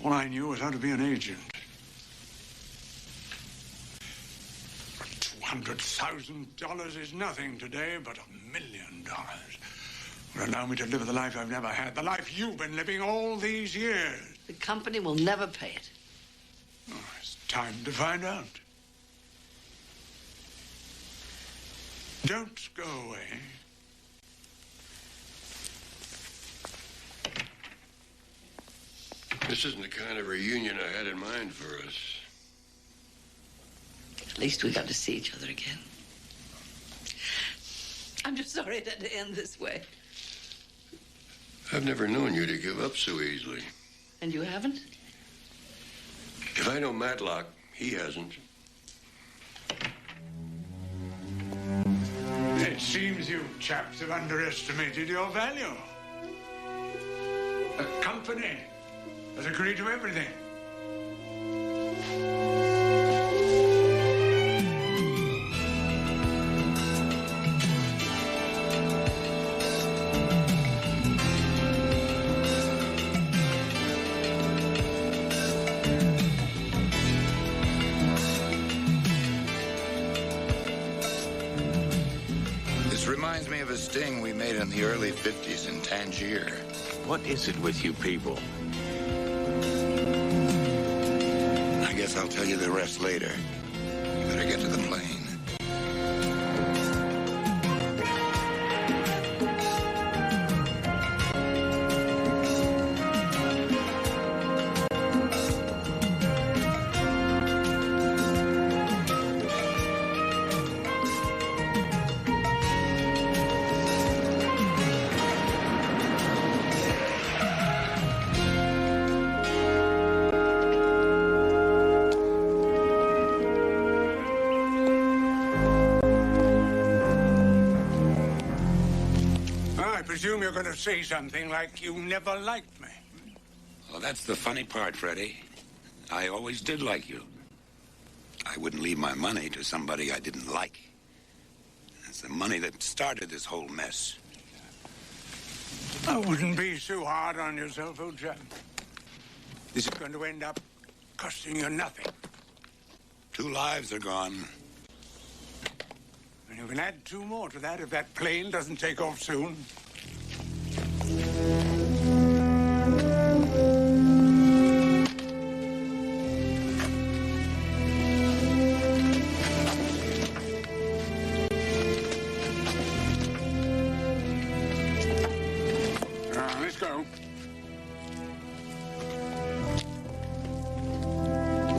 All I knew was how to be an agent. $200,000 is nothing today, but $1 million would allow me to live the life I've never had, the life you've been living all these years.
The company will never pay it.
Oh, it's time to find out. Don't go away.
This isn't the kind of reunion I had in mind for us.
At least we got to see each other again. I'm just sorry it had to end this way.
I've never known you to give up so easily.
And you haven't?
If I know Matlock, he hasn't.
It seems you chaps have underestimated your value. The company has agreed to everything.
This reminds me of a sting we made in the early 50s in Tangier.
What is it with you people?
I guess I'll tell you the rest later. You better get to the plane.
I presume you're going to say something like you never liked me.
Well, that's the funny part, Freddie. I always did like you. I wouldn't leave my money to somebody I didn't like. It's the money that started this whole mess.
I wouldn't be so hard on yourself, old chap. This is going to end up costing you nothing.
2 lives are gone.
And you can add 2 more to that if that plane doesn't take off soon. Let's go.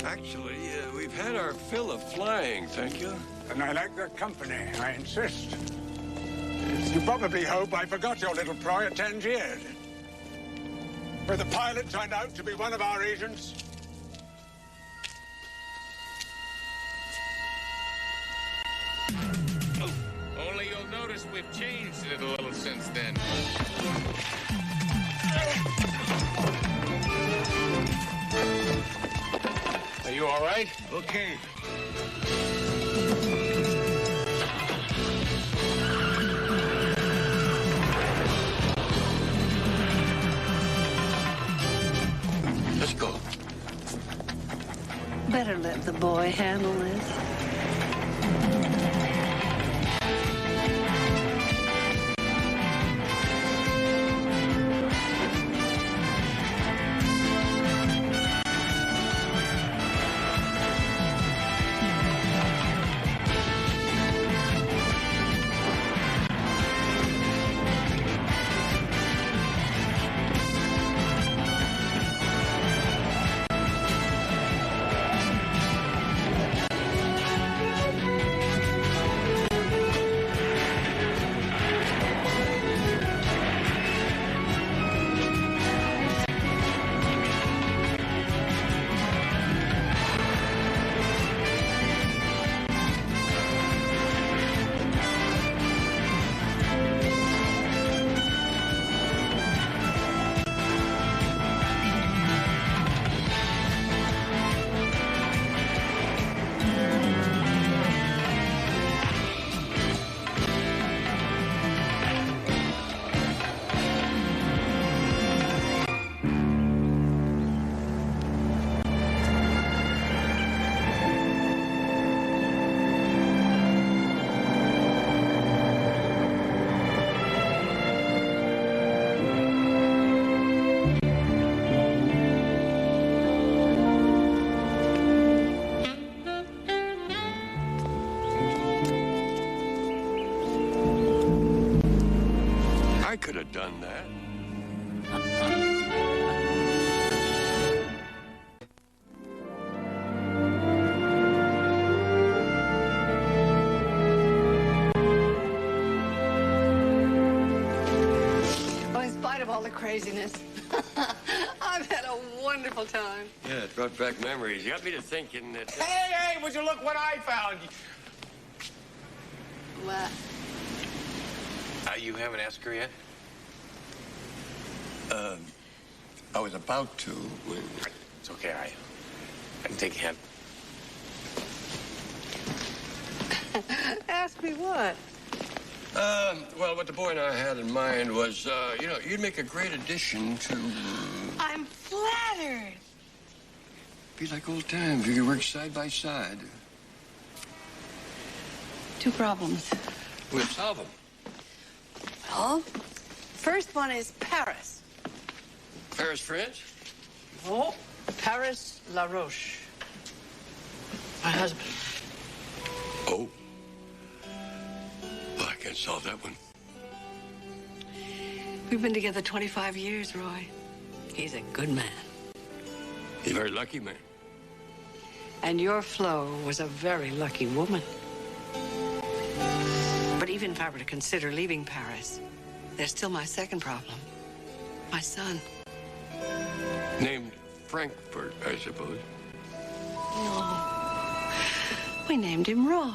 Actually, we've had our fill of flying, thank you.
And I like the company, I insist. You probably hope I forgot your little ploy at Tangier, where the pilot turned out to be one of our agents.
Only you'll notice we've changed it a little since then. Are you all right?
Okay.
Let's go.
Better let the boy handle this.
I could have done that.
craziness. I've had a wonderful time.
Yeah, it brought back memories. You got me to thinking that...
Hey, would you look what I found?
What?
You haven't asked her yet?
I was about to when...
It's okay, I can take a hint.
Ask me what?
Well, what the boy and I had in mind was, you know, you'd make a great addition to...
I'm flattered.
Be like old times. We could work side by side.
2 problems.
We'll solve them.
Well, first one is Paris.
Paris, France?
Oh, Paris La Roche. My husband.
Oh. Well, I can't solve that one.
We've been together 25 years, Roy. He's a good man.
He's a very lucky man.
And your Flo was a very lucky woman. But even if I were to consider leaving Paris, there's still my second problem. My son.
Named Frankfurt, I suppose.
No. We named him Roy.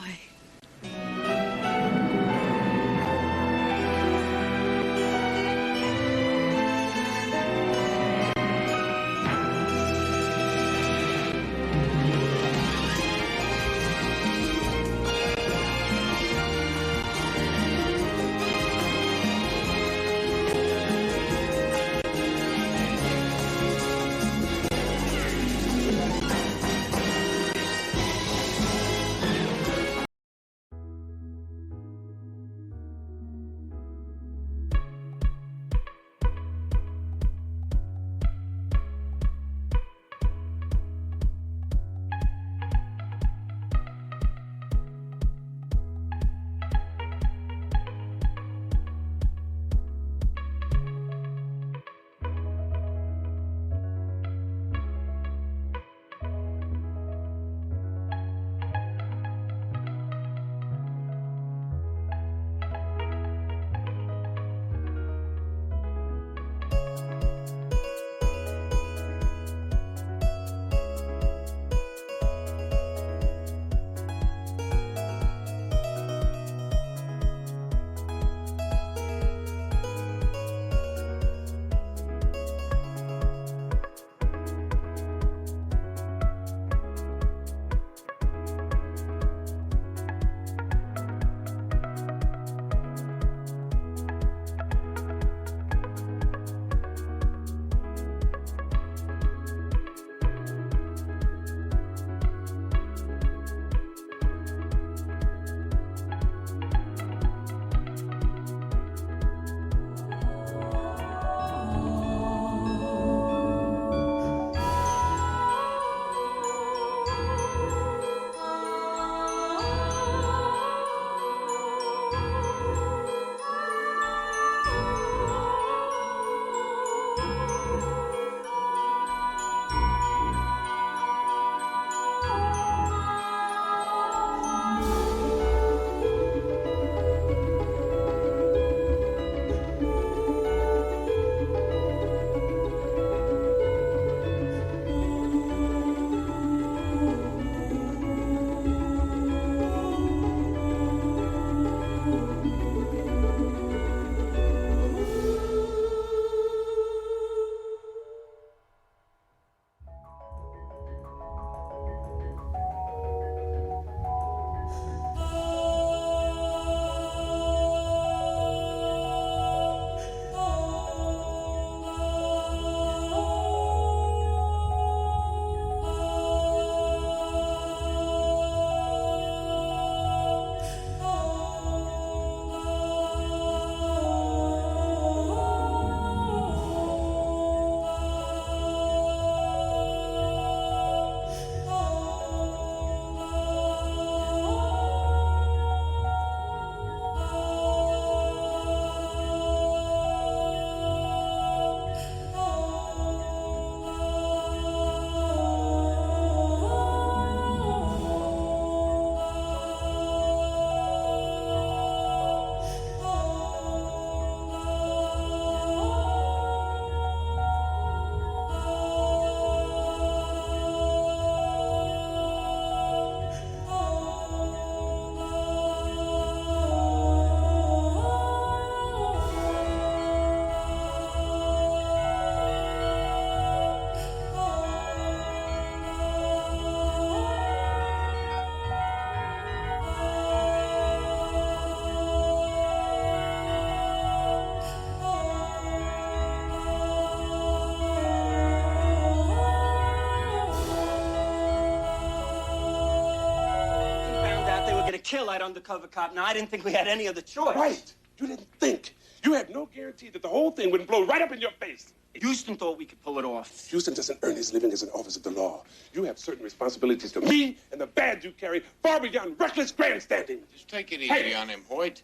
kill that undercover cop. Now, I didn't think we had any other choice.
Right. You didn't think. You had no guarantee that the whole thing wouldn't blow right up in your face.
Houston thought we could pull it off.
Houston doesn't earn his living as an officer of the law. You have certain responsibilities to me and the badge you carry far beyond reckless grandstanding.
Just take it easy on him, Hoyt.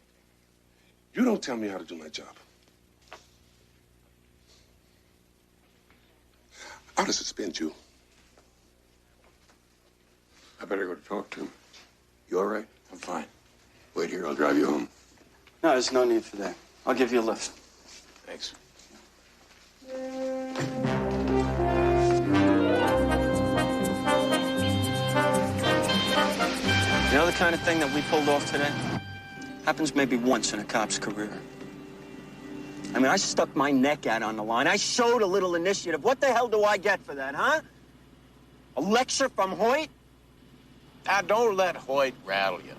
You don't tell me how to do my job. I ought to suspend you.
I better go talk to him. You all right?
I'm fine.
Wait here, I'll drive you home.
No, there's no need for that. I'll give you a lift.
Thanks.
You know the kind of thing that we pulled off today? Happens maybe once in a cop's career. I mean, I stuck my neck out on the line. I showed a little initiative. What the hell do I get for that, huh? A lecture from Hoyt?
Now, don't let Hoyt rattle you.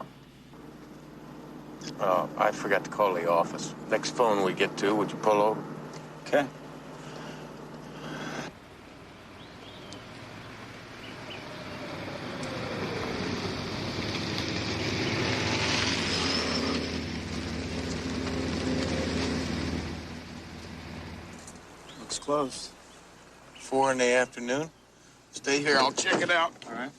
Oh, I forgot to call the office. Next phone we get to, would you pull over?
Okay. Looks closed.
4 in the afternoon. Stay here, I'll check it out.
All right.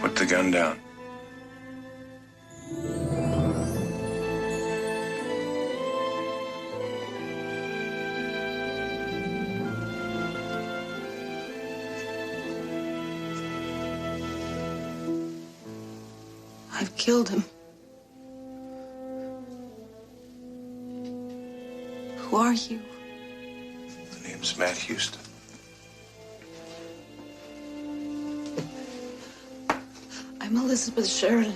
Put the gun down.
I've killed him. Who are you?
The name's Matt Houston.
I'm Elizabeth Sheridan.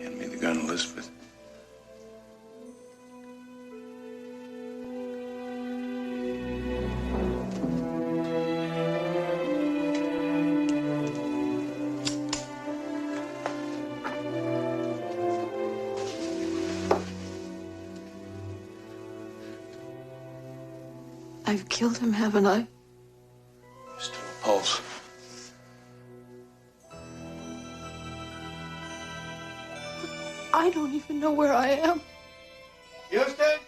Hand me the gun, Elizabeth.
I've killed him, haven't I?
Still a pulse.
I don't even know where I am.
Houston?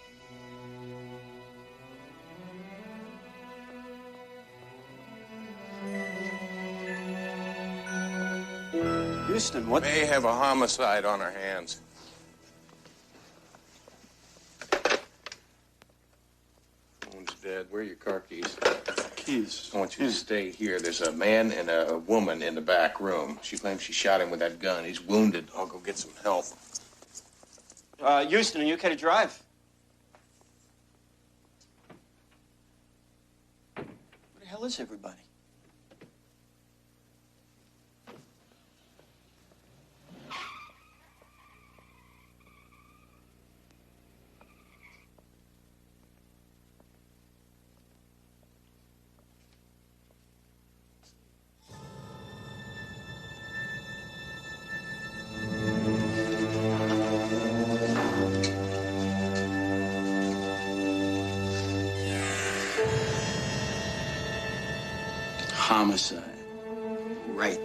Houston, what?
May have a homicide on our hands. One's dead. Where are your car keys?
Keys.
I want you to stay here. There's a man and a woman in the back room. She claims she shot him with that gun. He's wounded. I'll go get some help.
Houston, are you okay to drive? Where the hell is everybody? Homicide. Right.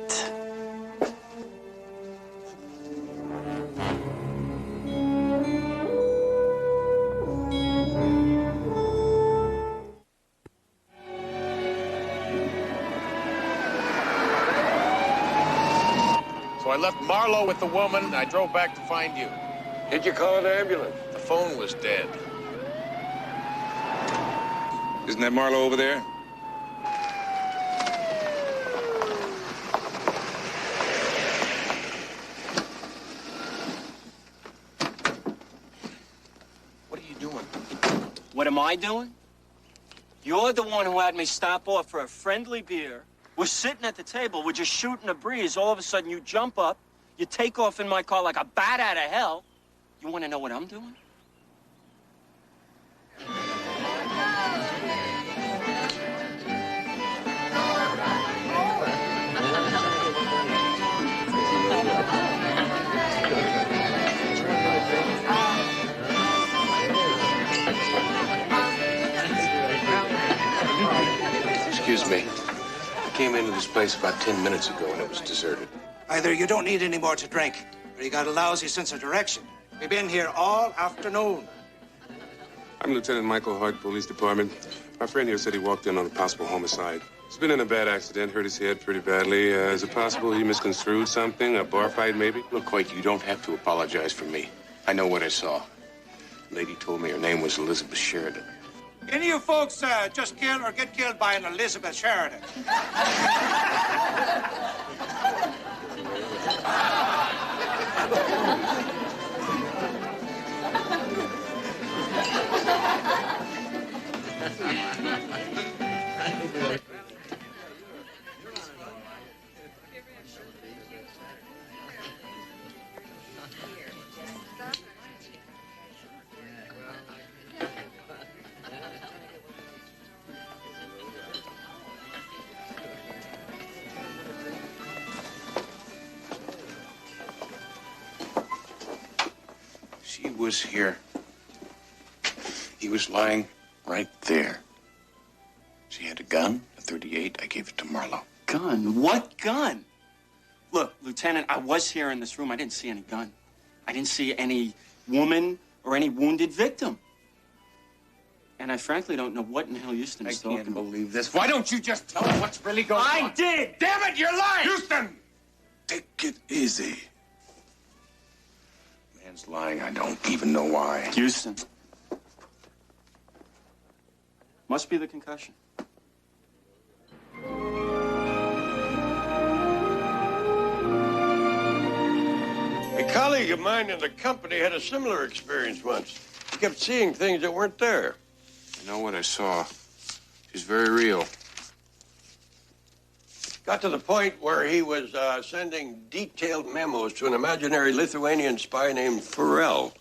So I left Marlowe with the woman, and I drove back to find you.
Did you call an ambulance?
The phone was dead.
Isn't that Marlowe over there?
What are you doing? What am I doing? You're the one who had me stop off for a friendly beer. We're sitting at the table. We're just shooting a breeze. All of a sudden, you jump up. You take off in my car like a bat out of hell. You want to know what I'm doing?
Excuse me. I came into this place about 10 minutes ago and it was deserted.
Either you don't need any more to drink, or you got a lousy sense of direction. We've been here all afternoon.
I'm Lieutenant Michael Hart, Police Department. My friend here said he walked in on a possible homicide. He's been in a bad accident, hurt his head pretty badly. Is it possible he misconstrued something? A bar fight, maybe?
Look, White, you don't have to apologize for me. I know what I saw. The lady told me her name was Elizabeth Sheridan.
Any of you folks just killed or get killed by an Elizabeth Sheridan?
She was here. He was lying right there. She had a gun, a .38. I gave it to Marlowe.
Gun? What gun? Look, Lieutenant, I was here in this room. I didn't see any gun. I didn't see any woman or any wounded victim. And I frankly don't know what in hell Houston's talking about.
I can't believe this. Why don't you just tell him what's really going on?
I did!
Damn it, you're lying!
Houston!
Take it easy. Man's lying. I don't even know why.
Houston. Must be the concussion.
A colleague of mine in the company had a similar experience once. He kept seeing things that weren't there.
I know what I saw. She's very real.
Got to the point where he was sending detailed memos to an imaginary Lithuanian spy named Farrell.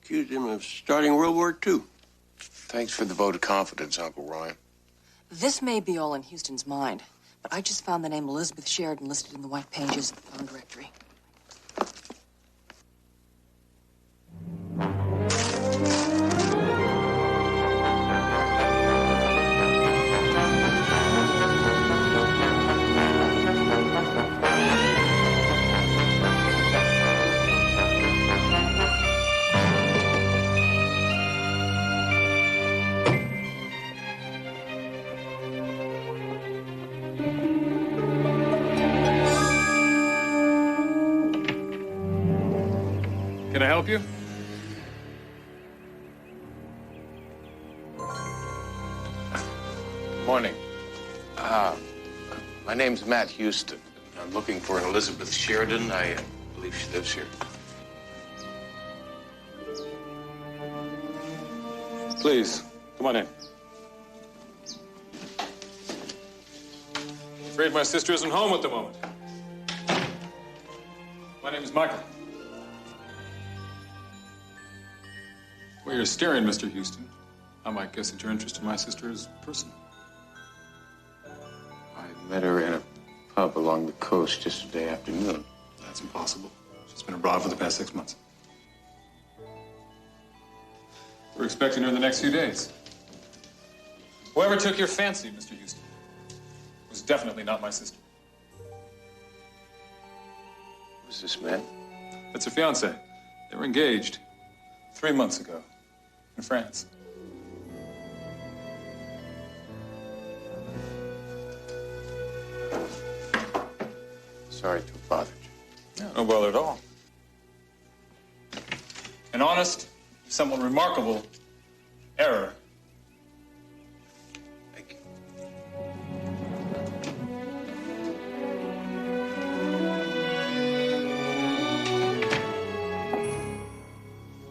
Accused him of starting World War II.
Thanks for the vote of confidence, Uncle Roy.
This may be all in Houston's mind, but I just found the name Elizabeth Sheridan listed in the white pages of the phone directory.
Can I help you?
Morning. My name's Matt Houston. I'm looking for an Elizabeth Sheridan. I believe she lives here.
Please, come on in. Afraid my sister isn't home at the moment. My name is Michael. Well, you're staring, Mr. Houston. I might guess that your interest in my sister is personal.
I met her in a pub along the coast yesterday afternoon.
That's impossible. She's been abroad for the past 6 months. We're expecting her in the next few days. Whoever took your fancy, Mr. Houston, was definitely not my sister.
Who's this man?
That's her fiance. They were engaged 3 months ago in France.
Sorry to have bothered you.
No bother at all. An honest, somewhat remarkable error.
Thank you.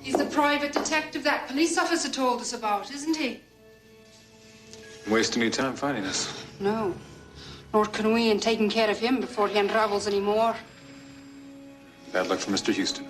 He's the private detective that police officer told us about, isn't he?
Waste any time finding us.
No. Nor can we in taking care of him before he unravels any more.
Bad luck for Mr. Houston.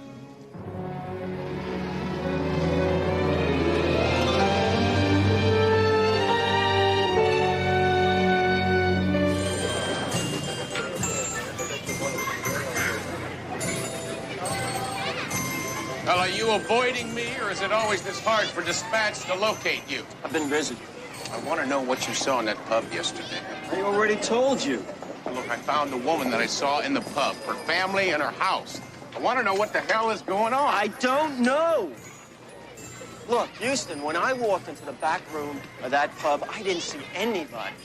Well, are you avoiding me, or is it always this hard for dispatch to locate you?
I've been busy.
I want to know what you saw in that pub yesterday.
I already told you.
Look, I found the woman that I saw in the pub, her family and her house. I want to know what the hell is going on.
I don't know. Look, Houston, when I walked into the back room of that pub, I didn't see anybody.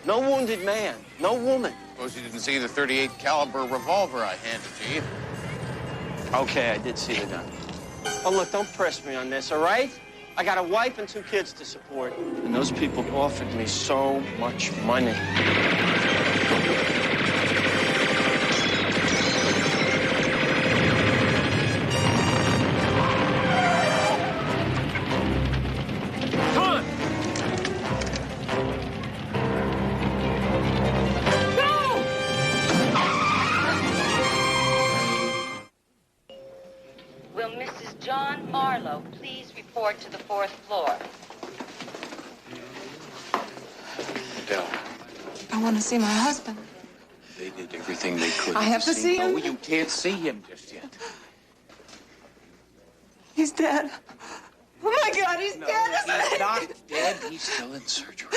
No wounded man, no woman.
Suppose you didn't see the .38 caliber revolver I handed to you.
Okay, I did see the gun. Oh, look, don't press me on this, all right? I got a wife and 2 kids to support. And those people offered me so much money. Come on!
Will Mrs. John Marlowe please report to the 4th floor?
Adele,
I want to see my husband.
they did everything they could.
I have to see him.
No, you can't see him just yet.
He's dead. Oh, my God, he's dead, isn't
He's
he?
not dead. He's still in surgery.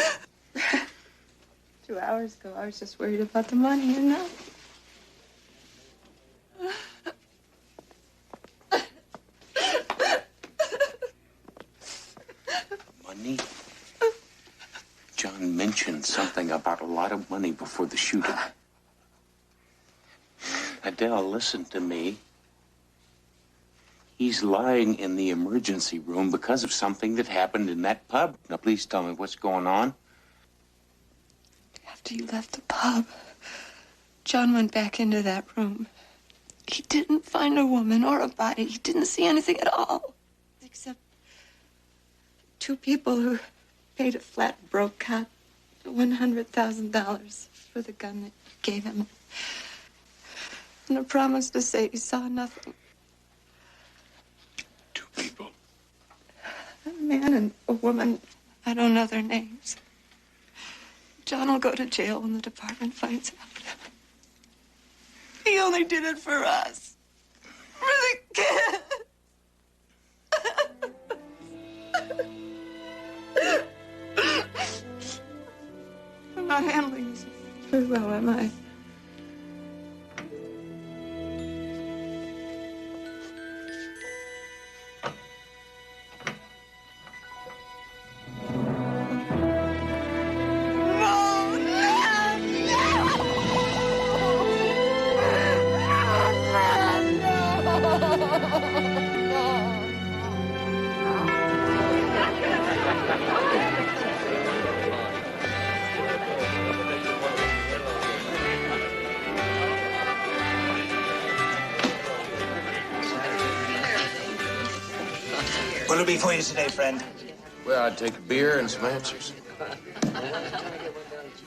2 hours ago, I was just worried about the money, you know?
Money? John mentioned something about a lot of money before the shooting. Adele, listen to me. He's lying in the emergency room because of something that happened in that pub. Now, please tell me what's going on.
After you left the pub, John went back into that room. He didn't find a woman or a body. He didn't see anything at all. Except 2 people who paid a flat broke cop $100,000 for the gun that you gave him. And a promise to say he saw nothing.
2 people.
A man and a woman. I don't know their names. John will go to jail when the department finds out. He only did it for us. For the kid. I'm not handling this very well, am I?
What'll it be for you today, friend?
Well, I'd take a beer and some answers.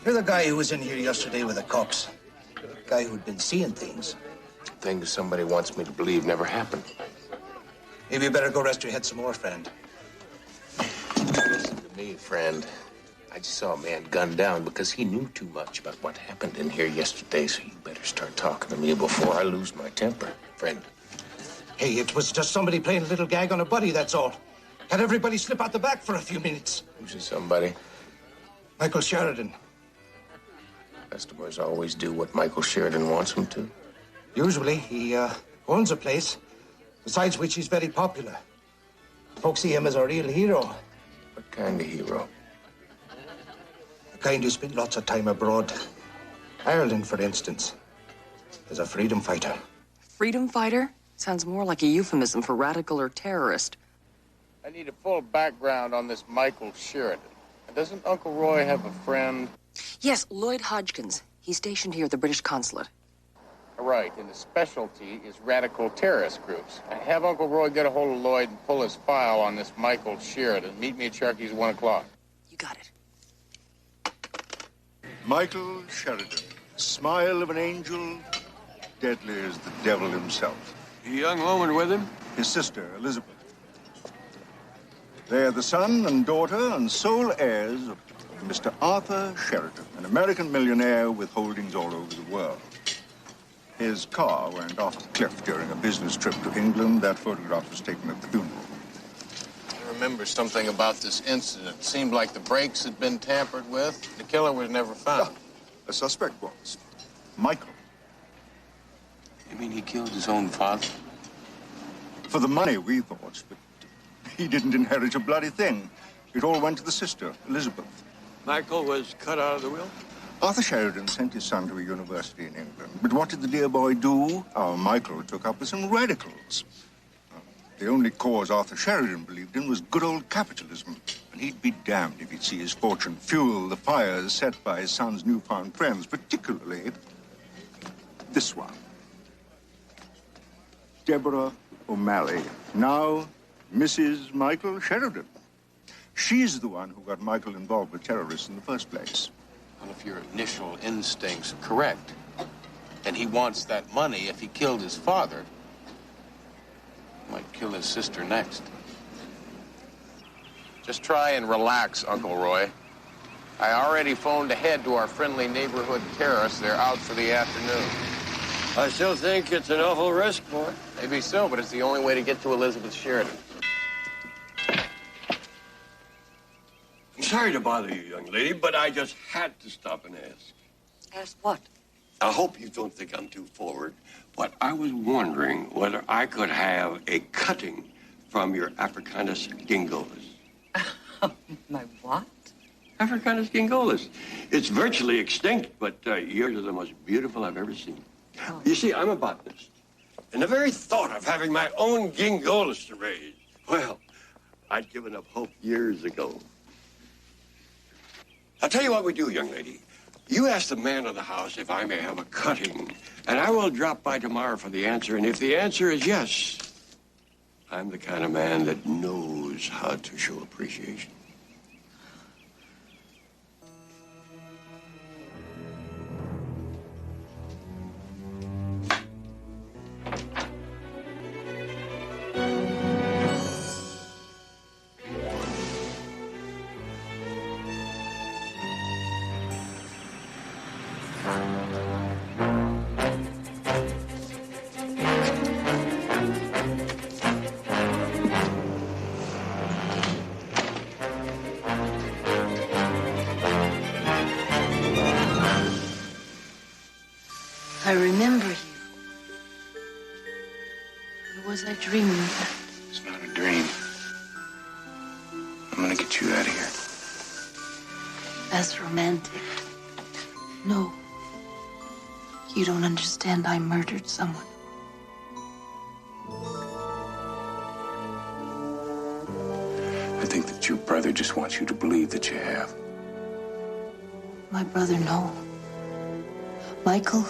You're the guy who was in here yesterday with the cops. Guy who'd been seeing things.
Things somebody wants me to believe never happened.
Maybe you better go rest your head some more, friend.
Listen to me, friend. I just saw a man gunned down because he knew too much about what happened in here yesterday, so you better start talking to me before I lose my temper, friend.
Hey, it was just somebody playing a little gag on a buddy, that's all. Had everybody slip out the back for a few minutes.
Who's this somebody?
Michael Sheridan.
Customers always do what Michael Sheridan wants them to.
Usually, he owns a place, besides which he's very popular. Folks see him as a real hero.
What kind of hero?
The kind who spent lots of time abroad. Ireland, for instance, as a freedom fighter.
Freedom fighter? Sounds more like a euphemism for radical or terrorist.
I need a full background on this Michael Sheridan. And doesn't Uncle Roy have a friend?
Yes, Lloyd Hodgkins. He's stationed here at the British consulate.
Right, and the specialty is radical terrorist groups. Have Uncle Roy get a hold of Lloyd and pull his file on this Michael Sheridan. Meet me at Sharky's 1 o'clock.
You got it.
Michael Sheridan, smile of an angel, deadly as the devil himself.
A young woman with him?
His sister, Elizabeth. They are the son and daughter and sole heirs of Mr. Arthur Sheridan, an American millionaire with holdings all over the world. His car went off a cliff during a business trip to England. That photograph was taken at the funeral.
I remember something about this incident. It seemed like the brakes had been tampered with. The killer was never found.
A suspect was. Michael.
You mean he killed his own father?
For the money, we thought, but he didn't inherit a bloody thing. It all went to the sister, Elizabeth.
Michael was cut out of the will?
Arthur Sheridan sent his son to a university in England. But what did the dear boy do? Our Michael took up with some radicals. The only cause Arthur Sheridan believed in was good old capitalism. And he'd be damned if he'd see his fortune fuel the fires set by his son's newfound friends, particularly this one. Deborah O'Malley, now Mrs. Michael Sheridan. She's the one who got Michael involved with terrorists in the first place.
Well, if your initial instinct's correct, and he wants that money if he killed his father, he might kill his sister next. Just try and relax, Uncle Roy. I already phoned ahead to our friendly neighborhood terrorists. They're out for the afternoon.
I still think it's an awful risk, boy.
Maybe so, but it's the only way to get to Elizabeth Sheridan.
I'm sorry to bother you, young lady, but I just had to stop and ask.
Ask what?
I hope you don't think I'm too forward, but I was wondering whether I could have a cutting from your Africanus gingolus.
My what?
Africanus gingolus. It's virtually extinct, but yours are the most beautiful I've ever seen. Oh. You see, I'm a botanist, and the very thought of having my own gingolus to raise, well, I'd given up hope years ago. I'll tell you what we do, young lady. You ask the man of the house if I may have a cutting, and I will drop by tomorrow for the answer. And if the answer is yes, I'm the kind of man that knows how to show appreciation.
I remember you. Or was I dreaming that?
It's not a dream. I'm gonna get you out of here.
That's romantic. No. You don't understand. I murdered someone.
I think that your brother just wants you to believe that you have.
My brother, no. Michael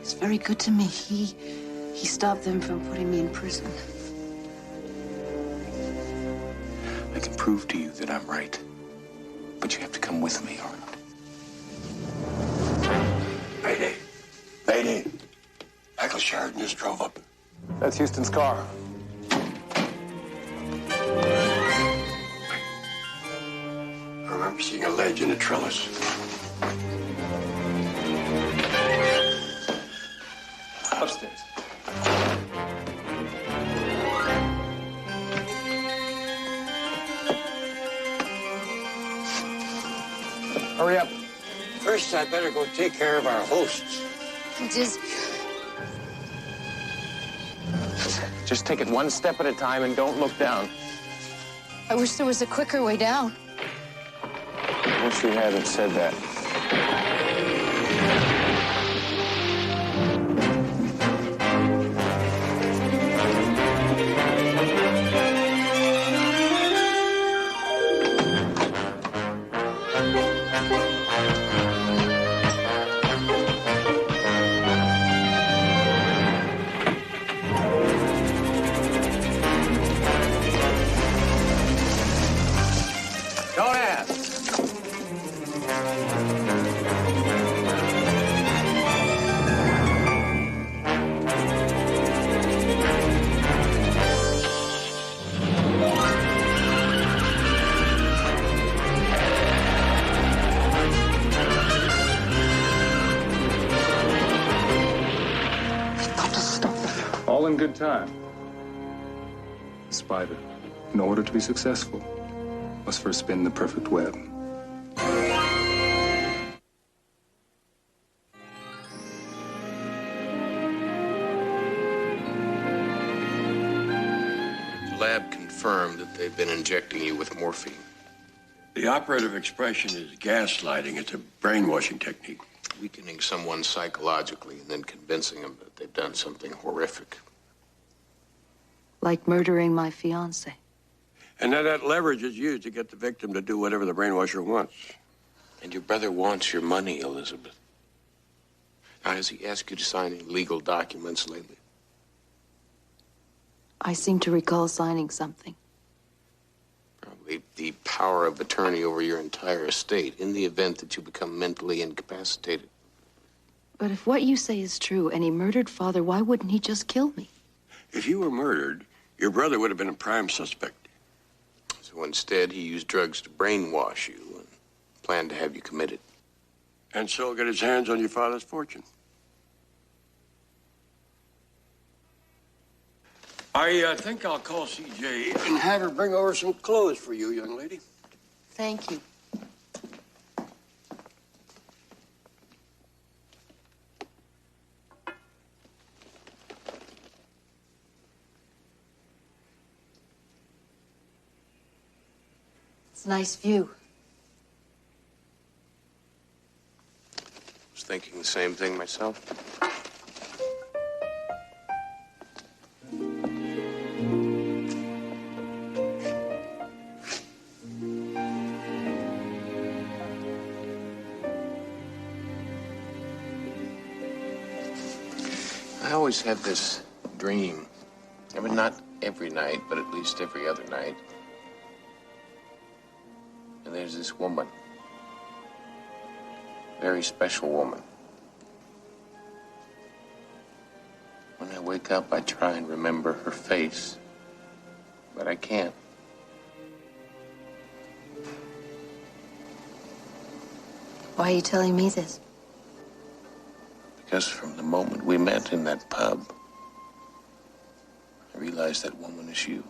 is very good to me. He stopped them from putting me in prison.
I can prove to you that I'm right. But you have to come with me, Arnold.
Mayday. Mayday. Michael Sheridan just drove up.
That's Houston's car.
I remember seeing a ledge in a trellis.
Upstairs. Hurry up.
First, I better go take care of our hosts.
Just
Just take it one step at a time and don't look down.
I wish there was a quicker way down.
I wish you hadn't said that.
Don't ask.
All in good time. The spider, in order to be successful, must first spin the perfect web.
The lab confirmed that they've been injecting you with morphine.
The operative expression is gaslighting. It's a brainwashing technique.
Weakening someone psychologically and then convincing them that they've done something horrific.
Like murdering my fiance.
And then that leverage is used to get the victim to do whatever the brainwasher wants.
And your brother wants your money, Elizabeth. Now, has he asked you to sign any legal documents lately?
I seem to recall signing something.
Probably the power of attorney over your entire estate in the event that you become mentally incapacitated.
But if what you say is true and he murdered father, why wouldn't he just kill me?
If you were murdered, your brother would have been a prime suspect.
So instead, he used drugs to brainwash you and planned to have you committed.
And so get his hands on your father's fortune. I think I'll call CJ and have her bring over some clothes for you, young lady.
Thank you. It's a nice view.
I was thinking the same thing myself. I always have this dream. I mean, not every night, but at least every other night. And there's this woman. Very special woman. When I wake up, I try and remember her face. But I can't.
Why are you telling me this?
Because from the moment we met in that pub, I realized that woman is you.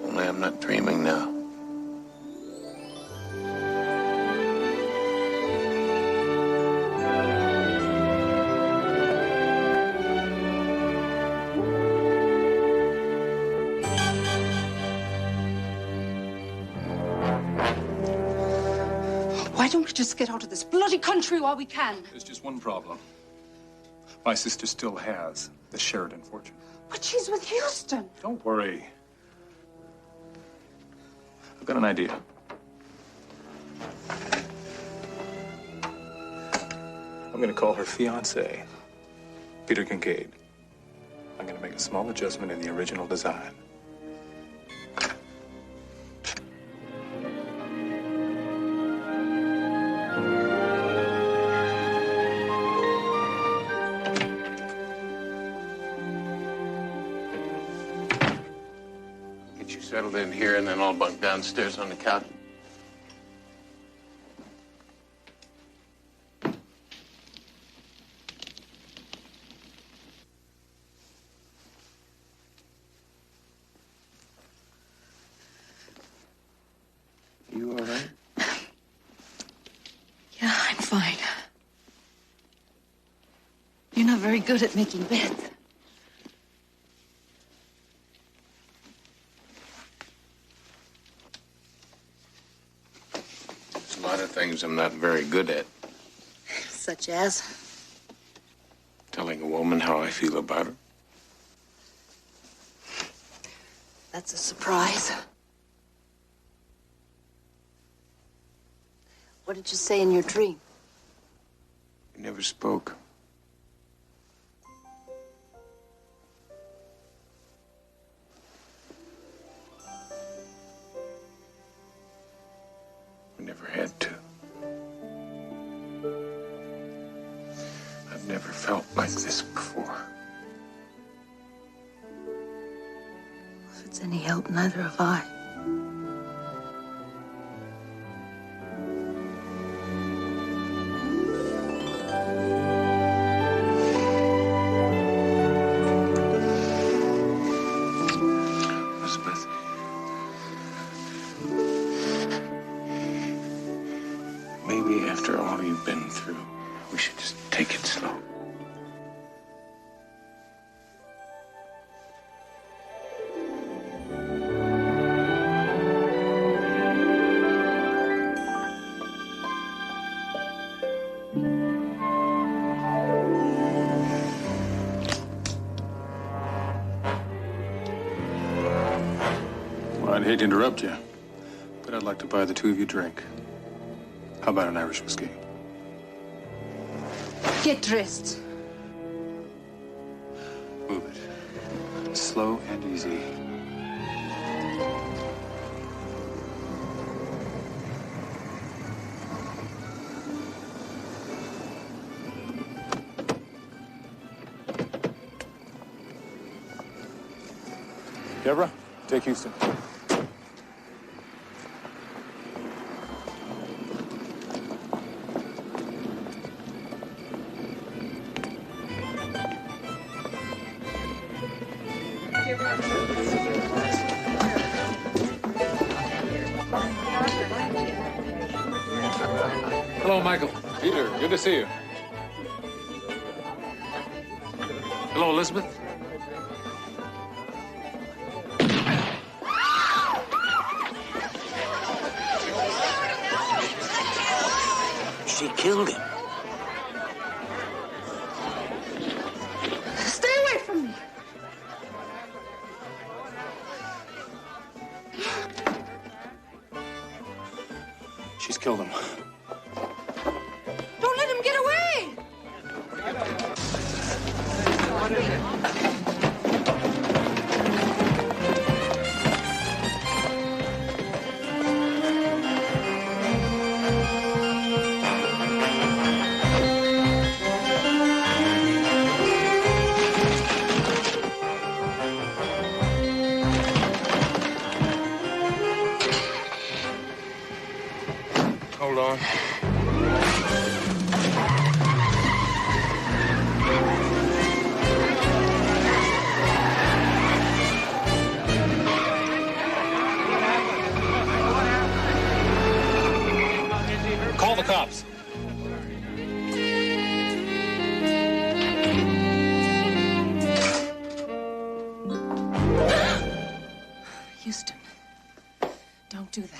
Only I'm not dreaming now.
Why don't we just get out of this bloody country while we can?
There's just one problem. My sister still has the Sheridan fortune.
But she's with Houston.
Don't worry. I've got an idea. I'm going to call her fiancé, Peter Kincaid. I'm going to make a small adjustment in the original design.
Get you settled in here, and then I'll bunk downstairs on the couch. You all right?
Yeah, I'm fine. You're not very good at making beds.
There's a lot of things I'm not very good at.
Such as?
Telling a woman how I feel about her.
That's a surprise. What did you say in your dream?
You never spoke. We never had to. I've never felt like this before.
If it's any help, neither have I.
Elizabeth. Maybe after all you've been through, we should just take it slow.
Well, I'd hate to interrupt you, but I'd like to buy the two of you a drink. How about an Irish whiskey?
Get dressed.
Move it. Slow and easy. Deborah, take Houston.
Hello, Michael.
Peter, good to see you.
Hello, Elizabeth.
She killed him.
Stay away from me.
She's killed him.
Don't let him get away.
Hold on.
Call the cops.
Houston, don't do that.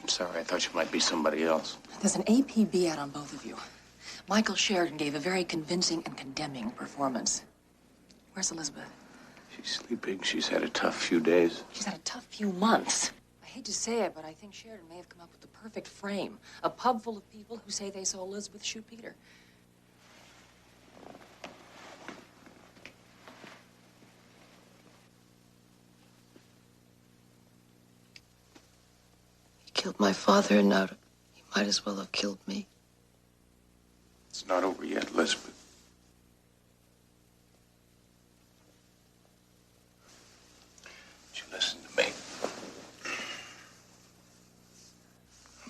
I'm sorry. I thought you might be somebody else.
There's an APB out on both of you. Michael Sheridan gave a very convincing and condemning performance. Where's Elizabeth?
She's sleeping. She's had a tough few days.
She's had a tough few months. I hate to say it, but I think Sheridan may have come up with the perfect frame. A pub full of people who say they saw Elizabeth shoot Peter.
He killed my father, and now he might as well have killed me.
It's not over yet, Elizabeth. You listen to me.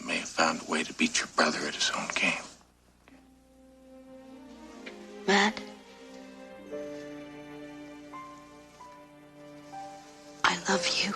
I may have found a way to beat your brother at his own game.
Matt, I love you.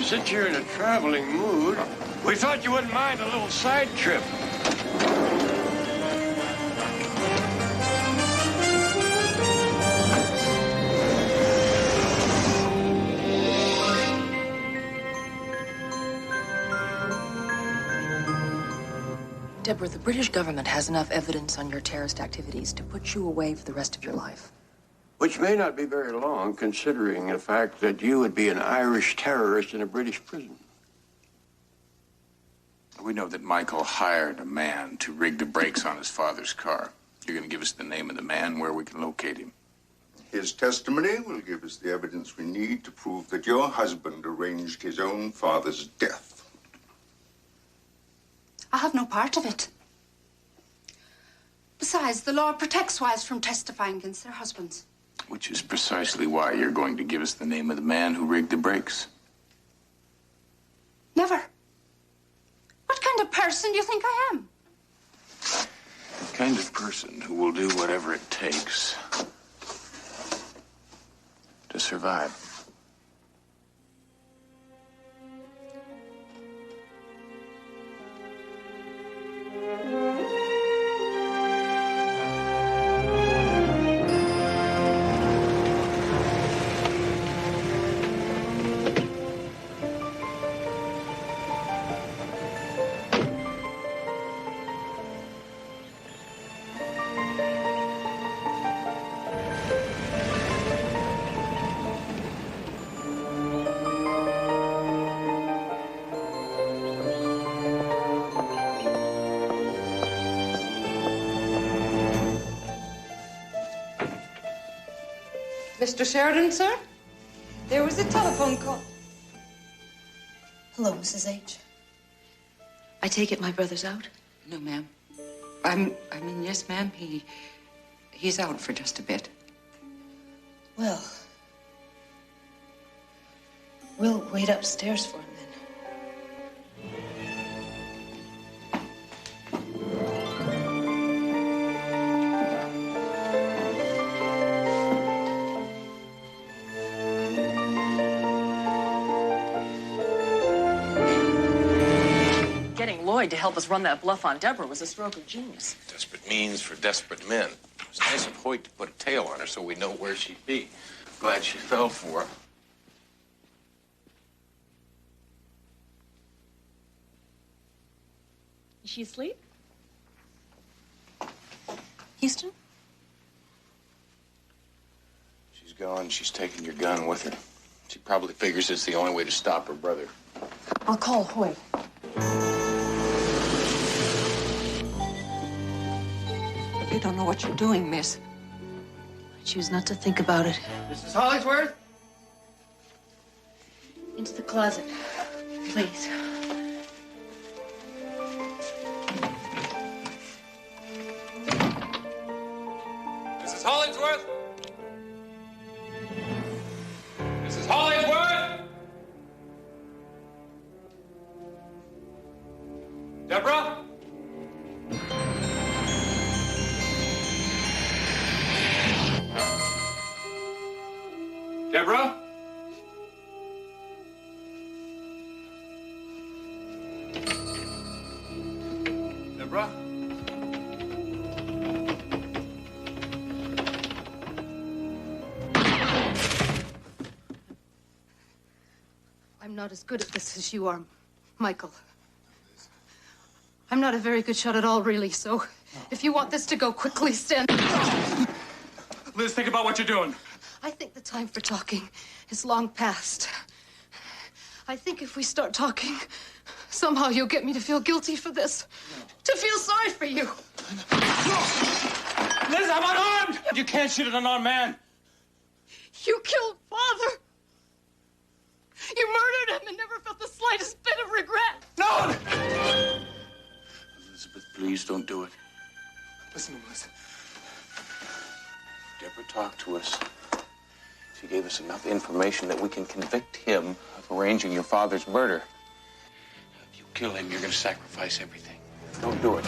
Since you're in a traveling mood, we thought you wouldn't mind a little side trip.
Deborah, the British government has enough evidence on your terrorist activities to put you away for the rest of your life.
Which may not be very long, considering the fact that you would be an Irish terrorist in a British prison.
We know that Michael hired a man to rig the brakes on his father's car. You're going to give us the name of the man, where we can locate him.
His testimony will give us the evidence we need to prove that your husband arranged his own father's death.
I have no part of it. Besides, the law protects wives from testifying against their husbands.
Which is precisely why you're going to give us the name of the man who rigged the brakes.
Never. What kind of person do you think I am?
The kind of person who will do whatever it takes to survive.
Mr. Sheridan, sir? There was a telephone call.
Hello, Mrs. H. I take it my brother's out?
No, ma'am. I mean, yes, ma'am. He's out for just a bit.
Well, we'll wait upstairs for him then.
To help us run that bluff on Deborah was a stroke of genius.
Desperate means for desperate men. It was nice of Hoyt to put a tail on her so we know where she'd be. Glad she fell for it.
Is she asleep?
Houston?
She's gone. She's taking your gun with her. She probably figures it's the only way to stop her brother.
I'll call Hoyt.
You don't know what you're doing, miss. I choose not to think about it.
Mrs. Hollingsworth?
Into the closet, please.
Mrs. Hollingsworth? Mrs. Hollingsworth? Deborah? Deborah? Deborah?
I'm not as good at this as you are, Michael. I'm not a very good shot at all, really, so if you want this to go quickly, stand...
Liz, think about what you're doing.
I think the time for talking is long past. I think if we start talking, somehow you'll get me to feel guilty for this. To feel sorry for you.
Liz, I'm unarmed! You can't shoot at an unarmed man.
You killed Father. You murdered him and never felt the slightest bit of regret.
No!
Elizabeth, please don't do it.
Listen to Liz.
Deborah talked to us. She gave us enough information that we can convict him of arranging your father's murder. If you kill him, you're going to sacrifice everything. Don't do it.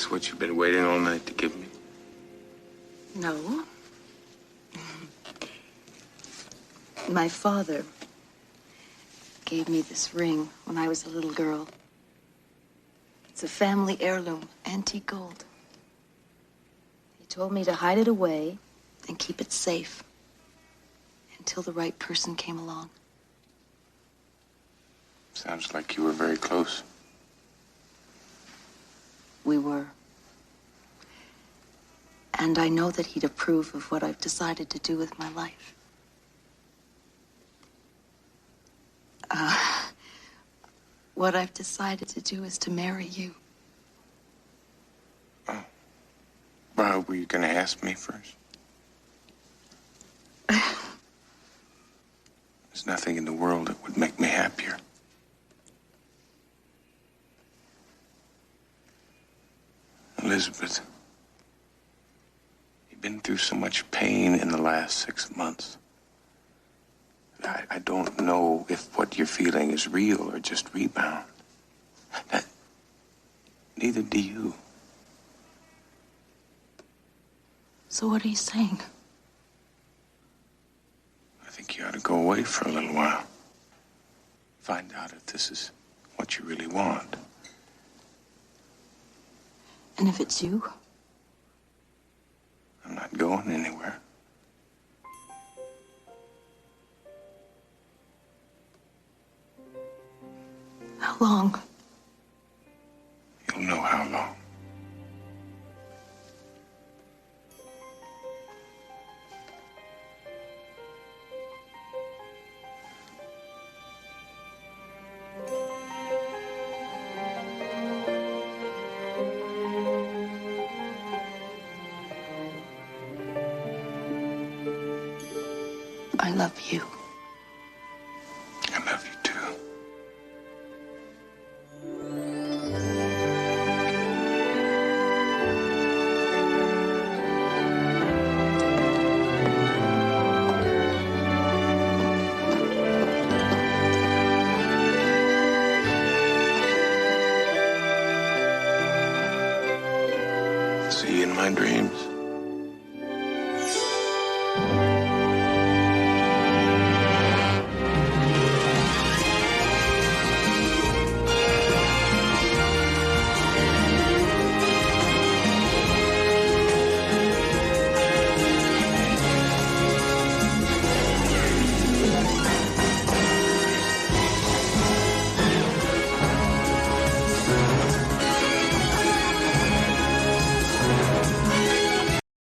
this what you've been waiting all night to give me?
No. My father gave me this ring when I was a little girl. It's a family heirloom, antique gold. He told me to hide it away and keep it safe until the right person came along.
Sounds like you were very close.
We were. And I know that he'd approve of what I've decided to do with my life. What I've decided to do is to marry you.
Oh. Well, were you going to ask me first? There's nothing in the world that would make me happier. Elizabeth, you've been through so much pain in the last 6 months. I don't know if what you're feeling is real or just rebound. Neither do you.
So what are you saying?
I think you ought to go away for a little while. Find out if this is what you really want.
And if it's you?
I'm not going anywhere.
How long?
You'll know how long.
I love you.
I love you too. See you in my dreams.